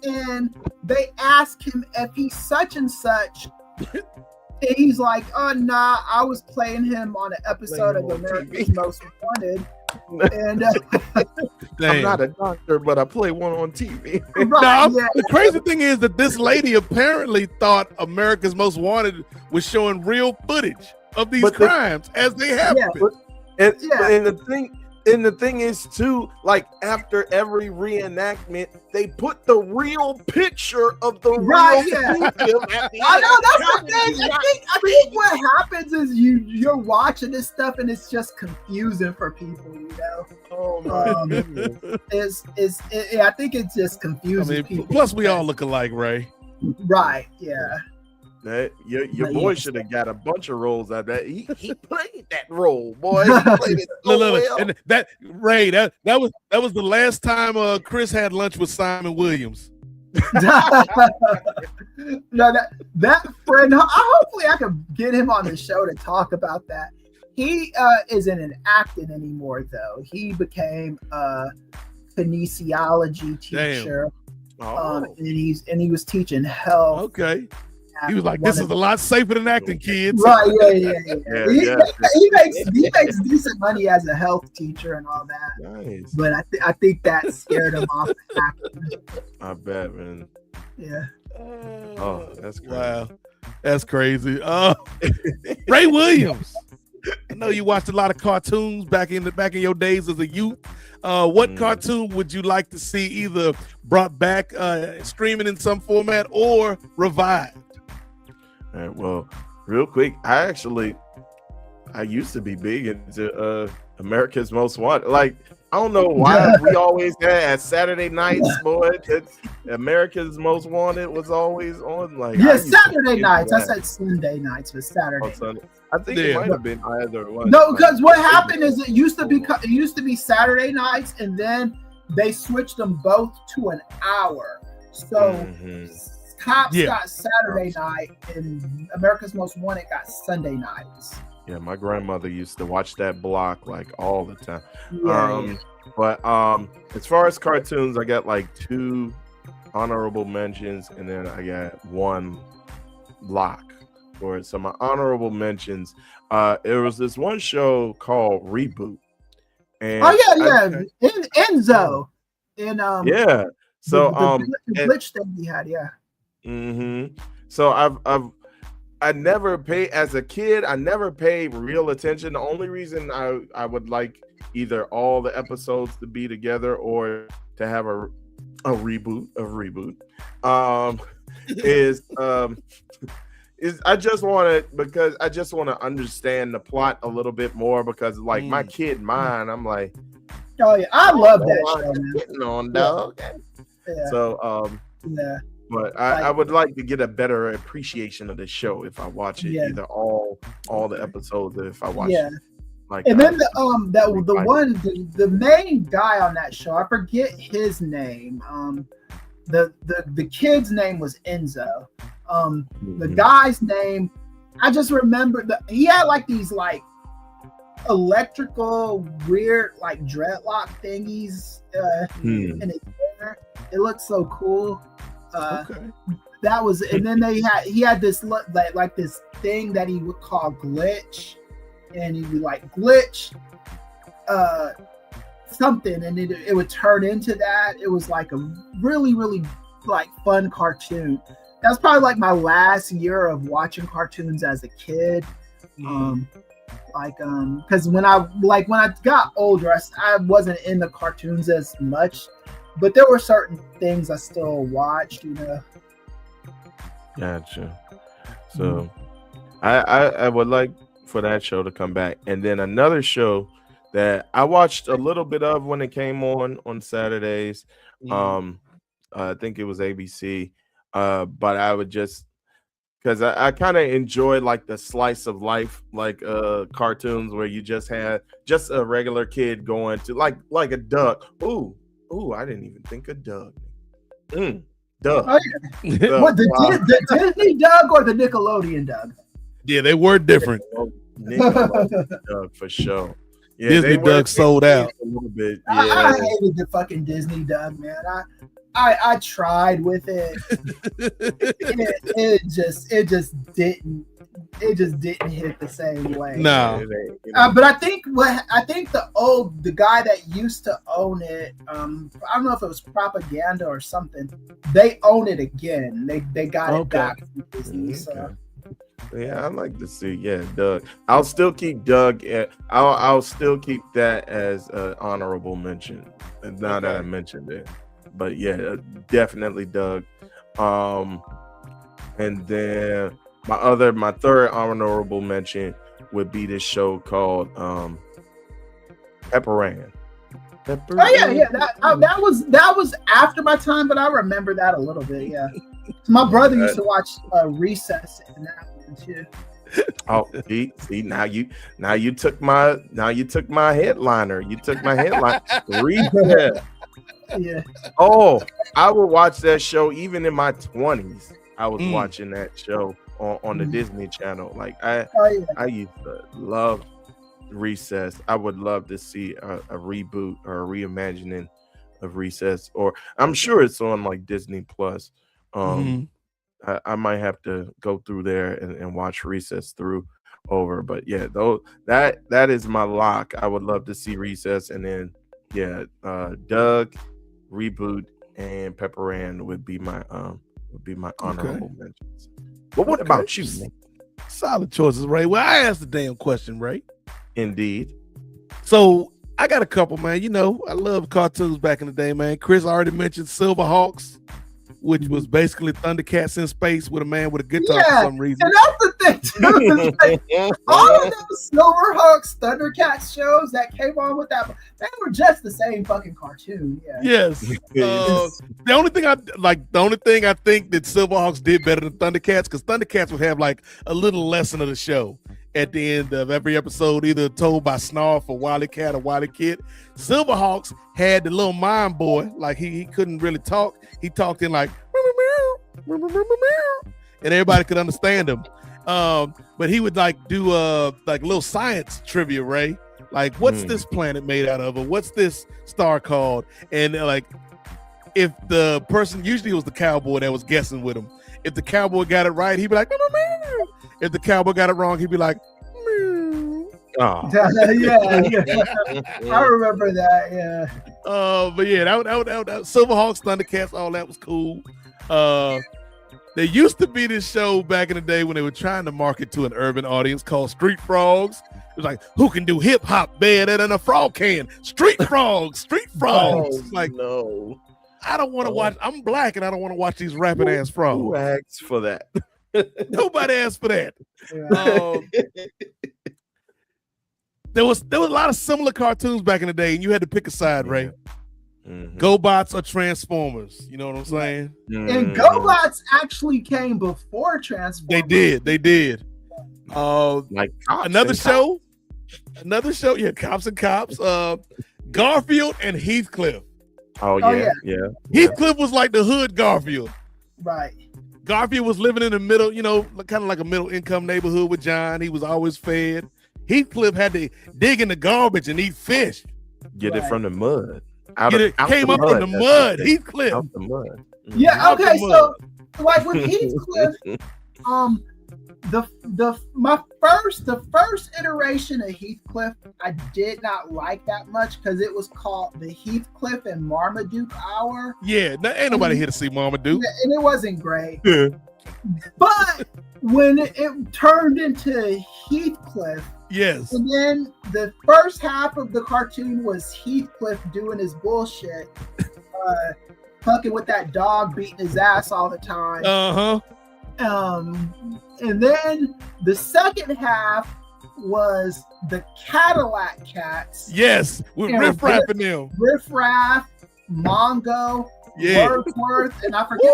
and they ask him if he's such and such. And he's like, oh, nah, I was playing him on an episode of America's Most Wanted. And I'm not a doctor, but I play one on TV. The crazy thing is that this lady apparently thought America's Most Wanted was showing real footage of these crimes as they happen. And the thing is too, like after every reenactment, they put the real picture of the real victim at the I know, that's the thing. I think what happens is you're watching this stuff and it's just confusing for people, Oh my goodness. I think it's just confusing people. Plus we all look alike, Ray. Right, yeah. Your boy should have got a bunch of roles out of that. He played that role, boy. He played it so well. And that was the last time Chris had lunch with Simon Williams. No, that friend. Hopefully, I can get him on the show to talk about that. He isn't an acting anymore, though. He became a kinesiology teacher. And he was teaching health. Okay. He was like, "This is a lot safer than acting, kids." Right? Yeah. He makes decent money as a health teacher and all that. Nice. But I think that scared him off acting. I bet, man. Yeah. Oh, that's crazy. Wow, that's crazy. Ray Williams. I know you watched a lot of cartoons back in your days as a youth. What cartoon would you like to see either brought back, streaming in some format, or revived? All right, well, real quick, I used to be big into America's Most Wanted. Like, I don't know why we always had at Saturday nights, boy. America's Most Wanted was always on. Like, Saturday nights. I said Sunday nights, but Saturday. Sunday. I think it might have been either one. No, because what happened is it used to be Saturday nights, and then they switched them both to an hour. So. Cops got Saturday night, and America's Most Wanted got Sunday nights. Yeah, my grandmother used to watch that block like all the time. But as far as cartoons, I got like 2 honorable mentions, and then I got 1 lock for it. So my honorable mentions, there was this one show called Reboot. And Enzo. And so the glitch thing he had, So I never paid, as a kid, I never paid real attention. The only reason I would like either all the episodes to be together or to have a reboot is I just want to understand the plot a little bit more, because like my kid mind, I'm like, oh yeah, I love that show, on dog. So but I would like to get a better appreciation of the show if I watch it, either all the episodes, if I watch it. Like, and then the main guy on that show, I forget his name. The kid's name was Enzo. The guy's name, I just remember he had like these like electrical weird like dreadlock thingies in his hair. It looked so cool. That was, and then he had this like this thing that he would call glitch, and he would like glitch something, and it would turn into that. It was like a really, really like fun cartoon. That was probably like my last year of watching cartoons as a kid. Because when I got older, I wasn't in the cartoons as much, but there were certain things I still watched, you know. Gotcha. So I would like for that show to come back. And then another show that I watched a little bit of when it came on Saturdays. I think it was ABC. But I would just, because I kind of enjoy like the slice of life, like cartoons where you just had just a regular kid going to like a Doug. Ooh, I didn't even think of Doug. Doug. Oh, yeah. What, the Disney Doug or the Nickelodeon Doug? Yeah, they were different. Nickelodeon Doug for sure. Yeah, Disney Doug sold out a little bit. Yeah. Yeah. I hated the fucking Disney Doug, man. I tried with it. it just didn't hit the same way. No. But I think the guy that used to own it, I don't know if it was Propaganda or something. They own it again. They got it back from Disney. So. Yeah, I'd like to see. Yeah, Doug. I'll still keep Doug. I'll still keep that as an honorable mention. Now that I mentioned it. But yeah, definitely Doug. And then my third honorable mention would be this show called Pepperan. Oh yeah. That was after my time, but I remember that a little bit. Yeah, my brother used to watch Recess in that one too. Oh, see, now you took my headliner. You took my headline. Recess. Yeah. Oh, I would watch that show even in my 20s. I was watching that show on the Disney Channel. Like I used to love Recess. I would love to see a reboot or a reimagining of Recess, or I'm sure it's on like Disney Plus. I might have to go through there and watch Recess through over. But yeah, though that is my lock. I would love to see Recess, and then Doug, reboot, and Pepperan would be my honorable mentions. But what about you, Nick? Solid choices, Ray. Well, I asked the damn question, Ray. Indeed. So I got a couple, man. You know, I love cartoons back in the day, man. Chris already mentioned Silverhawks, which was basically Thundercats in space with a man with a guitar for some reason. And that's the thing too. Like, all of those Silverhawks, Thundercats shows that came on with that, they were just the same fucking cartoon. Yeah. Yes. The only thing I think that Silverhawks did better than Thundercats, because Thundercats would have like a little lesson of the show at the end of every episode, either told by Snarf or Wily Cat or Wily Kid. Silverhawks had the little mime boy, like he couldn't really talk. He talked in like, and everybody could understand him. But he would like do like little science trivia, Ray. Like, what's this planet made out of, or what's this star called? And like, if the person, usually it was the cowboy that was guessing with him. If the cowboy got it right, he'd be like, if the cowboy got it wrong, he'd be like, oh. Yeah. I remember that. Yeah. But yeah, that Silverhawks, Thundercats, all that was cool. There used to be this show back in the day when they were trying to market to an urban audience called Street Frogs. It was like, who can do hip hop better than a frog can? Street Frogs. Like, no. I don't want to watch. I'm black and I don't want to watch these rapping ass frogs. Who asked for that? Nobody asked for that. Yeah. There was a lot of similar cartoons back in the day, and you had to pick a side, Ray. GoBots or Transformers. You know what I'm saying? And GoBots actually came before Transformers. They did. Like another show Another show, yeah, Cops and Cops. Garfield and Heathcliff. Oh yeah. Heathcliff was like the hood Garfield. Right. Garfield was living in the middle, kind of like a middle income neighborhood with John. He was always fed. Heathcliff had to dig in the garbage and eat fish. Get it from the mud. Came up from the mud. Heathcliff. Out the mud. Yeah. Okay. So, like with Heathcliff, the first iteration of Heathcliff, I did not like that much because it was called the Heathcliff and Marmaduke Hour. Yeah, ain't nobody here to see Marmaduke. Yeah, and it wasn't great. Yeah. But when it turned into Heathcliff, yes, and then the first half of the cartoon was Heathcliff doing his bullshit, fucking with that dog, beating his ass all the time. And then the second half was the Cadillac Cats. Yes, with Riff Raff and them. Riff Raff, Mongo, Wordsworth, and I forget.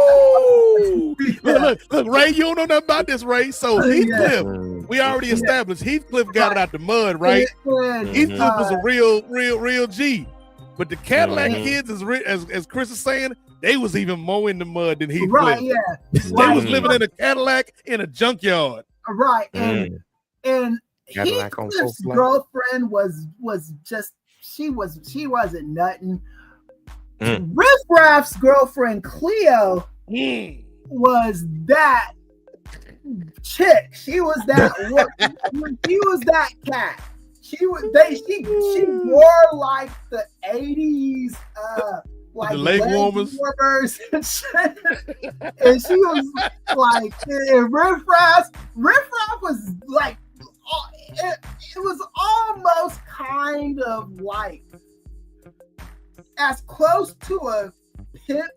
Look, Ray, you don't know nothing about this, Ray. So Heathcliff, we already established Heathcliff got it out the mud, right? Heathcliff was a real G. But the Cadillac kids, as Chris is saying, they was even more in the mud than Heathcliff. Right, yeah. They was living in a Cadillac in a junkyard. Right, and Heathcliff's girlfriend was just she wasn't nothing. Riff Raff's girlfriend Cleo was that chick. She was that cat. She wore like the 80s like the leg warmers and shit. And she was like, and Riff Raff was like, it was almost kind of like as close to a pimp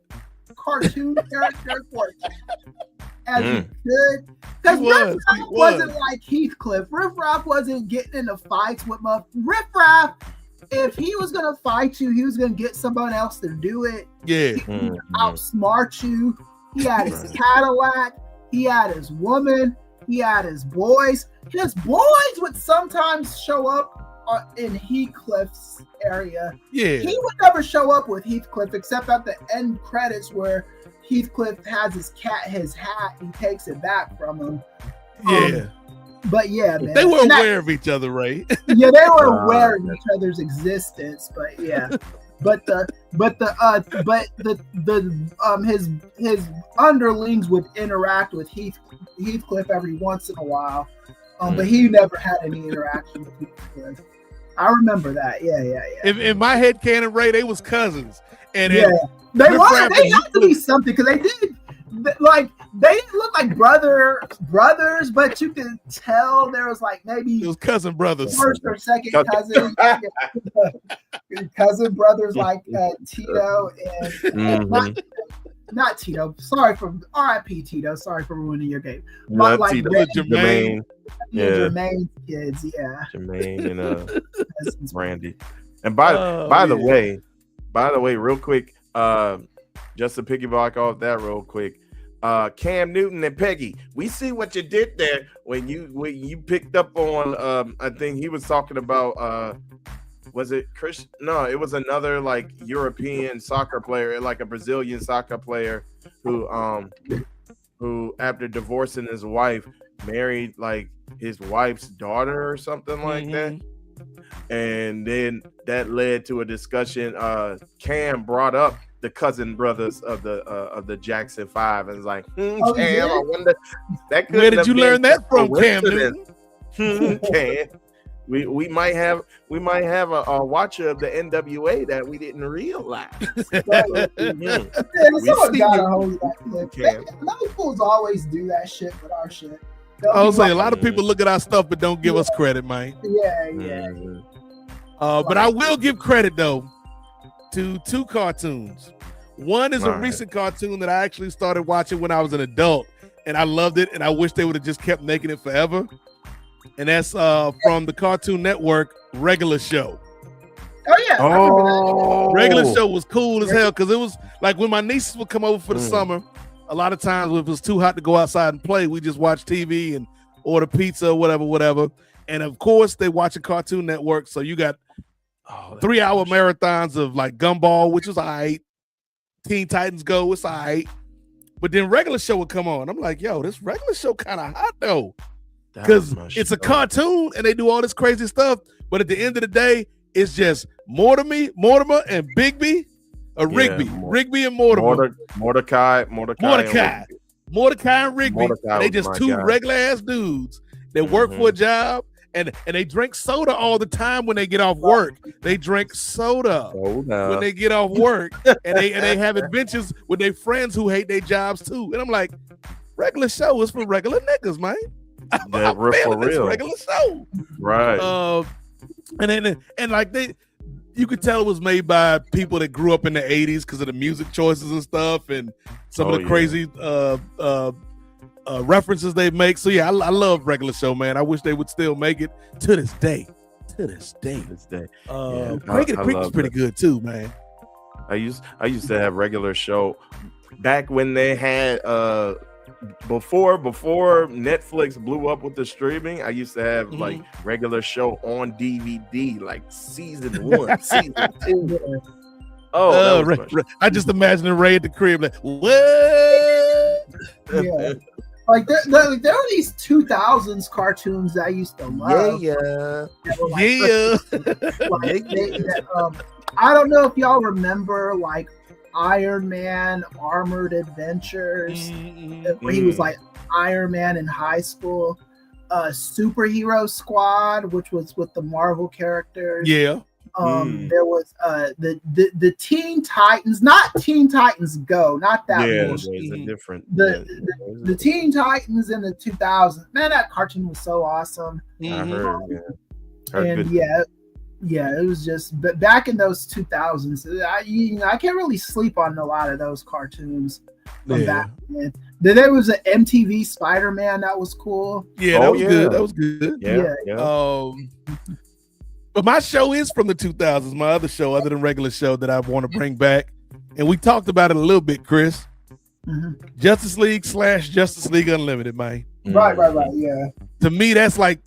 cartoon character for a cat as you could. Because Riff Raff wasn't like Heathcliff. Riff Raff wasn't getting into fights with Riff Raff, if he was going to fight you, he was going to get someone else to do it. Yeah. He would outsmart you. He had his Cadillac. He had his woman. He had his boys. His boys would sometimes show up in Heathcliff's area. Yeah. He would never show up with Heathcliff except at the end credits where Heathcliff has his hat and takes it back from him. Yeah. But yeah, man. They were aware of each other, right? Yeah, they were aware of each other's existence, but yeah. His underlings would interact with Heathcliff every once in a while. But he never had any interaction with Heathcliff. I remember that. Yeah. In my head canon, Ray, they was cousins. And they had to be something because they did. Like they didn't look like brothers, but you could tell there was like maybe it was cousin brothers, first or second cousin, cousin brothers like Tito and not Tito. Sorry for R.I.P. Tito. Sorry for ruining your game. But like Jermaine, Jermaine's kids, Jermaine and Brandy. And by the way, real quick. Just to piggyback off that real quick, Cam Newton and Peggy, we see what you did there when you picked up on. I think he was talking about. Was it Chris? No, it was another like European soccer player, like a Brazilian soccer player who after divorcing his wife, married like his wife's daughter or something like that. And then that led to a discussion. Cam brought up the cousin brothers of the Jackson 5 and was like, Cam, I wonder that. Where did you learn that from, Cam? Cam, we might have a watcher of the NWA that we didn't realize. Those fools always do that shit with our shit. I was saying a lot of people look at our stuff but don't give us credit, man. Yeah. But I will give credit though to two cartoons. One is a recent cartoon that I actually started watching when I was an adult, and I loved it, and I wish they would have just kept making it forever. And that's from the Cartoon Network, Regular Show. Oh yeah. Regular Show was cool as hell because it was like when my nieces would come over for the summer. A lot of times, if it was too hot to go outside and play, we just watch TV and order pizza or whatever. And of course, they watch a Cartoon Network, so you got 3-hour marathons of like Gumball, which was all right. Teen Titans Go, it's all right. But then regular show would come on. I'm like, yo, this regular show kind of hot though. Because it's a cartoon and they do all this crazy stuff. But at the end of the day, it's just Mortimer and Bigby, or Rigby. Rigby and Mortimer. Mordecai and Rigby. They just two regular ass dudes that work for a job. And they drink soda all the time when they get off work. They drink soda when they get off work, and they have adventures with their friends who hate their jobs too. And I'm like, regular show is for regular niggas, man. Yeah, for real. Regular show, right? And like you could tell it was made by people that grew up in the '80s because of the music choices and stuff, and some of the crazy references they make. So yeah, I love regular show, man. I wish they would still make it to this day. Craig and Creek was pretty good too, man. I used to have regular show back when they had before Netflix blew up with the streaming. I used to have like regular show on DVD, like season 1, season 2. I just imagine Ray at the crib like, what? Yeah. Like there are these 2000s cartoons that I used to love. I don't know if y'all remember like Iron Man Armored Adventures, where he was like Iron Man in high school. Superhero Squad, which was with the Marvel characters. Yeah. There was the Teen Titans, not Teen Titans Go, not that one. There's a different the Teen Titans in the 2000s. Man, that cartoon was so awesome. I heard, it was just, but back in those 2000s, I can't really sleep on a lot of those cartoons from back then. There was an MTV Spider-Man that was cool. Yeah, that was good. That was good. Yeah. But my show is from the 2000s. My other show, other than regular show, that I want to bring back, and we talked about it a little bit, Chris. Justice League / Justice League Unlimited, man. Right. Yeah. To me, that's like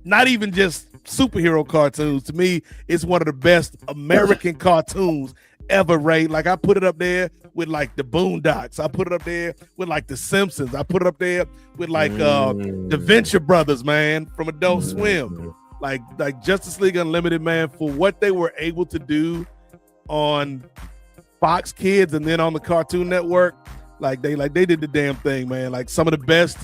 not even just superhero cartoons. To me, it's one of the best American cartoons ever, Ray. Like I put it up there with like the Boondocks. I put it up there with like the Simpsons. I put it up there with like the Venture Brothers, man, from Adult Swim. Like Justice League Unlimited, man, for what they were able to do on Fox Kids and then on the Cartoon Network, they did the damn thing, man. Like some of the best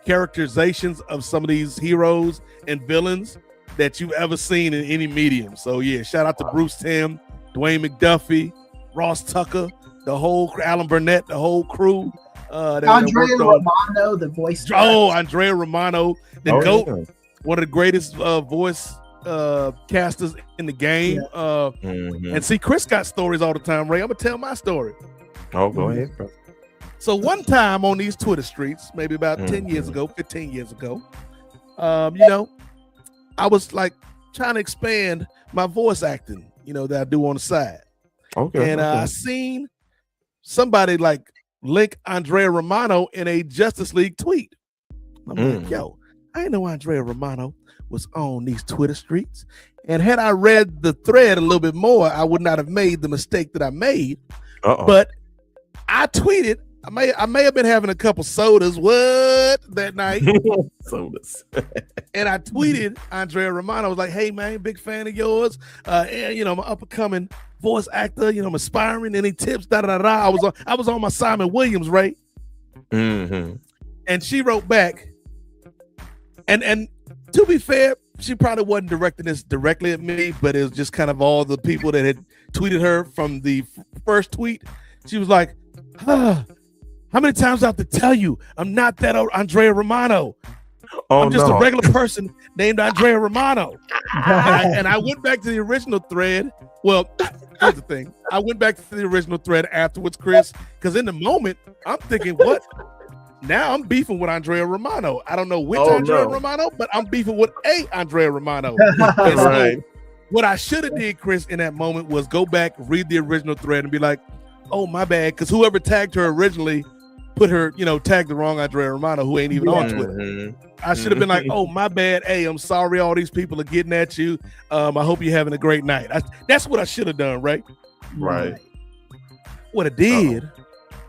characterizations of some of these heroes and villains that you've ever seen in any medium. So yeah, shout out to Bruce Timm, Dwayne McDuffie, Ross Tucker, the whole Alan Burnett, the whole crew. Andrea Romano, the voice. Andrea Romano, the GOAT. Yeah. One of the greatest voice casters in the game. And see, Chris got stories all the time, Ray. I'm going to tell my story. Oh, go ahead, bro. So one time on these Twitter streets, maybe about 10 years ago, 15 years ago, I was like trying to expand my voice acting, that I do on the side. Okay. And I seen somebody like link Andrea Romano in a Justice League tweet. I'm like, yo, I didn't know Andrea Romano was on these Twitter streets. And had I read the thread a little bit more, I would not have made the mistake that I made. But I tweeted, I may have been having a couple sodas, that night. Sodas. And I tweeted Andrea Romano. I was like, hey, man, big fan of yours. And, I'm an up-and-coming voice actor. I'm aspiring. Any tips? I was on my Simon Williams, right? And she wrote back, and to be fair, she probably wasn't directing this directly at me, but it was just kind of all the people that had tweeted her from the first tweet. She was like, how many times do I have to tell you I'm not that Andrea Romano? I'm just a regular person named Andrea Romano. And I went back to the original thread. Well, here's the thing. I went back to the original thread afterwards, Chris, because in the moment, I'm thinking, what? Now I'm beefing with Andrea Romano. I don't know which Romano, but I'm beefing with Andrea Romano. Right. What I should have did, Chris, in that moment was go back, read the original thread, and be like, oh, my bad. Because whoever tagged her originally put her, tag the wrong Andrea Romano who ain't even on Twitter. I should have been like, oh, my bad. Hey, I'm sorry all these people are getting at you. I hope you're having a great night. That's what I should have done, right? Right. What I did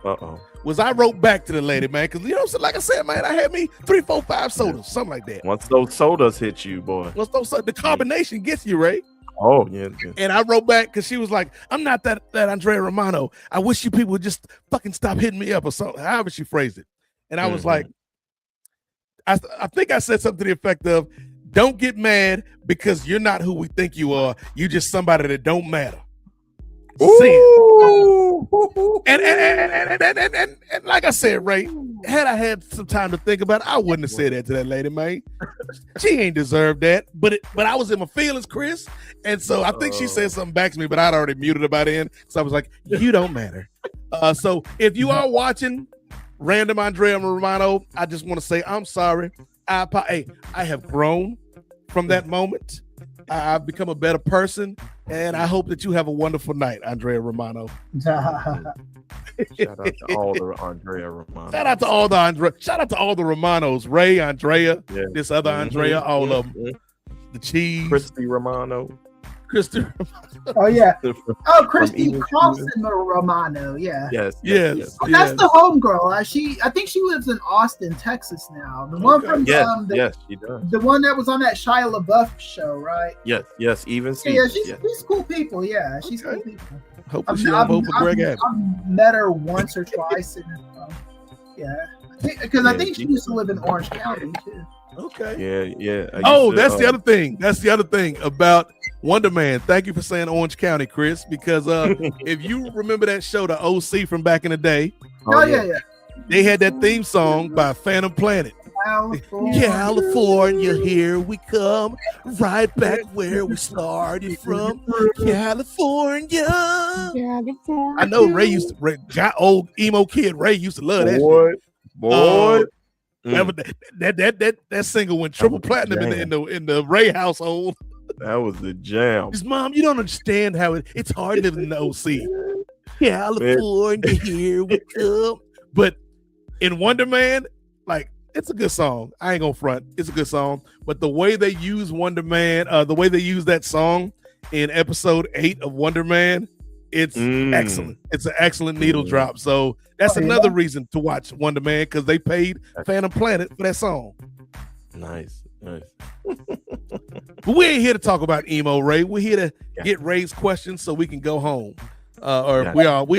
Uh-oh. was I wrote back to the lady, man, because, like I said, man, I had me 3, 4, 5 sodas, something like that. Once those sodas hit you, boy. The combination gets you, Ray. Oh, yeah. And I wrote back because she was like, I'm not that Andrea Romano. I wish you people would just fucking stop hitting me up or something, however she phrased it. And I was like, I think I said something to the effect of, don't get mad because you're not who we think you are. You just somebody that don't matter. And like I said, Ray, had I had some time to think about it, I wouldn't have said that to that lady, man. She ain't deserved that. But I was in my feelings, Chris. And so I think she said something back to me, but I'd already muted her by then. So I was like, you don't matter. So if you are watching Random Andrea Romano, I just want to say I'm sorry. I have grown from that moment. I've become a better person, and I hope that you have a wonderful night, Andrea Romano. Shout out to all the Andrea Romanos. Shout out to all the Romanos. Ray, Andrea, this other Andrea, all of them. The cheese. Christy Romano. Oh yeah. Christy Carlson Romano. Yeah. Yes. Oh, that's the homegirl. I think she lives in Austin, Texas now. The one from yes, she does. The one that was on that Shia LaBeouf show, right? Yes. Even she's cool people. Yeah, she's cool people. Hopefully she don't vote for Greg Abbott. I've met her once or twice, and because I think she used to live in Orange County too. Okay. Yeah. That's the other thing. That's the other thing about Wonder Man. Thank you for saying Orange County, Chris, because if you remember that show, the OC from back in the day, they had that theme song by Phantom Planet. California, here we come, right back where we started from. California. I know Ray old emo kid Ray used to love that boy. That single went triple platinum in the Ray household. That was the jam. His mom, you don't understand how it's hard living in the OC. California, here we come. But in Wonder Man, like, it's a good song. I ain't gonna front. It's a good song. But the way they use Wonder Man, the way they use that song in episode 8 of Wonder Man, it's excellent. It's an excellent needle drop. So that's another reason to watch Wonder Man, because they paid Phantom Planet for that song. Nice. But we ain't here to talk about emo, Ray. We're here to get Ray's questions so we can go home. We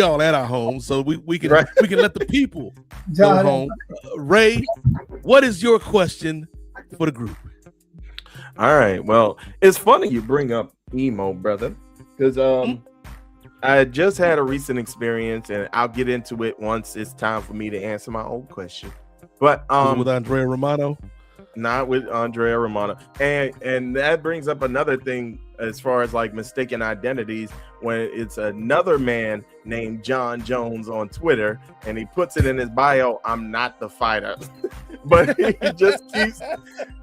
all at our home, so we can let the people go home. Ray, what is your question for the group? All right. Well, it's funny you bring up emo, brother, because I just had a recent experience, and I'll get into it once it's time for me to answer my own question. But with Andrea Romano. Not with Andrea Romano. And that brings up another thing as far as like mistaken identities, when it's another man named John Jones on Twitter and he puts it in his bio, I'm not the fighter. But he just keeps,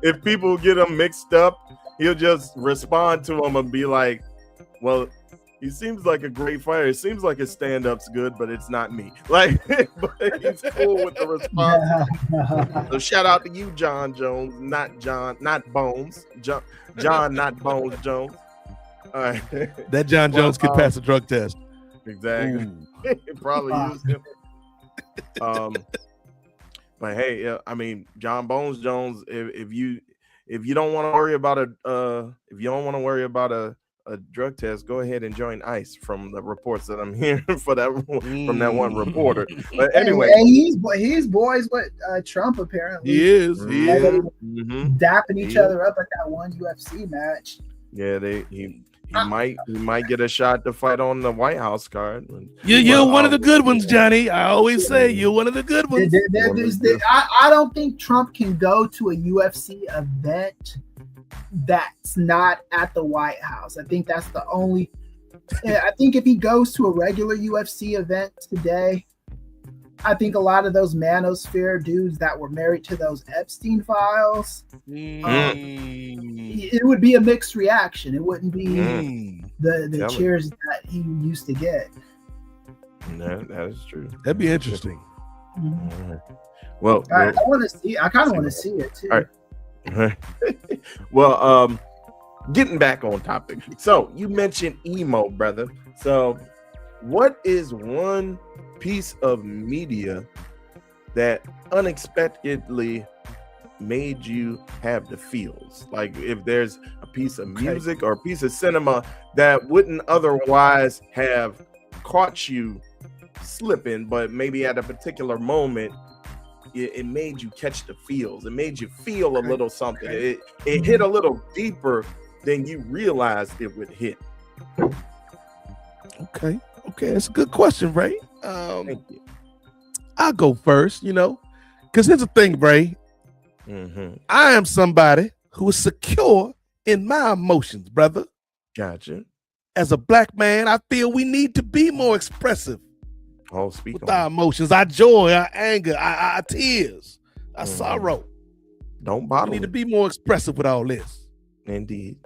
if people get him mixed up, he'll just respond to him and be like, well, he seems like a great fighter. It seems like his stand-up's good, but it's not me. Like, but he's cool with the response. So shout out to you, John Jones, not Bones. John, not Bones Jones. All right. That John Jones could pass a drug test. Exactly. Probably used him. But hey, I mean, John Bones Jones. If you don't want to worry about a drug test, go ahead and join ICE. From the reports that I'm hearing from that one reporter. But anyway, he's boys with Trump apparently. He is. Dapping each other up at that one UFC match. Yeah, he might get a shot to fight on the White House card. You're one of the good ones, Johnny. I always say you're one of the good ones. I don't think Trump can go to a UFC event that's not at the White House. I think that's the only. I think if he goes to a regular UFC event today, I think a lot of those manosphere dudes that were married to those Epstein files, it would be a mixed reaction. It wouldn't be the cheers that he used to get. That is true. That'd be interesting. Well, I want to see. I kind of want to see it too. All right. Well, getting back on topic. So you mentioned emo, brother. So what is one piece of media that unexpectedly made you have the feels? Like if there's a piece of music or a piece of cinema that wouldn't otherwise have caught you slipping, but maybe at a particular moment it made you catch the feels. It made you feel a little something. It hit a little deeper than you realized it would hit. Okay, that's a good question, Ray. Thank you. I'll go first, because here's the thing, Ray. I am somebody who is secure in my emotions, brother. Gotcha. As a black man, I feel we need to be more expressive with our emotions, our joy, our anger, our tears, our sorrow. Don't bottle. We need to be more expressive with all this. Indeed.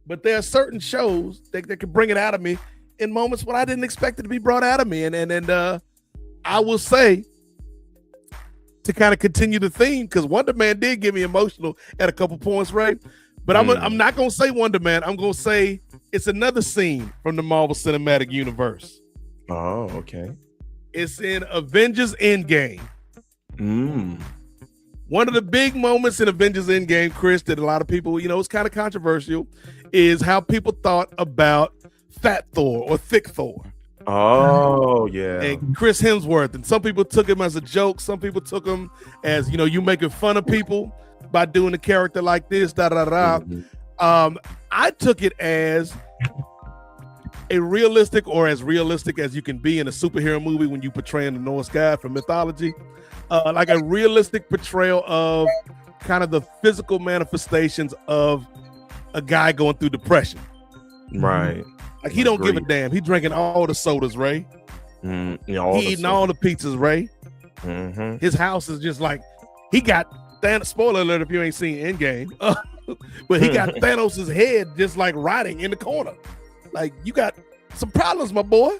But there are certain shows that can bring it out of me in moments when I didn't expect it to be brought out of me. And I will say, to kind of continue the theme, because Wonder Man did get me emotional at a couple points, right? But I'm not going to say Wonder Man. I'm going to say it's another scene from the Marvel Cinematic Universe. Oh, okay. It's in Avengers Endgame. One of the big moments in Avengers Endgame, Chris, that a lot of people, it's kind of controversial, is how people thought about Fat Thor or Thick Thor. Oh, yeah. And Chris Hemsworth. And some people took him as a joke. Some people took him as, you making fun of people by doing a character like this, I took it as a realistic, or as realistic as you can be in a superhero movie when you portraying the Norse god from mythology. Like a realistic portrayal of kind of the physical manifestations of a guy going through depression. Right. Like he don't give a damn. He drinking all the sodas, Ray. He eating all the pizzas, Ray. His house is just like, he got Thanos. Spoiler alert if you ain't seen Endgame. But he got Thanos' head just like rotting in the corner. Like, you got some problems, my boy.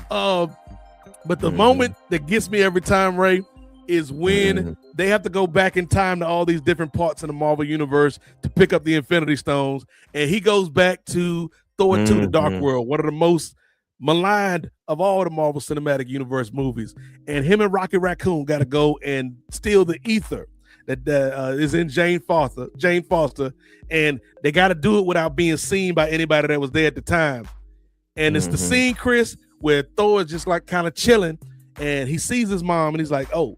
But the moment that gets me every time, Ray, is when they have to go back in time to all these different parts in the Marvel Universe to pick up the Infinity Stones. And he goes back to Thor 2, The Dark World, one of the most maligned of all the Marvel Cinematic Universe movies. And him and Rocket Raccoon got to go and steal the ether that is in Jane Foster. And they got to do it without being seen by anybody that was there at the time. And it's the scene, Chris, where Thor is just like kind of chilling, and he sees his mom, and he's like, oh,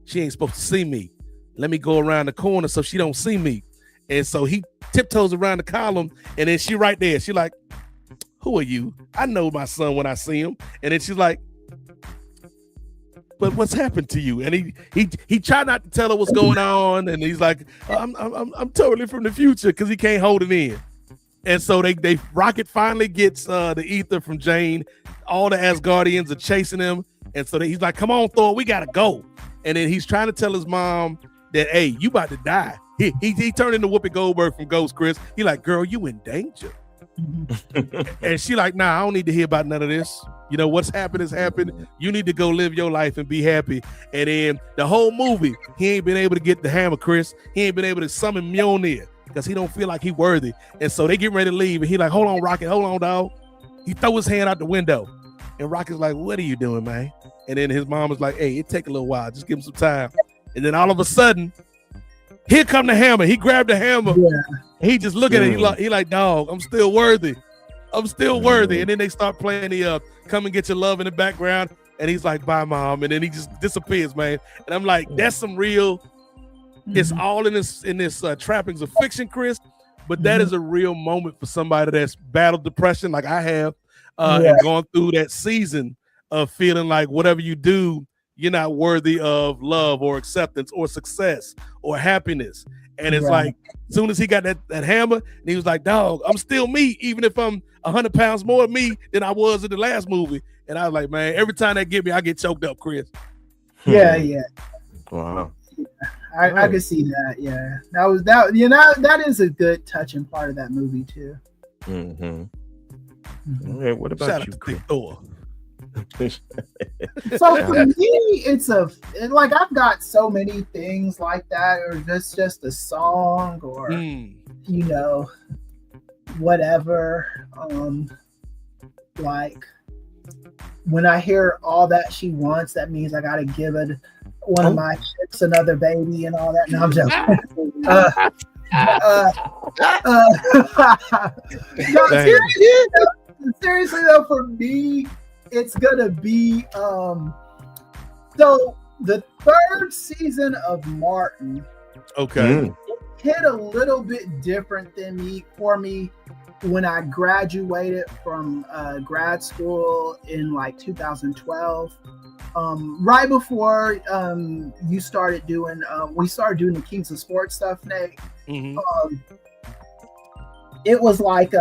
she ain't supposed to see me. Let me go around the corner so she don't see me. And so he tiptoes around the column, and then she right there. She like, who are you? I know my son when I see him. And then she's like, but what's happened to you? And he tried not to tell her what's going on, and he's like, I'm totally from the future, because he can't hold it in. And so they Rocket finally gets the ether from Jane. All the Asgardians are chasing him, and so he's like, come on, Thor, we gotta go. And then he's trying to tell his mom that, hey, you about to die. He turned into Whoopi Goldberg from Ghost, Chris. He like, girl, you in danger. And she like, nah, I don't need to hear about none of this. What's happened has happened. You need to go live your life and be happy. And then the whole movie, he ain't been able to get the hammer, Chris. He ain't been able to summon Mjolnir because he don't feel like he worthy. And so they get ready to leave, and he like, hold on, Rocket, hold on, dog. He throw his hand out the window, and Rocket's like, what are you doing, man? And then his mom was like, hey, it take a little while. Just give him some time. And then all of a sudden, here come the hammer. He grabbed the hammer. Yeah. He just look at it. He like, dog, I'm still worthy. I'm still worthy. And then they start playing the Come and Get Your Love in the background. And he's like, bye, mom. And then he just disappears, man. And I'm like, that's some real, it's all in this trappings of fiction, Chris. But that is a real moment for somebody that's battled depression like I have and gone through that season of feeling like whatever you do, you're not worthy of love or acceptance or success or happiness. And it's like, as soon as he got that hammer, and he was like, dog, I'm still me, even if I'm 100 pounds more me than I was in the last movie. And I was like, man, every time they get me, I get choked up, Chris. Yeah. Wow. I could see that. Yeah. That is a good touching part of that movie too. Okay, what about you, Chris? Thor. So for me, it's like I've got so many things like that, or just a song, or you know, whatever. Like when I hear All That She Wants, that means I gotta give it one of my chicks another baby and all that. No, I'm just no, seriously though, for me, it's gonna be so the third season of Martin. Okay. Hit a little bit different than for me when I graduated from grad school in like 2012. Right before you started doing we started doing the Kings of Sports stuff, Nate. It was like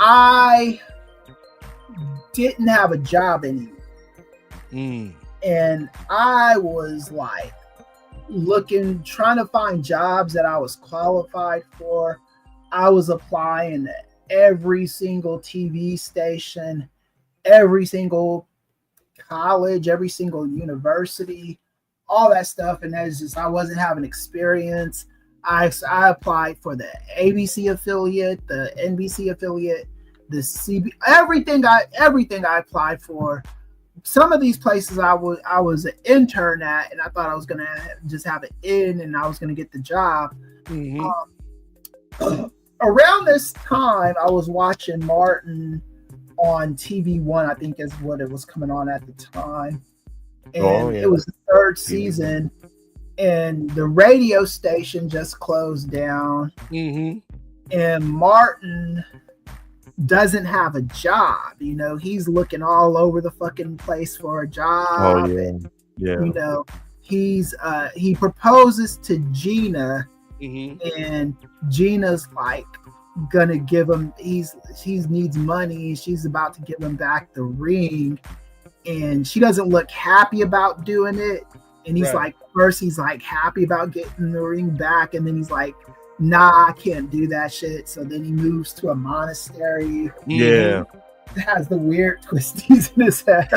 I didn't have a job anymore. And I was like trying to find jobs that I was qualified for. I was applying to every single TV station, every single college, every single university, all that stuff. And that's just, I wasn't having experience. I applied for the ABC affiliate, the NBC affiliate, the CB, everything I applied for. Some of these places I was an intern at, and I thought I was gonna just have it in, and I was gonna get the job. Around this time, I was watching Martin on TV One, I think is what it was coming on at the time, and it was the third season, and the radio station just closed down, and Martin doesn't have a job. You know, he's looking all over the fucking place for a job. And, you know, he proposes to Gina, and Gina's like gonna give him, he needs money. She's about to give him back the ring, and she doesn't look happy about doing it. And he's like, first he's like happy about getting the ring back, and then he's like, nah, I can't do that shit. So then he moves to a monastery. Yeah. It has the weird twisties in his head.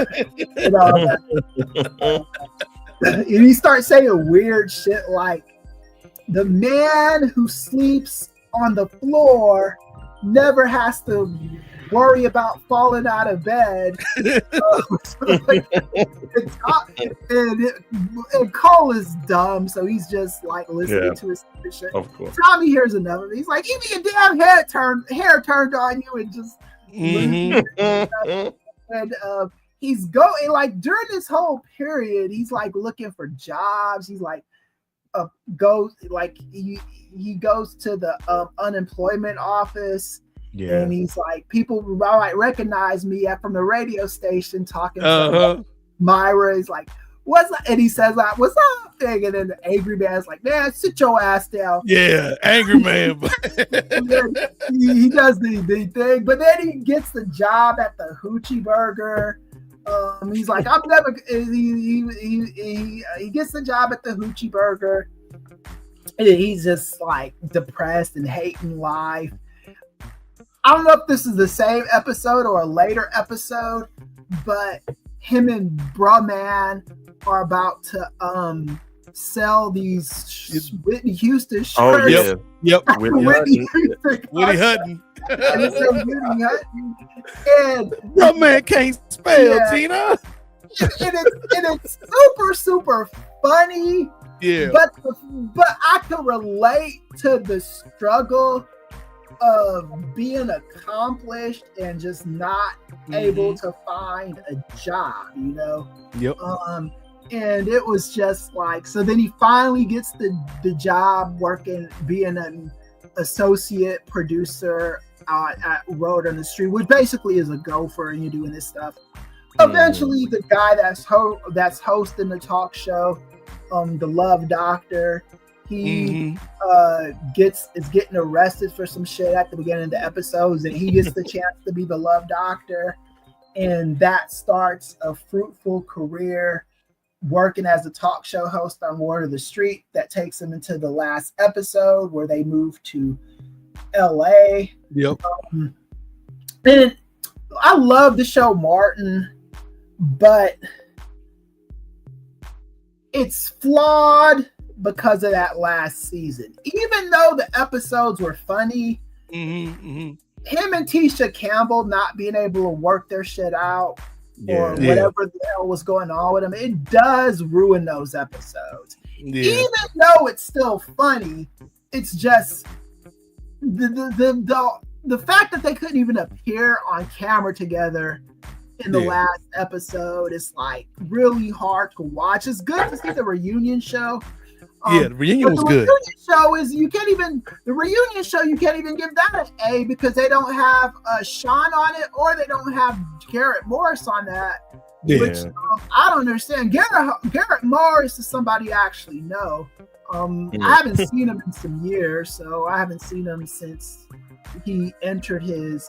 And all that. And he starts saying weird shit like, the man who sleeps on the floor never has to worry about falling out of bed. And Cole is dumb, so he's just like listening to his shit. Of course. Tommy hears another. He's like, "You need your damn hair turned on you," and just and he's going like during this whole period, he's like looking for jobs. He's like goes like he goes to the unemployment office. Yeah. And he's like, people might recognize me from the radio station talking to Myra. He's like, what's up? And he says, like, what's up? Thing. And then the angry man's like, man, sit your ass down. Yeah, angry man. he does the thing, but then he gets the job at the Hoochie Burger. He's like, I'm never. He gets the job at the Hoochie Burger, and he's just like depressed and hating life. I don't know if this is the same episode or a later episode, but him and Bruh-Man are about to sell these Whitney Houston shirts. Oh, yep. Whitney Hutton. And Bruh-Man can't spell, Tina. And it's super, super funny. Yeah. But I can relate to the struggle of being accomplished and just not able to find a job, you know? Yep. And it was just like, so then he finally gets the job working, being an associate producer at Road on the Street, which basically is a gopher, and you're doing this stuff. Eventually, the guy that's hosting the talk show, the Love Doctor, he is getting arrested for some shit at the beginning of the episodes, and he gets the chance to be the Love Doctor, and that starts a fruitful career working as a talk show host on Word of the Street that takes him into the last episode where they move to LA. Yep. And I love the show Martin. but it's flawed because of that last season. Even though the episodes were funny, him and Tisha Campbell not being able to work their shit out or whatever the hell was going on with them, it does ruin those episodes. Even though it's still funny, it's just the fact that they couldn't even appear on camera together in the last episode is like really hard to watch. It's good to see the reunion show. The reunion was good. The reunion show you can't even give that an A because they don't have Sean on it or they don't have Garrett Morris on that. Which I don't understand. Garrett Morris is somebody I actually know. I haven't seen him in some years, so I haven't seen him since he entered his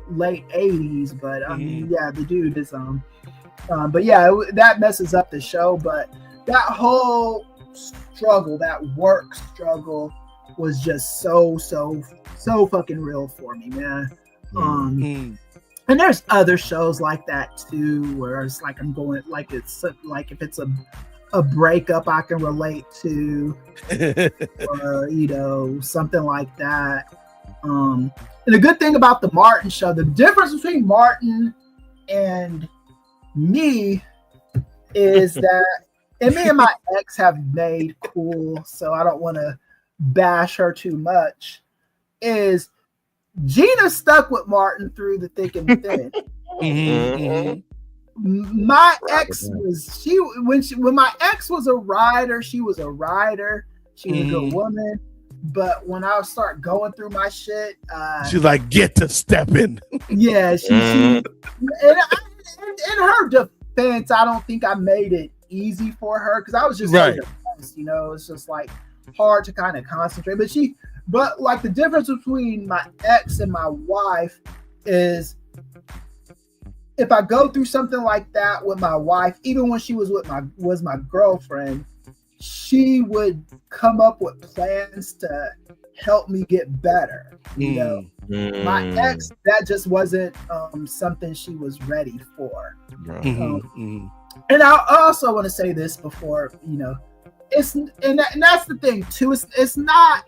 late 80s. But the dude is but yeah, that messes up the show. But that whole struggle, that work struggle, was just so fucking real for me, man. And there's other shows like that too, where it's like I'm going like it's like if it's a breakup I can relate to, or something like that. And the good thing about the Martin show, the difference between Martin and me is that, and me and my ex have made cool, so I don't want to bash her too much, is Gina stuck with Martin through the thick and thin. My ex was when my ex was a rider, she was a rider. She was a good woman. But when I start going through my shit, she's like, get to stepping. Yeah, she in her defense, I don't think I made it easy for her because I was just so depressed, it's just like hard to kind of concentrate. But like the difference between my ex and my wife is if I go through something like that with my wife, even when she was my girlfriend, she would come up with plans to help me get better. My ex, that just wasn't something she was ready for. And I also want to say this before, that's the thing too. It's not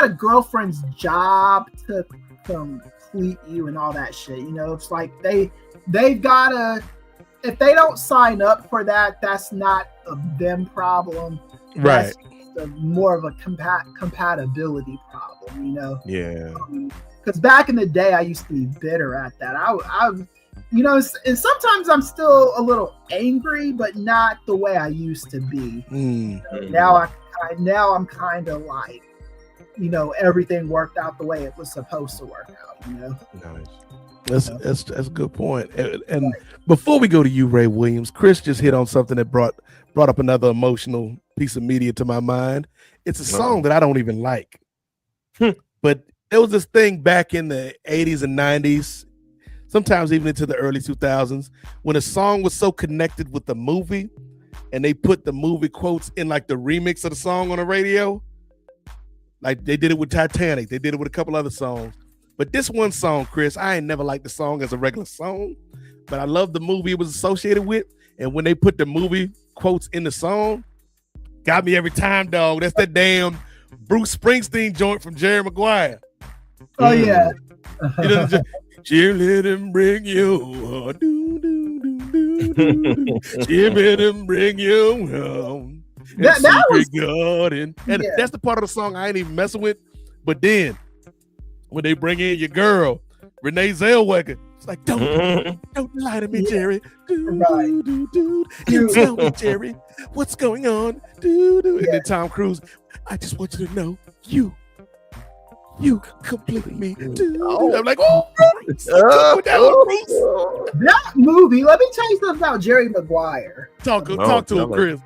a girlfriend's job to complete you and all that shit. It's like they've gotta, if they don't sign up for that, that's not a them problem. Right. That's more of a compatibility problem, Yeah. Because back in the day, I used to be bitter at that. And sometimes I'm still a little angry, but not the way I used to be. Now I'm kind of like, everything worked out the way it was supposed to work out. Nice. That's a good point. And before we go to you, Ray Williams, Chris just hit on something that brought up another emotional piece of media to my mind. It's a song that I don't even like, but there was this thing back in the 80s and 90s, sometimes even into the early 2000s, when a song was so connected with the movie and they put the movie quotes in like the remix of the song on the radio. Like they did it with Titanic. They did it with a couple other songs. But this one song, Chris, I ain't never liked the song as a regular song, but I love the movie it was associated with. And when they put the movie quotes in the song, got me every time, dog. That's that damn Bruce Springsteen joint from Jerry Maguire. Oh, yeah. Jim, let him bring you. Jim, let him bring you home. That was garden. And that's the part of the song I ain't even messing with. But then when they bring in your girl, Renee Zellweger, it's like, don't lie to me, Jerry. You tell me, Jerry, what's going on? And then Tom Cruise, I just want you to know you complete me. I'm like, that movie. Let me tell you something about Jerry Maguire. Talk to him, Chris.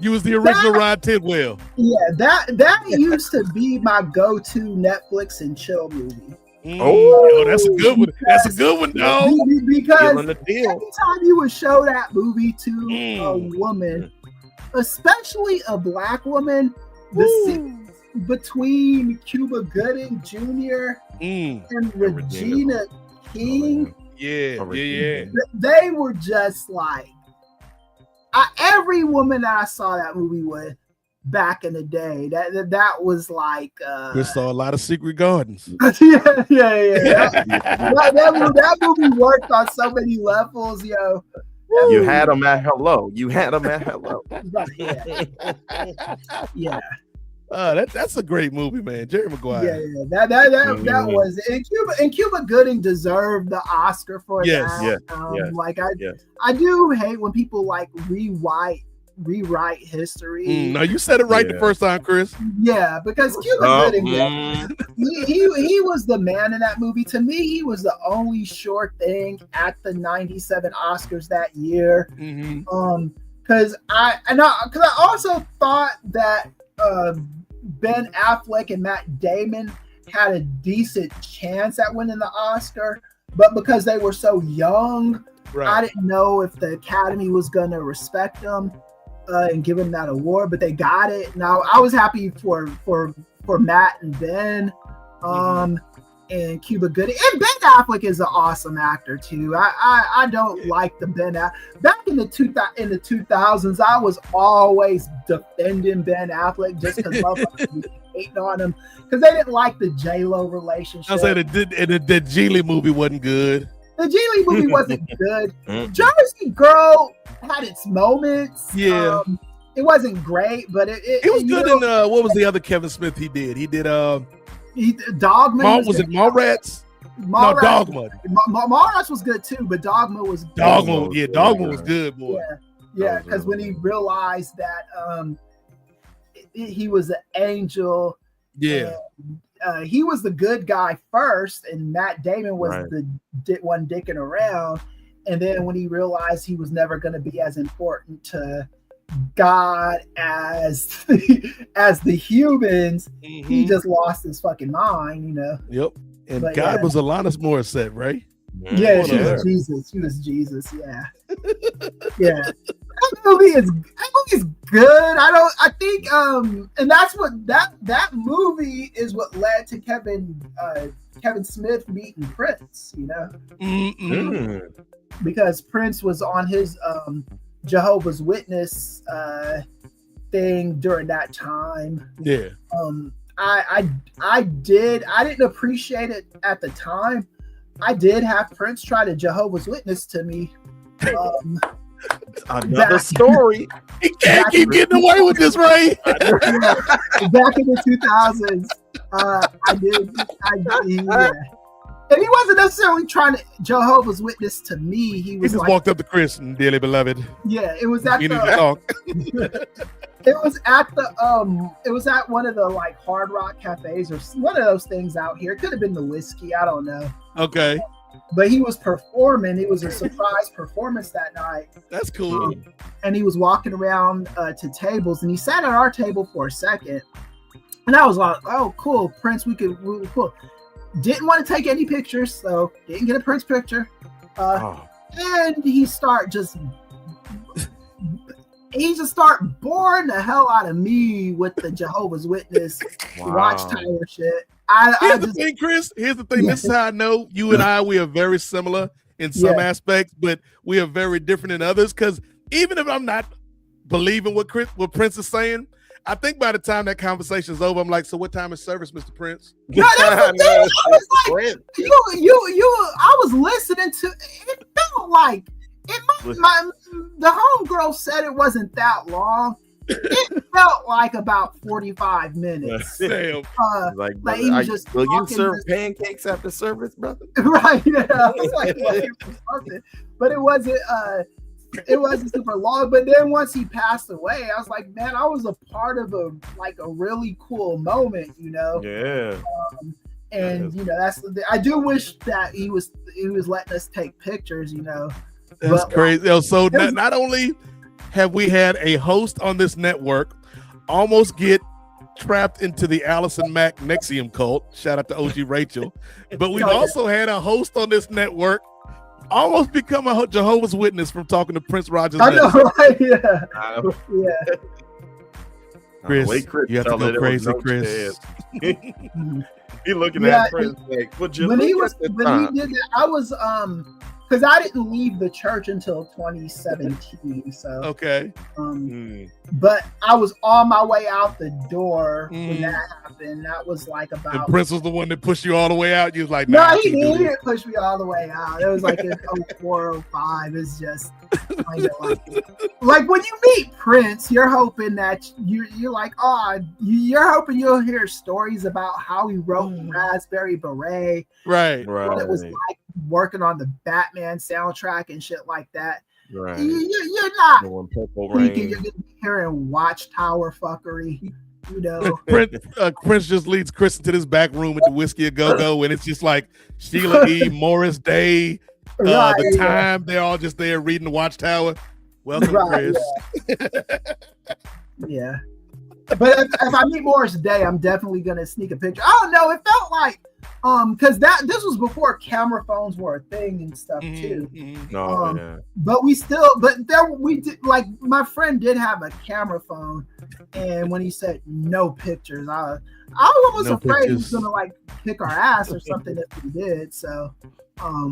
You was the original Rod Tidwell. Yeah, that used to be my go-to Netflix and chill movie. That's a good one. That's a good one, dog. Because anytime you would show that movie to a woman, especially a black woman, the scenes between Cuba Gooding Jr. and Regina King. Yeah. They were just like every woman that I saw that movie with back in the day. That was like we saw a lot of Secret Gardens. yeah. That movie worked on so many levels, yo. You had them at hello. Yeah. That's a great movie, man. Jerry Maguire. Yeah. That was and Cuba Gooding deserved the Oscar for that. I do hate when people like rewrite history. No, you said it right the first time, Chris. Yeah, because Cuba Gooding, he was the man in that movie. To me, he was the only sure thing at the '97 Oscars that year. Because I also thought that Ben Affleck and Matt Damon had a decent chance at winning the Oscar, but because they were so young, I didn't know if the Academy was gonna respect them and give them that award. But they got it. Now I was happy for Matt and Ben, and Cuba Gooding, and Ben Affleck is an awesome actor too. I don't like the Ben back in the 2000s. I was always defending Ben Affleck just because motherfuckers was hating on him because they didn't like the J-Lo relationship. I said the Geely movie wasn't good. The Geely movie wasn't good. Jersey Girl had its moments. Yeah. It wasn't great, but it was good. In what was the other Kevin Smith he did? He did Dogma. Was it Mallrats? No, Dogma. Mallrats was good too, but Dogma was Dogma was good, boy. Yeah, because when he realized that he was an angel. Yeah. He was the good guy first, and Matt Damon was the one dicking around. And then when he realized he was never going to be as important to God as the humans, he just lost his fucking mind, you know. Yep. And but God was Alanis Morissette, right? Yeah, she was Jesus. She was Jesus. Yeah. Yeah. That movie is good. I think and that's what that movie is what led to Kevin Smith meeting Prince, you know. Because Prince was on his Jehovah's Witness thing during that time. Yeah. I didn't appreciate it at the time. I did have Prince try to Jehovah's Witness to me. Another story. He can't keep getting away with this, right? Back in the 2000s, I did. Yeah. And he wasn't necessarily trying to Jehovah's Witness to me. He just like, walked up to Chris and dearly beloved. Yeah, it was at you need to talk. It was at one of the like Hard Rock cafes or one of those things out here. It could have been the Whiskey. I don't know. Okay. But he was performing. It was a surprise performance that night. That's cool. And he was walking around to tables, and he sat at our table for a second. And I was like, "Oh, cool, Prince. Cool." Didn't want to take any pictures, so didn't get a Prince picture. And he just start boring the hell out of me with the Jehovah's Witness Watchtower shit. Here's the thing, Chris. Here's the thing. This is how I know you and we are very similar in some aspects, but we are very different in others. Because even if I'm not believing what Prince is saying, I think by the time that conversation is over, I'm like, so what time is service, Mr. Prince? No, that's the thing. I was like, I was listening to it. Felt like the homegirl said it wasn't that long. It felt like about 45 minutes. Damn. Like he was just will you serve pancakes after service, brother? Right. Yeah. I was like, but it wasn't super long. But then once he passed away, I was like, man, I was a part of a really cool moment, you know. Yeah. And you know, I do wish that he was letting us take pictures, you know. That's crazy. So not only have we had a host on this network almost get trapped into the Allison Mack Nexium cult, shout out to OG Rachel, but we've also had a host on this network almost become a Jehovah's Witness from talking to Prince Rogers. I know, right? Yeah. Chris, Wait, Chris, you have to tell go it crazy, was no Chris. He looking Yeah, at Prince like, would you when he look was at the when time? he did that, I was because I didn't leave the church until 2017. So Okay. but I was on my way out the door when that happened. That was like And about Prince was the one that pushed you all the way out. You was like, no, nah, I he can't do this. didn't push me all the way out. It was like in 04, 05. It's just kind of like when you meet Prince, you're hoping that you're like, oh, you're hoping you'll hear stories about how he wrote Raspberry Beret. Right. What it was like working on the Batman soundtrack and shit like that. Right. You're not Doing Purple thinking Rain. you're gonna be hearing Watchtower fuckery, you know. Prince just leads Chris into this back room with the Whiskey a Go-Go, and it's just like Sheila E., Morris Day, the time. They're all just there reading the Watchtower. Welcome, Chris. Yeah. But if I meet Morris Day, I'm definitely gonna sneak a picture. I don't know. It felt like because this was before camera phones were a thing and stuff too. But we did, like, my friend did have a camera phone, and when he said no pictures, I was afraid he was gonna like kick our ass or something if we did. So I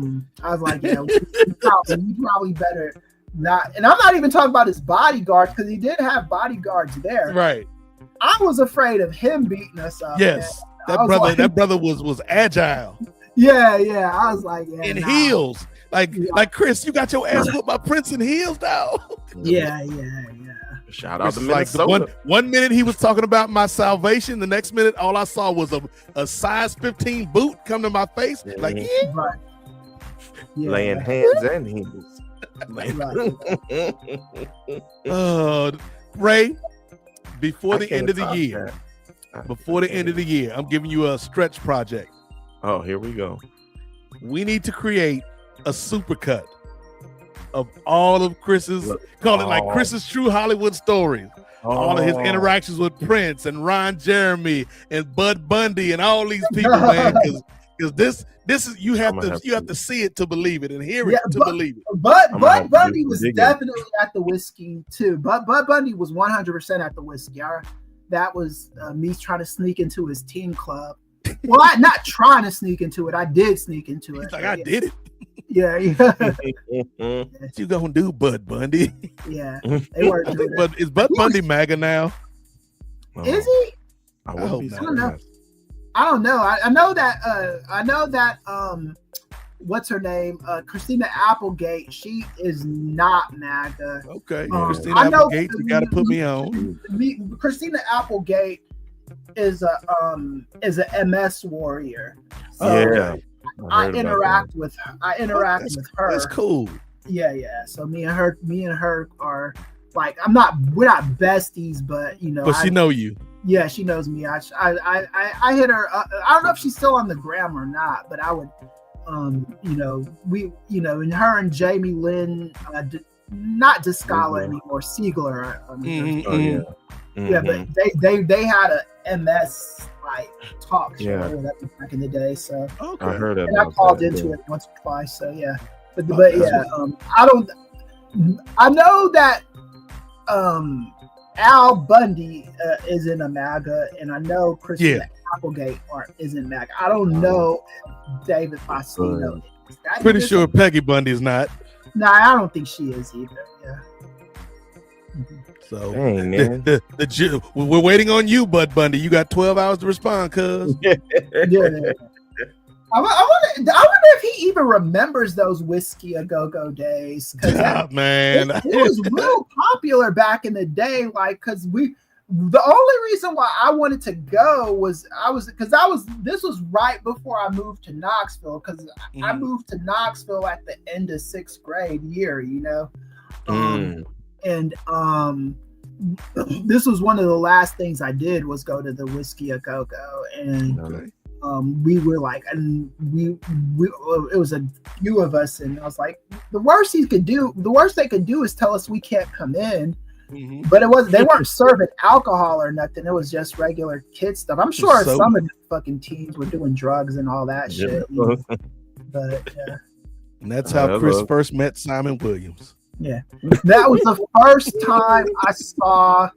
was like, yeah, we probably better not. And I'm not even talking about his bodyguards, because he did have bodyguards there. Right. I was afraid of him beating us up. Yes. Man. That brother was agile. Yeah. I was like, yeah. In heels. Like Chris, you got your ass whooped by Prince in heels, dog. Yeah. Shout out to Like Minnesota. one minute he was talking about my salvation, the next minute all I saw was a size 15 boot come to my face. Like, Right. Yeah. Laying hands and heels. Ray, before the end of the year, I'm giving you a stretch project. Oh, here we go. We need to create a supercut of all of Chris's, call it like Chris's True Hollywood Stories. All of his interactions with Prince and Ron Jeremy and Bud Bundy and all these people, man. Because this is you have to see it to believe it and hear it to believe it. Bud Bundy was definitely at the whiskey too. Bud Bundy was 100% at the whiskey. That was me trying to sneak into his team club. Well, I not trying to sneak into it. I did sneak into it. He's like, I did it. Yeah. What you gonna do, Bud Bundy? Yeah, they weren't doing it. But is Bud Bundy MAGA now? Is he? I hope not. I don't know. I know that what's her name? Christina Applegate. She is not MAGA. Okay. Christina Applegate, you gotta put me on. Christina Applegate is a MS warrior. So Yeah. I interact with her. With her. That's cool. Yeah. So me and her are like, we're not besties, but you know. But she know you. Yeah, she knows me. I hit her. I don't know if she's still on the gram or not, but I would, and her and Jamie Lynn, not Descala anymore, Siegler. But they had a MS like talk show or whatever back in the day. So I heard it. And I called into it once or twice. So yeah, but yeah, I know that Al Bundy isn't a MAGA, and I know Christina Applegate isn't MAGA. I don't know if David Faustino is. Pretty sure Peggy Bundy is not. Nah, I don't think she is either. Yeah. So dang, man. We're waiting on you, Bud Bundy. You got 12 hours to respond, cuz. Yeah. I wonder if he even remembers those Whiskey a Go-Go days. Man, it was real popular back in the day. Like, because the only reason why I wanted to go was this was right before I moved to Knoxville, because I moved to Knoxville at the end of 6th grade year, you know. And this was one of the last things I did was go to the Whiskey a Go-Go, and we were like, and we it was a few of us, and I was like, the worst they could do is tell us we can't come in. But they weren't serving alcohol or nothing. It was just regular kid stuff. I'm sure some of the fucking teens were doing drugs and all that shit. You know? But yeah. And that's how Chris first met Simon Williams. Yeah, that was the first time I saw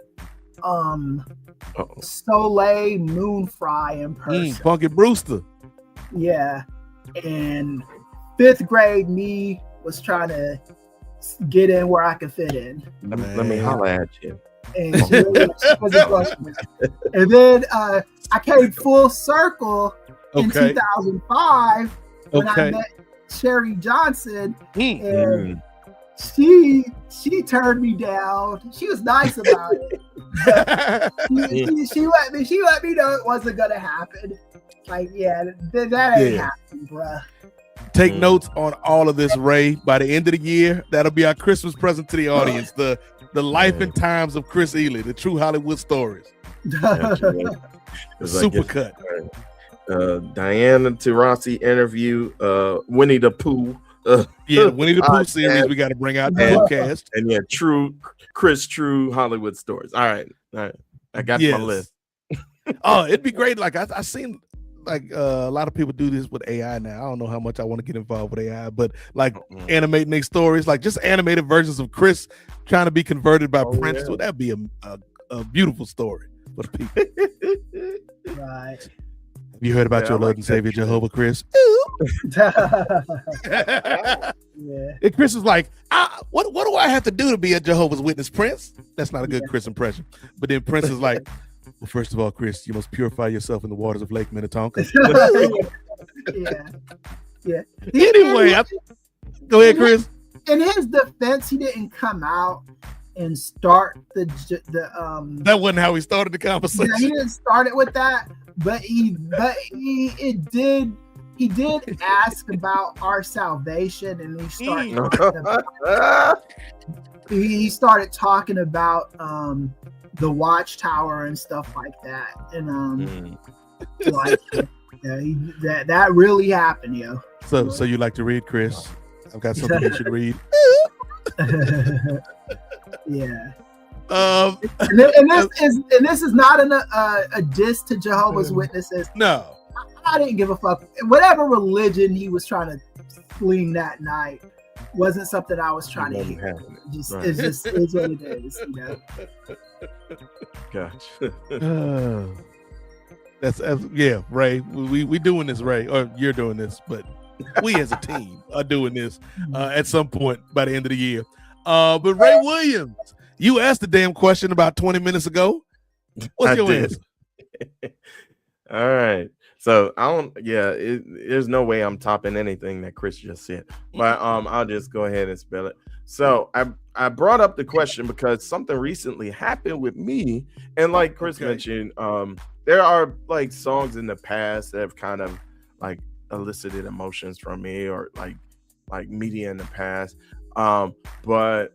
Soleil Moon Fry in person. Funky Brewster. Yeah. And 5th grade me was trying to get in where I could fit in. Let me holler at you. And she wasn't fucking with me. And then I came full circle in 2005 when I met Sherry Johnson, and she turned me down. She was nice about it. she let me know it wasn't gonna happen. Like, yeah, that ain't happening, bruh. Take notes on all of this, Ray. By the end of the year, that'll be our Christmas present to the audience. The life and times of Chris Ely, the true Hollywood stories. Supercut. Diana Taurasi interview, Winnie the Pooh. The Winnie the Pooh series we got to bring out podcast. And true Hollywood stories. All right. I got my list. Oh, it'd be great. Like I seen like a lot of people do this with AI now. I don't know how much I want to get involved with AI, but like animating their stories, like just animated versions of Chris trying to be converted by Prince. Yeah. So that'd be a beautiful story for the people. Right. Have you heard about your Lord and Savior Jehovah, Chris? And Chris is like, what do I have to do to be a Jehovah's Witness, Prince? That's not a good Chris impression. But then Prince is like, well, first of all, Chris, you must purify yourself in the waters of Lake Minnetonka. Yeah. Anyway, go ahead, Chris. In his defense, he didn't come out and start the that wasn't how he started the conversation. Yeah, he didn't start it with that, but he did ask about our salvation, and he started talking about the Watchtower and stuff like that, and like that really happened, yo. So you like to read, Chris? I've got something you should read. Yeah. And this is not a diss to Jehovah's Witnesses. No, I didn't give a fuck. Whatever religion he was trying to fling that night wasn't something I was trying to hear. It's what it is, you know. Gotcha. That's Ray. We doing this, Ray, or you're doing this, but we as a team are doing this at some point by the end of the year. But Ray Williams, you asked the damn question about 20 minutes ago. What's your answer? All right. So there's no way I'm topping anything that Chris just said. But I'll just go ahead and spell it. So I brought up the question because something recently happened with me. And like Chris mentioned, there are like songs in the past that have kind of like elicited emotions from me, or like media in the past. But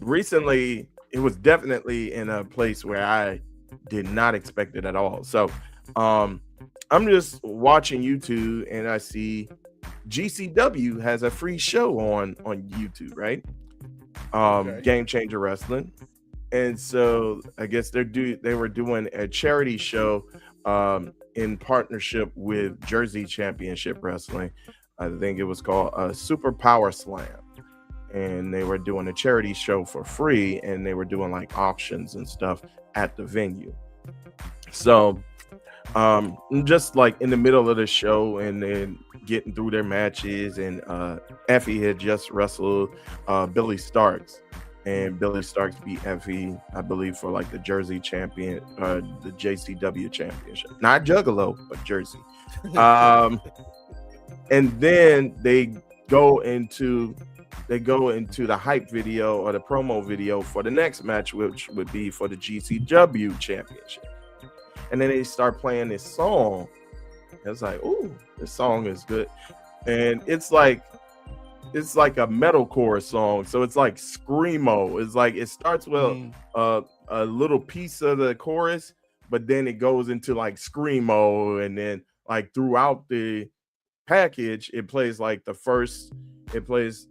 recently it was definitely in a place where I did not expect it at all. So I'm just watching YouTube and I see GCW has a free show on YouTube, right? Game Changer Wrestling. And so I guess they were doing a charity show in partnership with Jersey Championship Wrestling. I think it was called Super Power Slam. And they were doing a charity show for free, and they were doing like auctions and stuff at the venue. So just like in the middle of the show and then getting through their matches, and Effie had just wrestled Billy Starks, and Billy Starks beat Effie, I believe, for like the Jersey champion, the JCW championship, not Juggalo, but Jersey. And then they go into the hype video or the promo video for the next match, which would be for the GCW championship. And then they start playing this song. It's like, ooh, this song is good. And it's like a metalcore song. So it's like screamo. It's like it starts with a little piece of the chorus, but then it goes into like screamo, and then like throughout the package it plays like the first verse,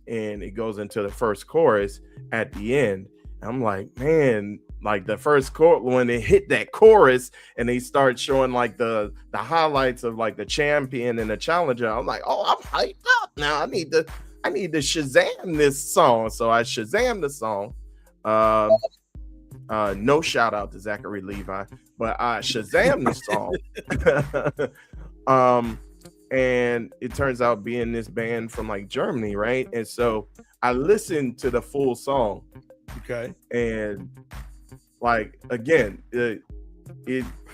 and it goes into the first chorus at the end. I'm like, man, like the first chorus, when they hit that chorus and they start showing like the highlights of like the champion and the challenger, I'm like, oh, I'm hyped up now. I need to Shazam this song. So I Shazam the song. No shout out to Zachary Levi, but I Shazam the song. And it turns out being this band from like Germany, right? And so I listened to the full song. Okay. And like again, it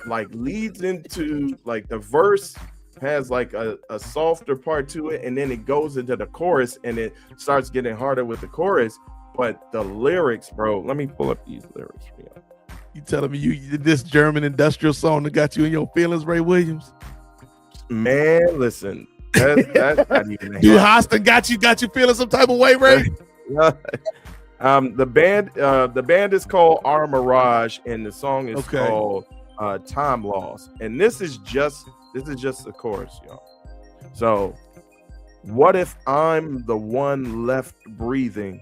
like leads into like the verse has like a softer part to it, and then it goes into the chorus and it starts getting harder with the chorus. But the lyrics, bro, let me pull up these lyrics for you. You telling me you did this German industrial song that got you in your feelings, Ray Williams? Man, listen, that's not even Dude, Hostin got you feeling some type of way, Ray? The band is called Our Mirage, and the song is called Time Loss. And this is just the chorus, y'all. So, what if I'm the one left breathing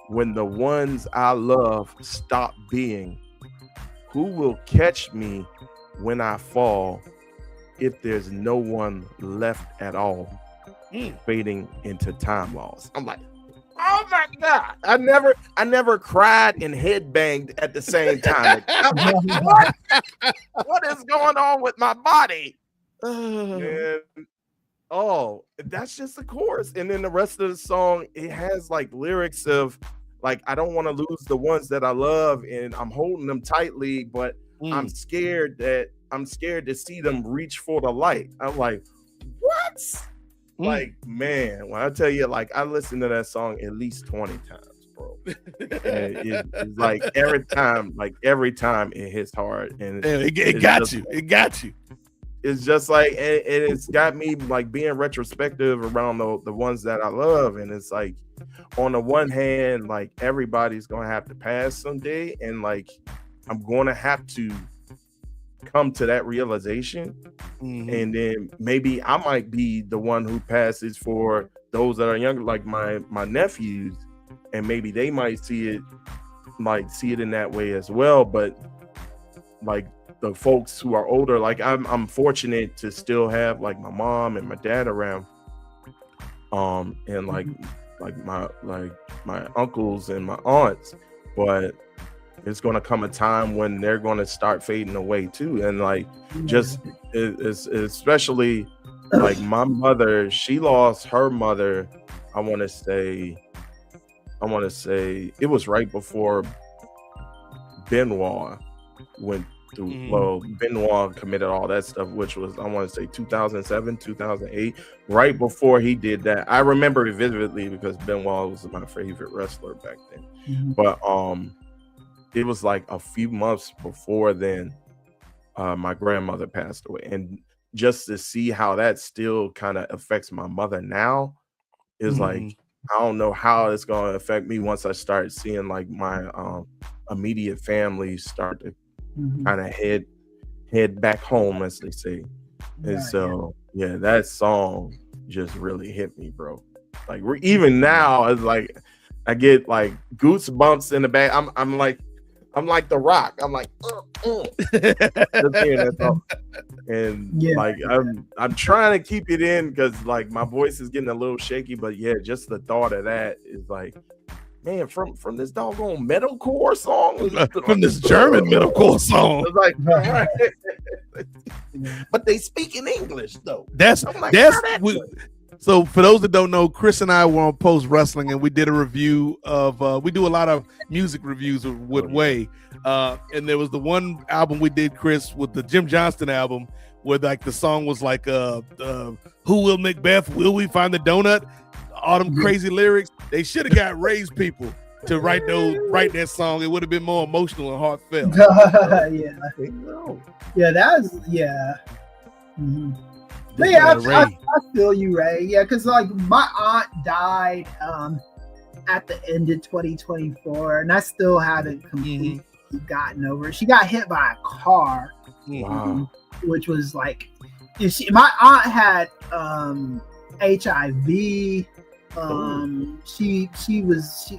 when the ones I love stop being? Who will catch me when I fall if there's no one left at all? Fading into time loss. I'm like, oh my God. I never cried and headbanged at the same time. Like, what is going on with my body? Man. Oh, that's just the chorus. And then the rest of the song, it has like lyrics of like, I don't want to lose the ones that I love, and I'm holding them tightly, but I'm scared to see them reach for the light. I'm like, what? Like, man, when I tell you, like, I listened to that song at least 20 times, bro. It's like every time it hits hard, and it got you. It's just like, and it's got me like being retrospective around the ones that I love. And it's like, on the one hand, like everybody's going to have to pass someday. And like, I'm going to have to come to that realization. And then maybe I might be the one who passes for those that are younger, like my nephews. And maybe they might see it in that way as well. But like, the folks who are older, like I'm fortunate to still have like my mom and my dad around, and like my uncles and my aunts, but it's gonna come a time when they're gonna start fading away too. And like just especially like my mother, she lost her mother. I want to say it was right before Benoit went through. Well, Benoit committed all that stuff, which was, I want to say 2007, 2008, right before he did that. I remember it vividly because Benoit was my favorite wrestler back then. But it was like a few months before then, my grandmother passed away. And just to see how that still kind of affects my mother now is like, I don't know how it's going to affect me once I start seeing like my immediate family start to kind of head back home, as they say. And so yeah, that song just really hit me, bro. Like even now, it's like I get like goosebumps in the back. I'm like The Rock. I'm like, just hearing that song. And like I'm trying to keep it in because like my voice is getting a little shaky, but yeah, just the thought of that is like, man, from this doggone metalcore song, from this German metalcore song. It's like, but they speak in English though. So for those that don't know, Chris and I were on Post Wrestling, and we did a review of. We do a lot of music reviews with Way, and there was the one album we did, Chris, with the Jim Johnston album, where like the song was like, "Who will Macbeth? Will we find the donut?" All them crazy lyrics. They should have got Ray's people to write that song. It would have been more emotional and heartfelt. But yeah, I feel you, Ray. Yeah, because like my aunt died at the end of 2024, and I still haven't completely gotten over it. She got hit by a car, which was like, my aunt had HIV. She was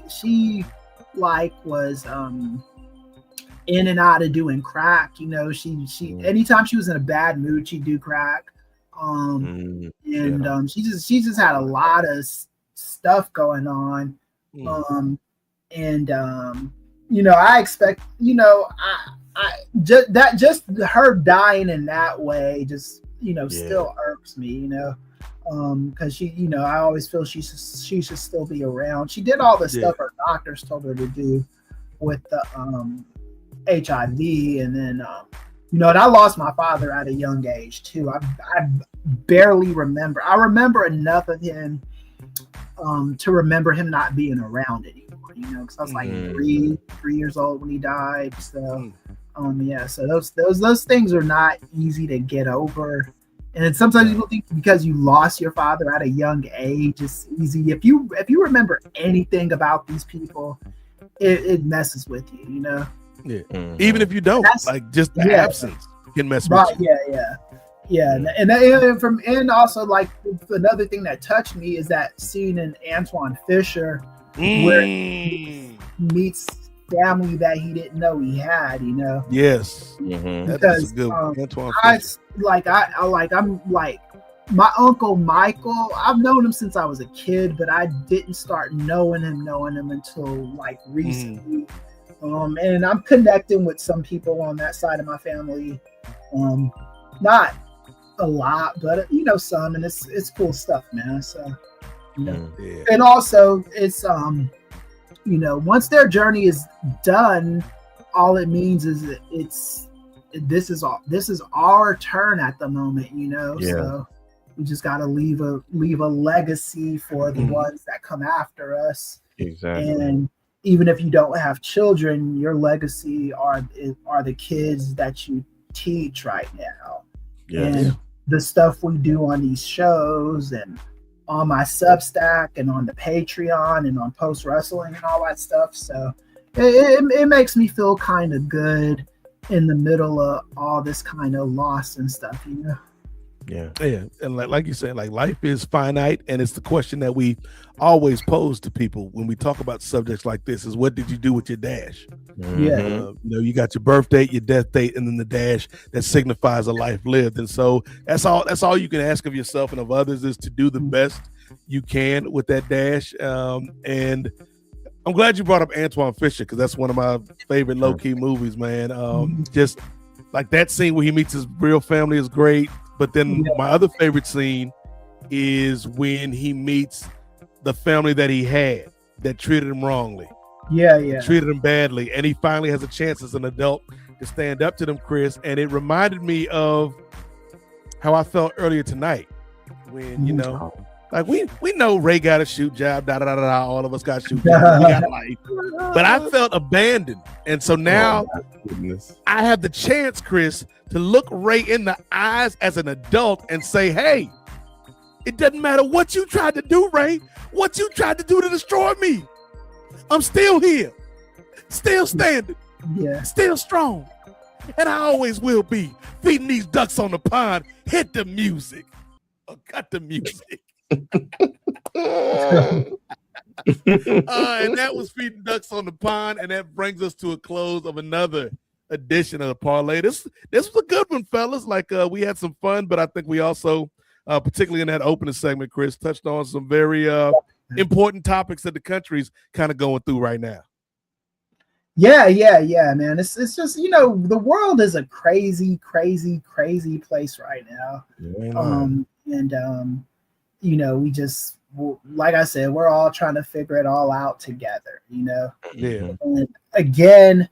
in and out of doing crack. You know, she anytime she was in a bad mood, she'd do crack. She just had a lot of stuff going on. I expect, just her dying in that way, just, still irks me, because she, I always feel she should still be around. She did all the stuff her doctors told her to do with the HIV, and then, and I lost my father at a young age too. I barely remember. I remember enough of him to remember him not being around anymore, because I was like 3 years old when he died. So so those things are not easy to get over. And then sometimes people think because you lost your father at a young age, it's easy. If you remember anything about these people, it messes with you, Yeah. Even if you don't, just the absence can mess with you. Yeah. And also like another thing that touched me is that scene in Antoine Fisher where he meets family that he didn't know he had, Yes. Because good Antoine Fisher. I'm like my uncle Michael, I've known him since I was a kid, but I didn't start knowing him until like recently. And I'm connecting with some people on that side of my family. Not a lot, but some, and it's cool stuff, man. So and also it's once their journey is done, all it means is this is our turn at the moment, so we just got to leave a legacy for the ones that come after us. Exactly. And even if you don't have children, your legacy are the kids that you teach right now. And the stuff we do on these shows and on my Substack and on the Patreon and on Post Wrestling and all that stuff. So it makes me feel kind of good in the middle of all this kind of loss and stuff, Yeah. And like you said, like life is finite, and it's the question that we always pose to people when we talk about subjects like this is, what did you do with your dash? You got your birth date, your death date, and then the dash that signifies a life lived. And so that's all you can ask of yourself and of others, is to do the best you can with that dash. And I'm glad you brought up Antoine Fisher, because that's one of my favorite low-key movies, man. Just like that scene where he meets his real family is great. But then my other favorite scene is when he meets the family that he had that treated him wrongly. Treated him badly. And he finally has a chance as an adult to stand up to them, Chris. And it reminded me of how I felt earlier tonight when, like we know Ray got a shoot job, all of us got shoot jobs, we got life. But I felt abandoned. And so now I have the chance, Chris, to look Ray in the eyes as an adult and say, hey, it doesn't matter what you tried to do, Ray, what you tried to do to destroy me. I'm still here, still standing, still strong. And I always will be feeding these ducks on the pond. Hit the music. Or cut the music. And that was Feeding Ducks on the Pond, and that brings us to a close of another edition of the Parlay. This was a good one, fellas. Like we had some fun, but I think we also, particularly in that opening segment, Chris, touched on some very important topics that the country's kind of going through right now. Yeah, man. It's just, the world is a crazy, crazy, crazy place right now. We just, like I said, we're all trying to figure it all out together, And again,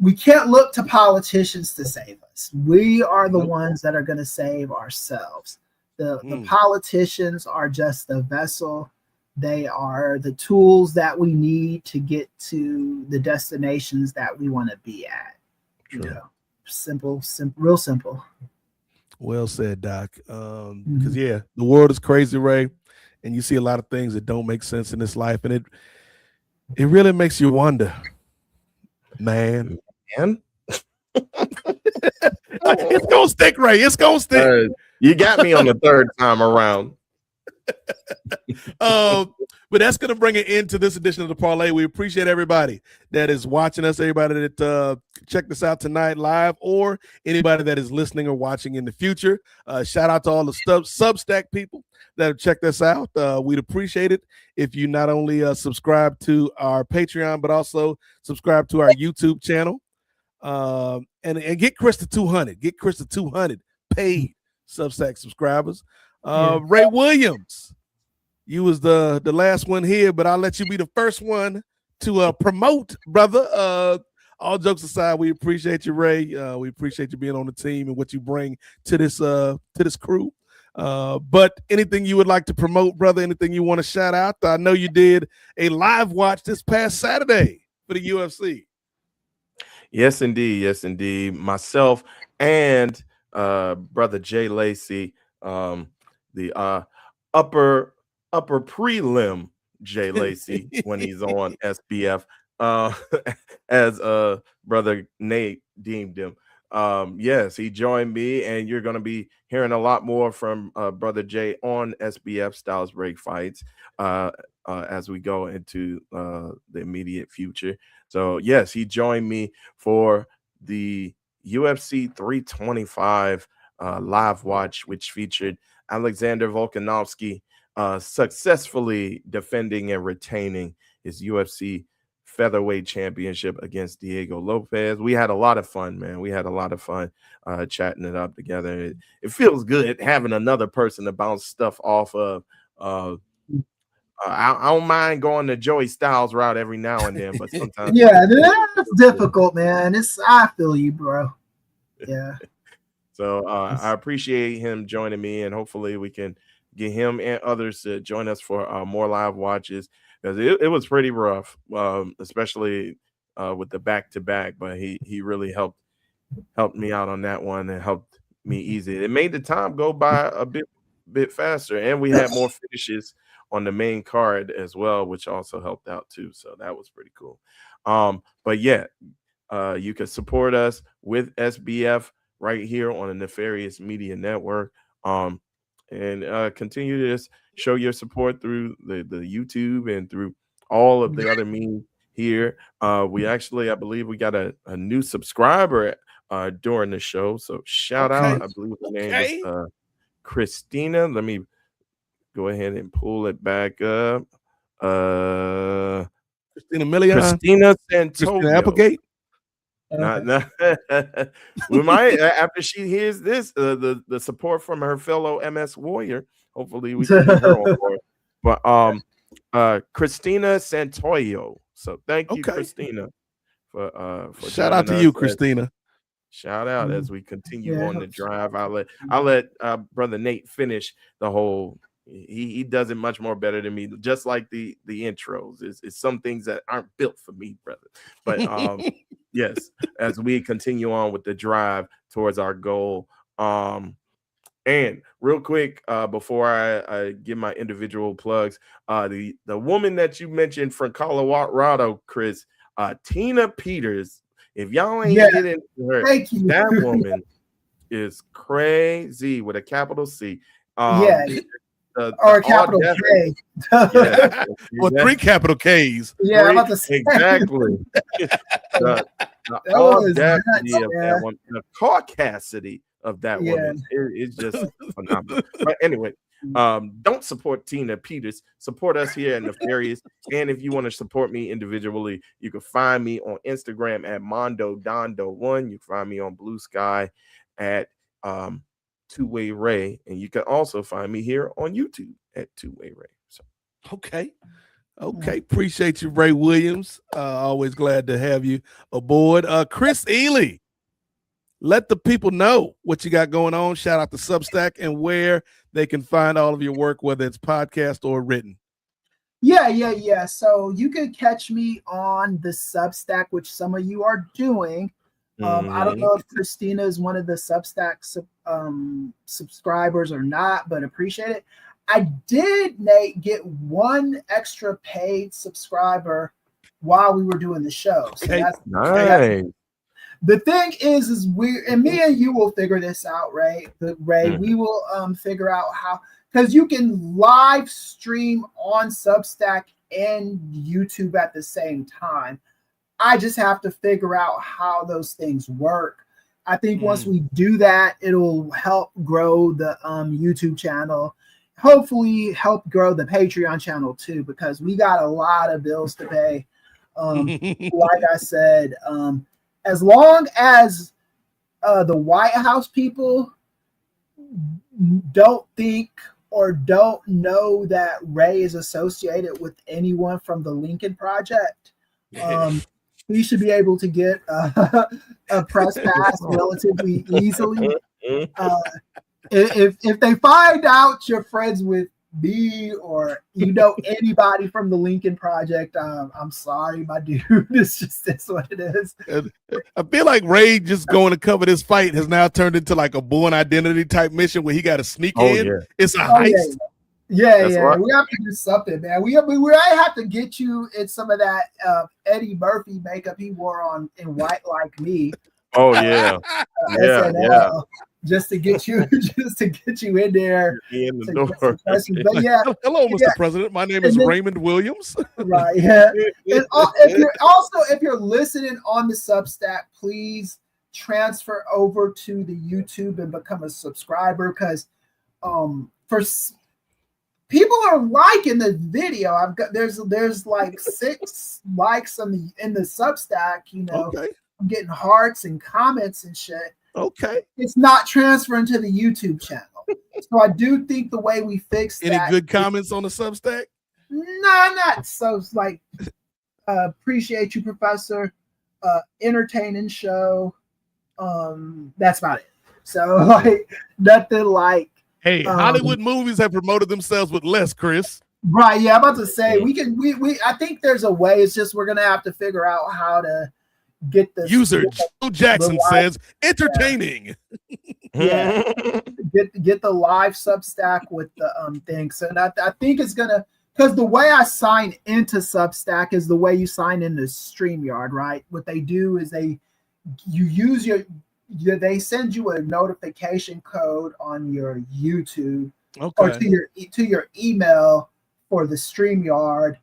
we can't look to politicians to save us. We are the ones that are going to save ourselves. The politicians are just the vessel. They are the tools that we need to get to the destinations that we want to be at. Simple, real simple. Well said, Doc. Because the world is crazy, Ray, and you see a lot of things that don't make sense in this life, and it really makes you wonder, man. It's gonna stick, Ray. It's gonna stick. You got me on the third time around. But that's going to bring an end to this edition of the Parlay. We appreciate everybody that is watching us, everybody that checked us out tonight live, or anybody that is listening or watching in the future. Shout out to all the Substack people that have checked us out. We'd appreciate it if you not only subscribe to our Patreon, but also subscribe to our YouTube channel. And get Chris to 200. Get Chris to 200 paid Substack subscribers. Ray Williams, you was the last one here, but I'll let you be the first one to promote, brother. All jokes aside, we appreciate you, Ray. We appreciate you being on the team and what you bring to this crew. But anything you would like to promote, brother? Anything you want to shout out? I know you did a live watch this past Saturday for the UFC. Yes, indeed. Yes, indeed. Myself and brother Jay Lacey, the upper prelim Jay Lacey when he's on SBF, as brother Nate deemed him. Yes, he joined me, and you're going to be hearing a lot more from brother Jay on SBF Styles Break Fights as we go into the immediate future. So yes, he joined me for the UFC 325 live watch, which featured Alexander Volkanovski successfully defending and retaining his UFC featherweight championship against Diego Lopez. We had a lot of fun, man. We had a lot of fun chatting it up together. It feels good having another person to bounce stuff off of. I don't mind going the Joey Styles route every now and then, but sometimes that's difficult, man. I feel you, bro. Yeah. So I appreciate him joining me, and hopefully we can get him and others to join us for more live watches, because it was pretty rough, especially with the back-to-back, but he really helped me out on that one and helped me ease it. It made the time go by a bit faster, and we had more finishes on the main card as well, which also helped out too. So that was pretty cool. But yeah, you can support us with SBF right here on the Nefarious Media Network. And continue to just show your support through the YouTube and through all of the other means here. We actually, I believe we got a new subscriber during the show. So shout out. I believe her name is Christina. Let me go ahead and pull it back up. Christina Milian. Christina Santoyo. Christina Applegate. We might, after she hears this, the support from her fellow MS warrior, hopefully we can get her on board. But Christina Santoyo. So thank you, Christina, for shout out to you, Christina. Shout out as we continue on the drive. I'll let brother Nate finish the whole. He does it much more better than me, just like the intros. It's some things that aren't built for me, brother. But yes, as we continue on with the drive towards our goal. And real quick, before I give my individual plugs, the woman that you mentioned from Colorado, Chris, Tina Peters. If y'all ain't get into her, that woman is crazy with a capital C. Or a capital K. Well, 3 capital Ks. Yeah, I'm about to say. Exactly. the audacity of that one, the caucasity of that woman is just phenomenal. But anyway, don't support Tina Peters. Support us here at Nefarious. And if you want to support me individually, you can find me on Instagram at MondoDondo1. You can find me on Blue Sky at Two-Way Ray, and you can also find me here on YouTube at Two-Way Ray. So okay, appreciate you, Ray Williams. Always glad to have you aboard. Chris Ely, let the people know what you got going on. Shout out to Substack and where they can find all of your work, whether it's podcast or written. Yeah. So you can catch me on the Substack, which some of you are doing. I don't know if Christina is one of the Substack subscribers or not, but appreciate it. I did, Nate, get one extra paid subscriber while we were doing the show. So that's nice. The thing is me and you will figure this out, right? We will figure out how, because you can live stream on Substack and YouTube at the same time. I just have to figure out how those things work. I think once we do that, it'll help grow the YouTube channel. Hopefully help grow the Patreon channel too, because we got a lot of bills to pay. Like I said, as long as the White House people don't think or don't know that Ray is associated with anyone from the Lincoln Project, he should be able to get a press pass relatively easily. If they find out you're friends with me or you know anybody from the Lincoln Project, I'm sorry, my dude. It's what it is. I feel like Ray just going to cover this fight has now turned into like a Born Identity type mission where he got to sneak in. Yeah. It's a heist. Yeah. We have to do something, man. We have to get you in some of that Eddie Murphy makeup he wore in White Like Me. Oh yeah, SNL, just to get you in there. In the door. But yeah, hello, Mr. President. My name is Raymond Williams. Right. Yeah. If you're listening on the Substack, please transfer over to the YouTube and become a subscriber, because people are liking the video. There's like 6 likes in the Substack. You know, okay. I'm getting hearts and comments and shit. Okay, it's not transferring to the YouTube channel. So I do think the way we fix any good comments on the Substack? Nah, not so. It's like appreciate you, Professor. Entertaining show. That's about it. So like nothing like. Hey, Hollywood movies have promoted themselves with less, Chris. Right. Yeah, I'm about to say we I think there's a way. It's just we're gonna have to figure out how to get the user Joe Jackson says entertaining. Yeah. get the live Substack with the things. And I think it's gonna, because the way I sign into Substack is the way you sign into StreamYard, right? What they do is they send you a notification code on your YouTube or to your email for the StreamYard,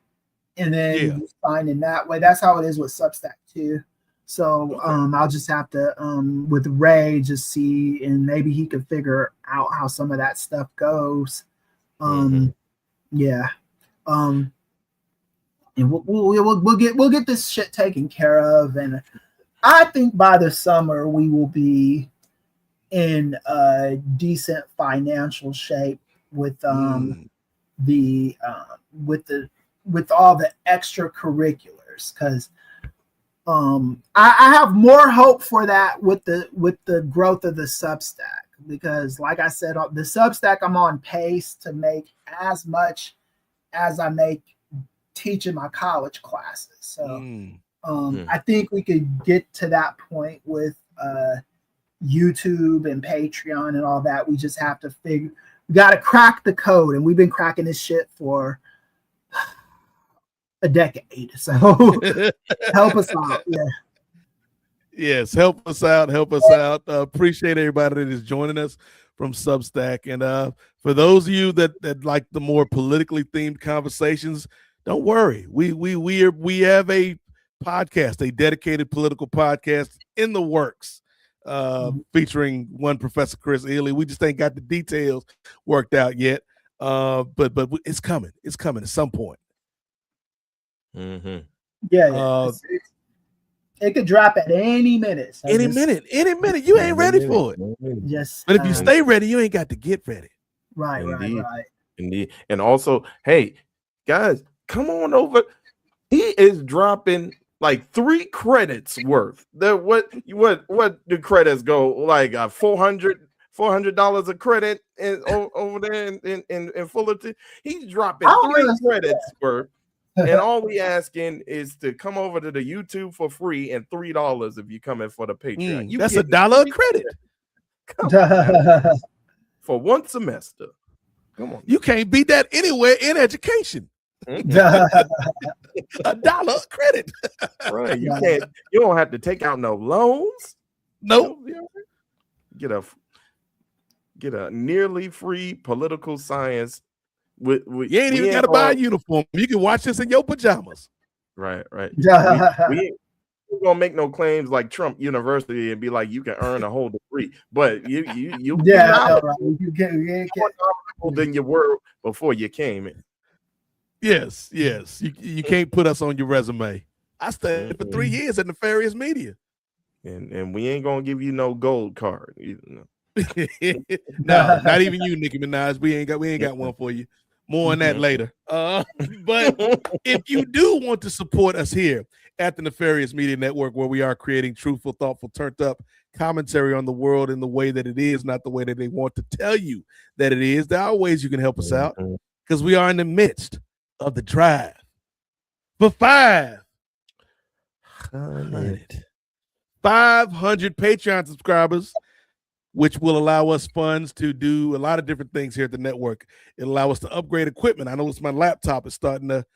and then you sign in that way. That's how it is with Substack too. So I'll just have to with Ray just see, and maybe he can figure out how some of that stuff goes. Yeah. And we'll get this shit taken care of, and I think by the summer we will be in a decent financial shape with with all the extracurriculars, because I have more hope for that with the growth of the Substack, because like I said, the Substack, I'm on pace to make as much as I make teaching my college classes. So I think we could get to that point with YouTube and Patreon and all that. We just have to we got to crack the code, and we've been cracking this shit for a decade. So help us out. Yeah. Yes, help us out. Appreciate everybody that is joining us from Substack. And for those of you that like the more politically themed conversations, don't worry. We have a podcast, a dedicated political podcast in the works, featuring one Professor Chris Ely. We just ain't got the details worked out yet, but it's coming. It's coming at some point. Yeah. It could drop at any minute. So any minute. You ain't ready for it. Yes. But if you stay ready, you ain't got to get ready. Right. Indeed. And also, hey, guys, come on over. He is dropping like 3 credits worth. What do credits go like? $400 a credit over there in Fullerton. He's dropping 3 credits worth. And all we asking is to come over to the YouTube for free, and $3 if you come in for the Patreon. That's $1 a credit. For 1 semester. Come on. You can't beat that anywhere in education. $1 a credit. Right. You don't have to take out no loans. Nope. Get a get a nearly free political science. You ain't even got to buy a uniform. You can watch this in your pajamas. Right. we ain't gonna make no claims like Trump University and be like you can earn a whole degree, but you right. You get more than you were before you came in. Yes. You can't put us on your resume. I studied for 3 years at Nefarious Media, and we ain't gonna give you no gold card either. No, not even you, Nicki Minaj. We ain't got one for you. More on that later. But if you do want to support us here at the Nefarious Media Network, where we are creating truthful, thoughtful, turned up commentary on the world in the way that it is, not the way that they want to tell you that it is, there are ways you can help us out, because we are in the midst of the drive for 500 Patreon subscribers, which will allow us funds to do a lot of different things here at the network. It'll allow us to upgrade equipment. I noticed my laptop is starting to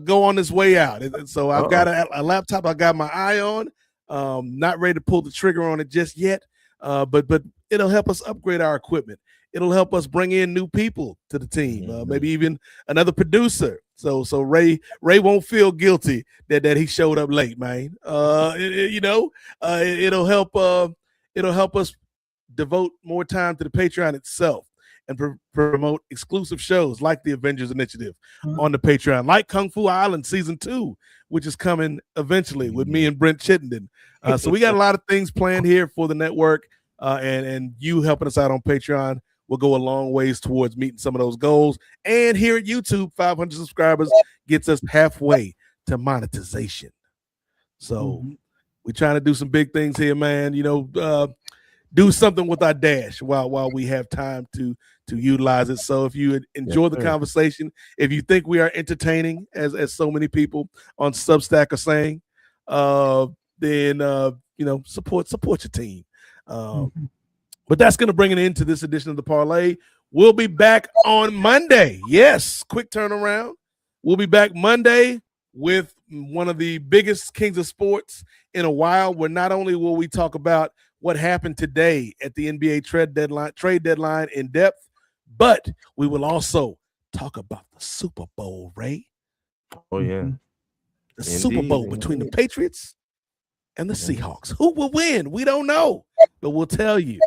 go on its way out. And so I've got a laptop I got my eye on. Not ready to pull the trigger on it just yet, but it'll help us upgrade our equipment. It'll help us bring in new people to the team, maybe even another producer. So Ray won't feel guilty that he showed up late, man. It'll help us devote more time to the Patreon itself and promote exclusive shows like the Avengers Initiative on the Patreon, like Kung Fu Island Season 2, which is coming eventually with me and Brent Chittenden. So we got a lot of things planned here for the network, and you helping us out on Patreon will go a long ways towards meeting some of those goals. And here at YouTube, 500 subscribers gets us halfway to monetization. So we're trying to do some big things here, man. Do something with our dash while we have time to utilize it. So if you enjoy the conversation, if you think we are entertaining, as so many people on Substack are saying, then support your team. But that's going to bring it into this edition of the Parlay. We'll be back on Monday. Yes, quick turnaround. We'll be back Monday with one of the biggest kings of sports in a while, where not only will we talk about what happened today at the NBA trade deadline in depth, but we will also talk about the Super Bowl, Ray. Oh, yeah. The Super Bowl between the Patriots and the Seahawks. Who will win? We don't know, but we'll tell you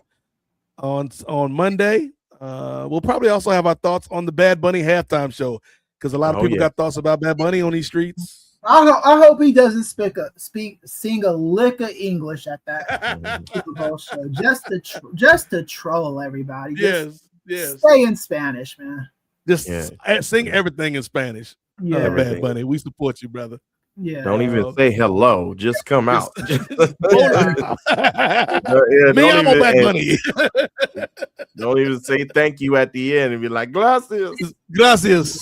on Monday. We'll probably also have our thoughts on the Bad Bunny halftime show, because a lot of people got thoughts about Bad Bunny on these streets. I hope he doesn't sing a lick of English at that Super Bowl show, just to troll everybody. Yes. Stay in Spanish, man. Just sing everything in Spanish. Yeah, Bad Bunny, we support you, brother. Yeah. Don't even say hello. Just come out. Me, I'm on Bad Bunny. Don't even say thank you at the end and be like, gracias.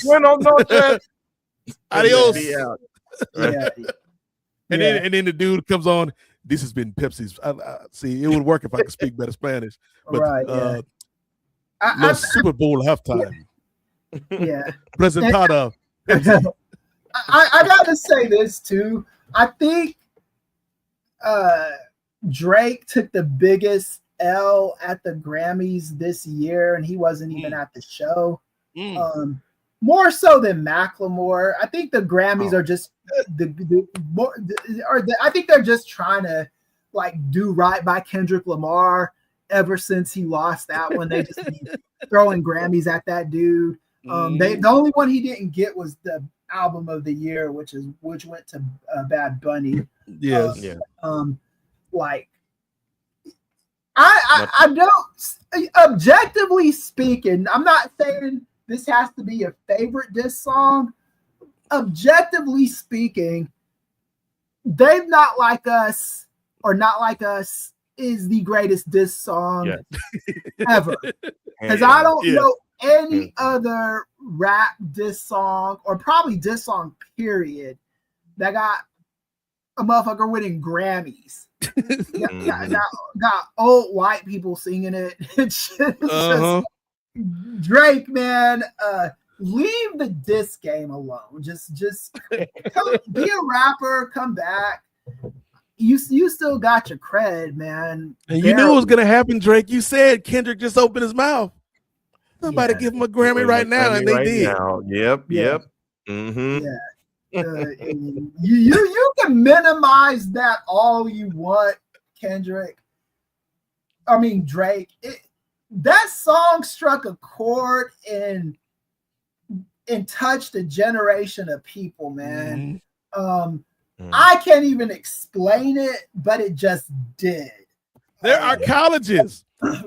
Buenos noches. Adios. Right? And then the dude comes on. This has been Pepsi's. See, it would work if I could speak better Spanish. But Super Bowl halftime. Yeah. Presentada. I gotta say this too. I think Drake took the biggest L at the Grammys this year, and he wasn't even at the show. More so than Macklemore. I think the Grammys are just I think they're just trying to like do right by Kendrick Lamar. Ever since he lost that one, they just be throwing Grammys at that dude. The only one he didn't get was the album of the year, which went to Bad Bunny. Yes. Like I don't, objectively speaking, I'm not saying this has to be a favorite diss song. Objectively speaking, They've Not Like Us or Not Like Us is the greatest diss song ever. Because I don't know any other rap diss song, or probably diss song period, that got a motherfucker winning Grammys. got old white people singing it. It's just, Drake, man, leave the diss game alone. Just be a rapper, come back. you still got your cred, man. And you knew it was gonna happen, Drake. You said Kendrick just opened his mouth. Somebody give him a Grammy right now, and they did. Now. Yep. Mm-hmm. Yeah. You can minimize that all you want, Kendrick. I mean Drake. That song struck a chord and touched a generation of people, man. I can't even explain it, but it just did. There are colleges,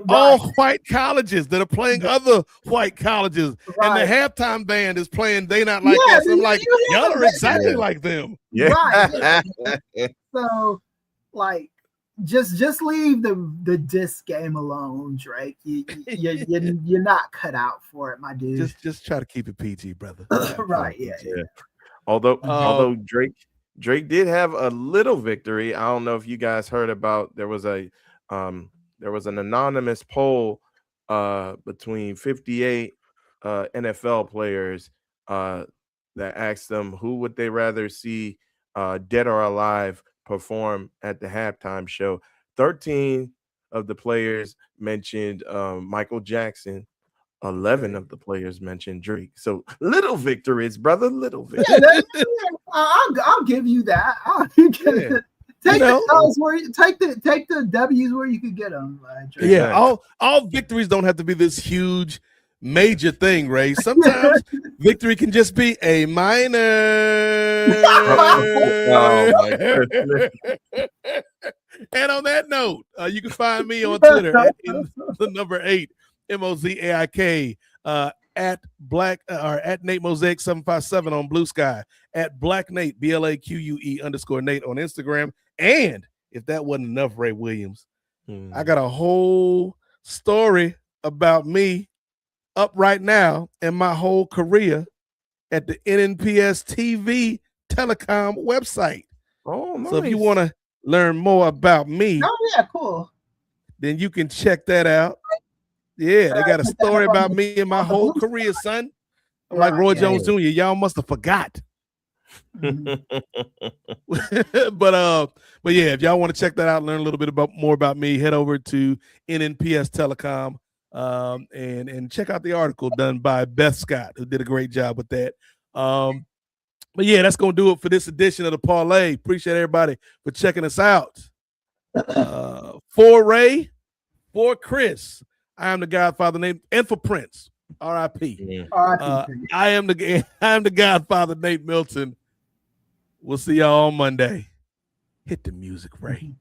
all white colleges that are playing other white colleges, and the halftime band is playing "They Not Like Us." I'm like, y'all are exactly like them. Yeah. Right. So, like, just leave the disc game alone, Drake. You're not cut out for it, my dude. Just try to keep it PG, brother. Right? Yeah. Although Drake did have a little victory. I don't know if you guys heard about. There was an anonymous poll between 58 NFL players that asked them who would they rather see dead or alive perform at the halftime show. 13 of the players mentioned Michael Jackson. 11 of the players mentioned Drake. So little victories, brother. Little victories. Yeah, I'll give you that. Take the W's where you could get them. Drake. Yeah, all victories don't have to be this huge major thing, Ray. Sometimes victory can just be a minor. And on that note, you can find me on Twitter at the number 8 MOZAIK at Black or at Nate Mosaic 757 on Blue Sky, at Black Nate BLAQUE_Nate on Instagram. And if that wasn't enough, Ray Williams, I got a whole story about me up right now and my whole career at the NNPS TV telecom website. Oh, nice. So if you want to learn more about me, cool, then you can check that out. Yeah, they got a story about me and my whole career, son. I'm like Roy Jones Jr. Y'all must have forgot. But yeah, if y'all want to check that out, learn a little bit more about me, head over to NNPS Telecom and check out the article done by Beth Scott, who did a great job with that. But yeah, that's gonna do it for this edition of the Parlay. Appreciate everybody for checking us out. For Ray, for Chris, I am the Godfather named, and for Prince, R.I.P. I am the Godfather, Nate Milton. We'll see y'all on Monday. Hit the music, Ray.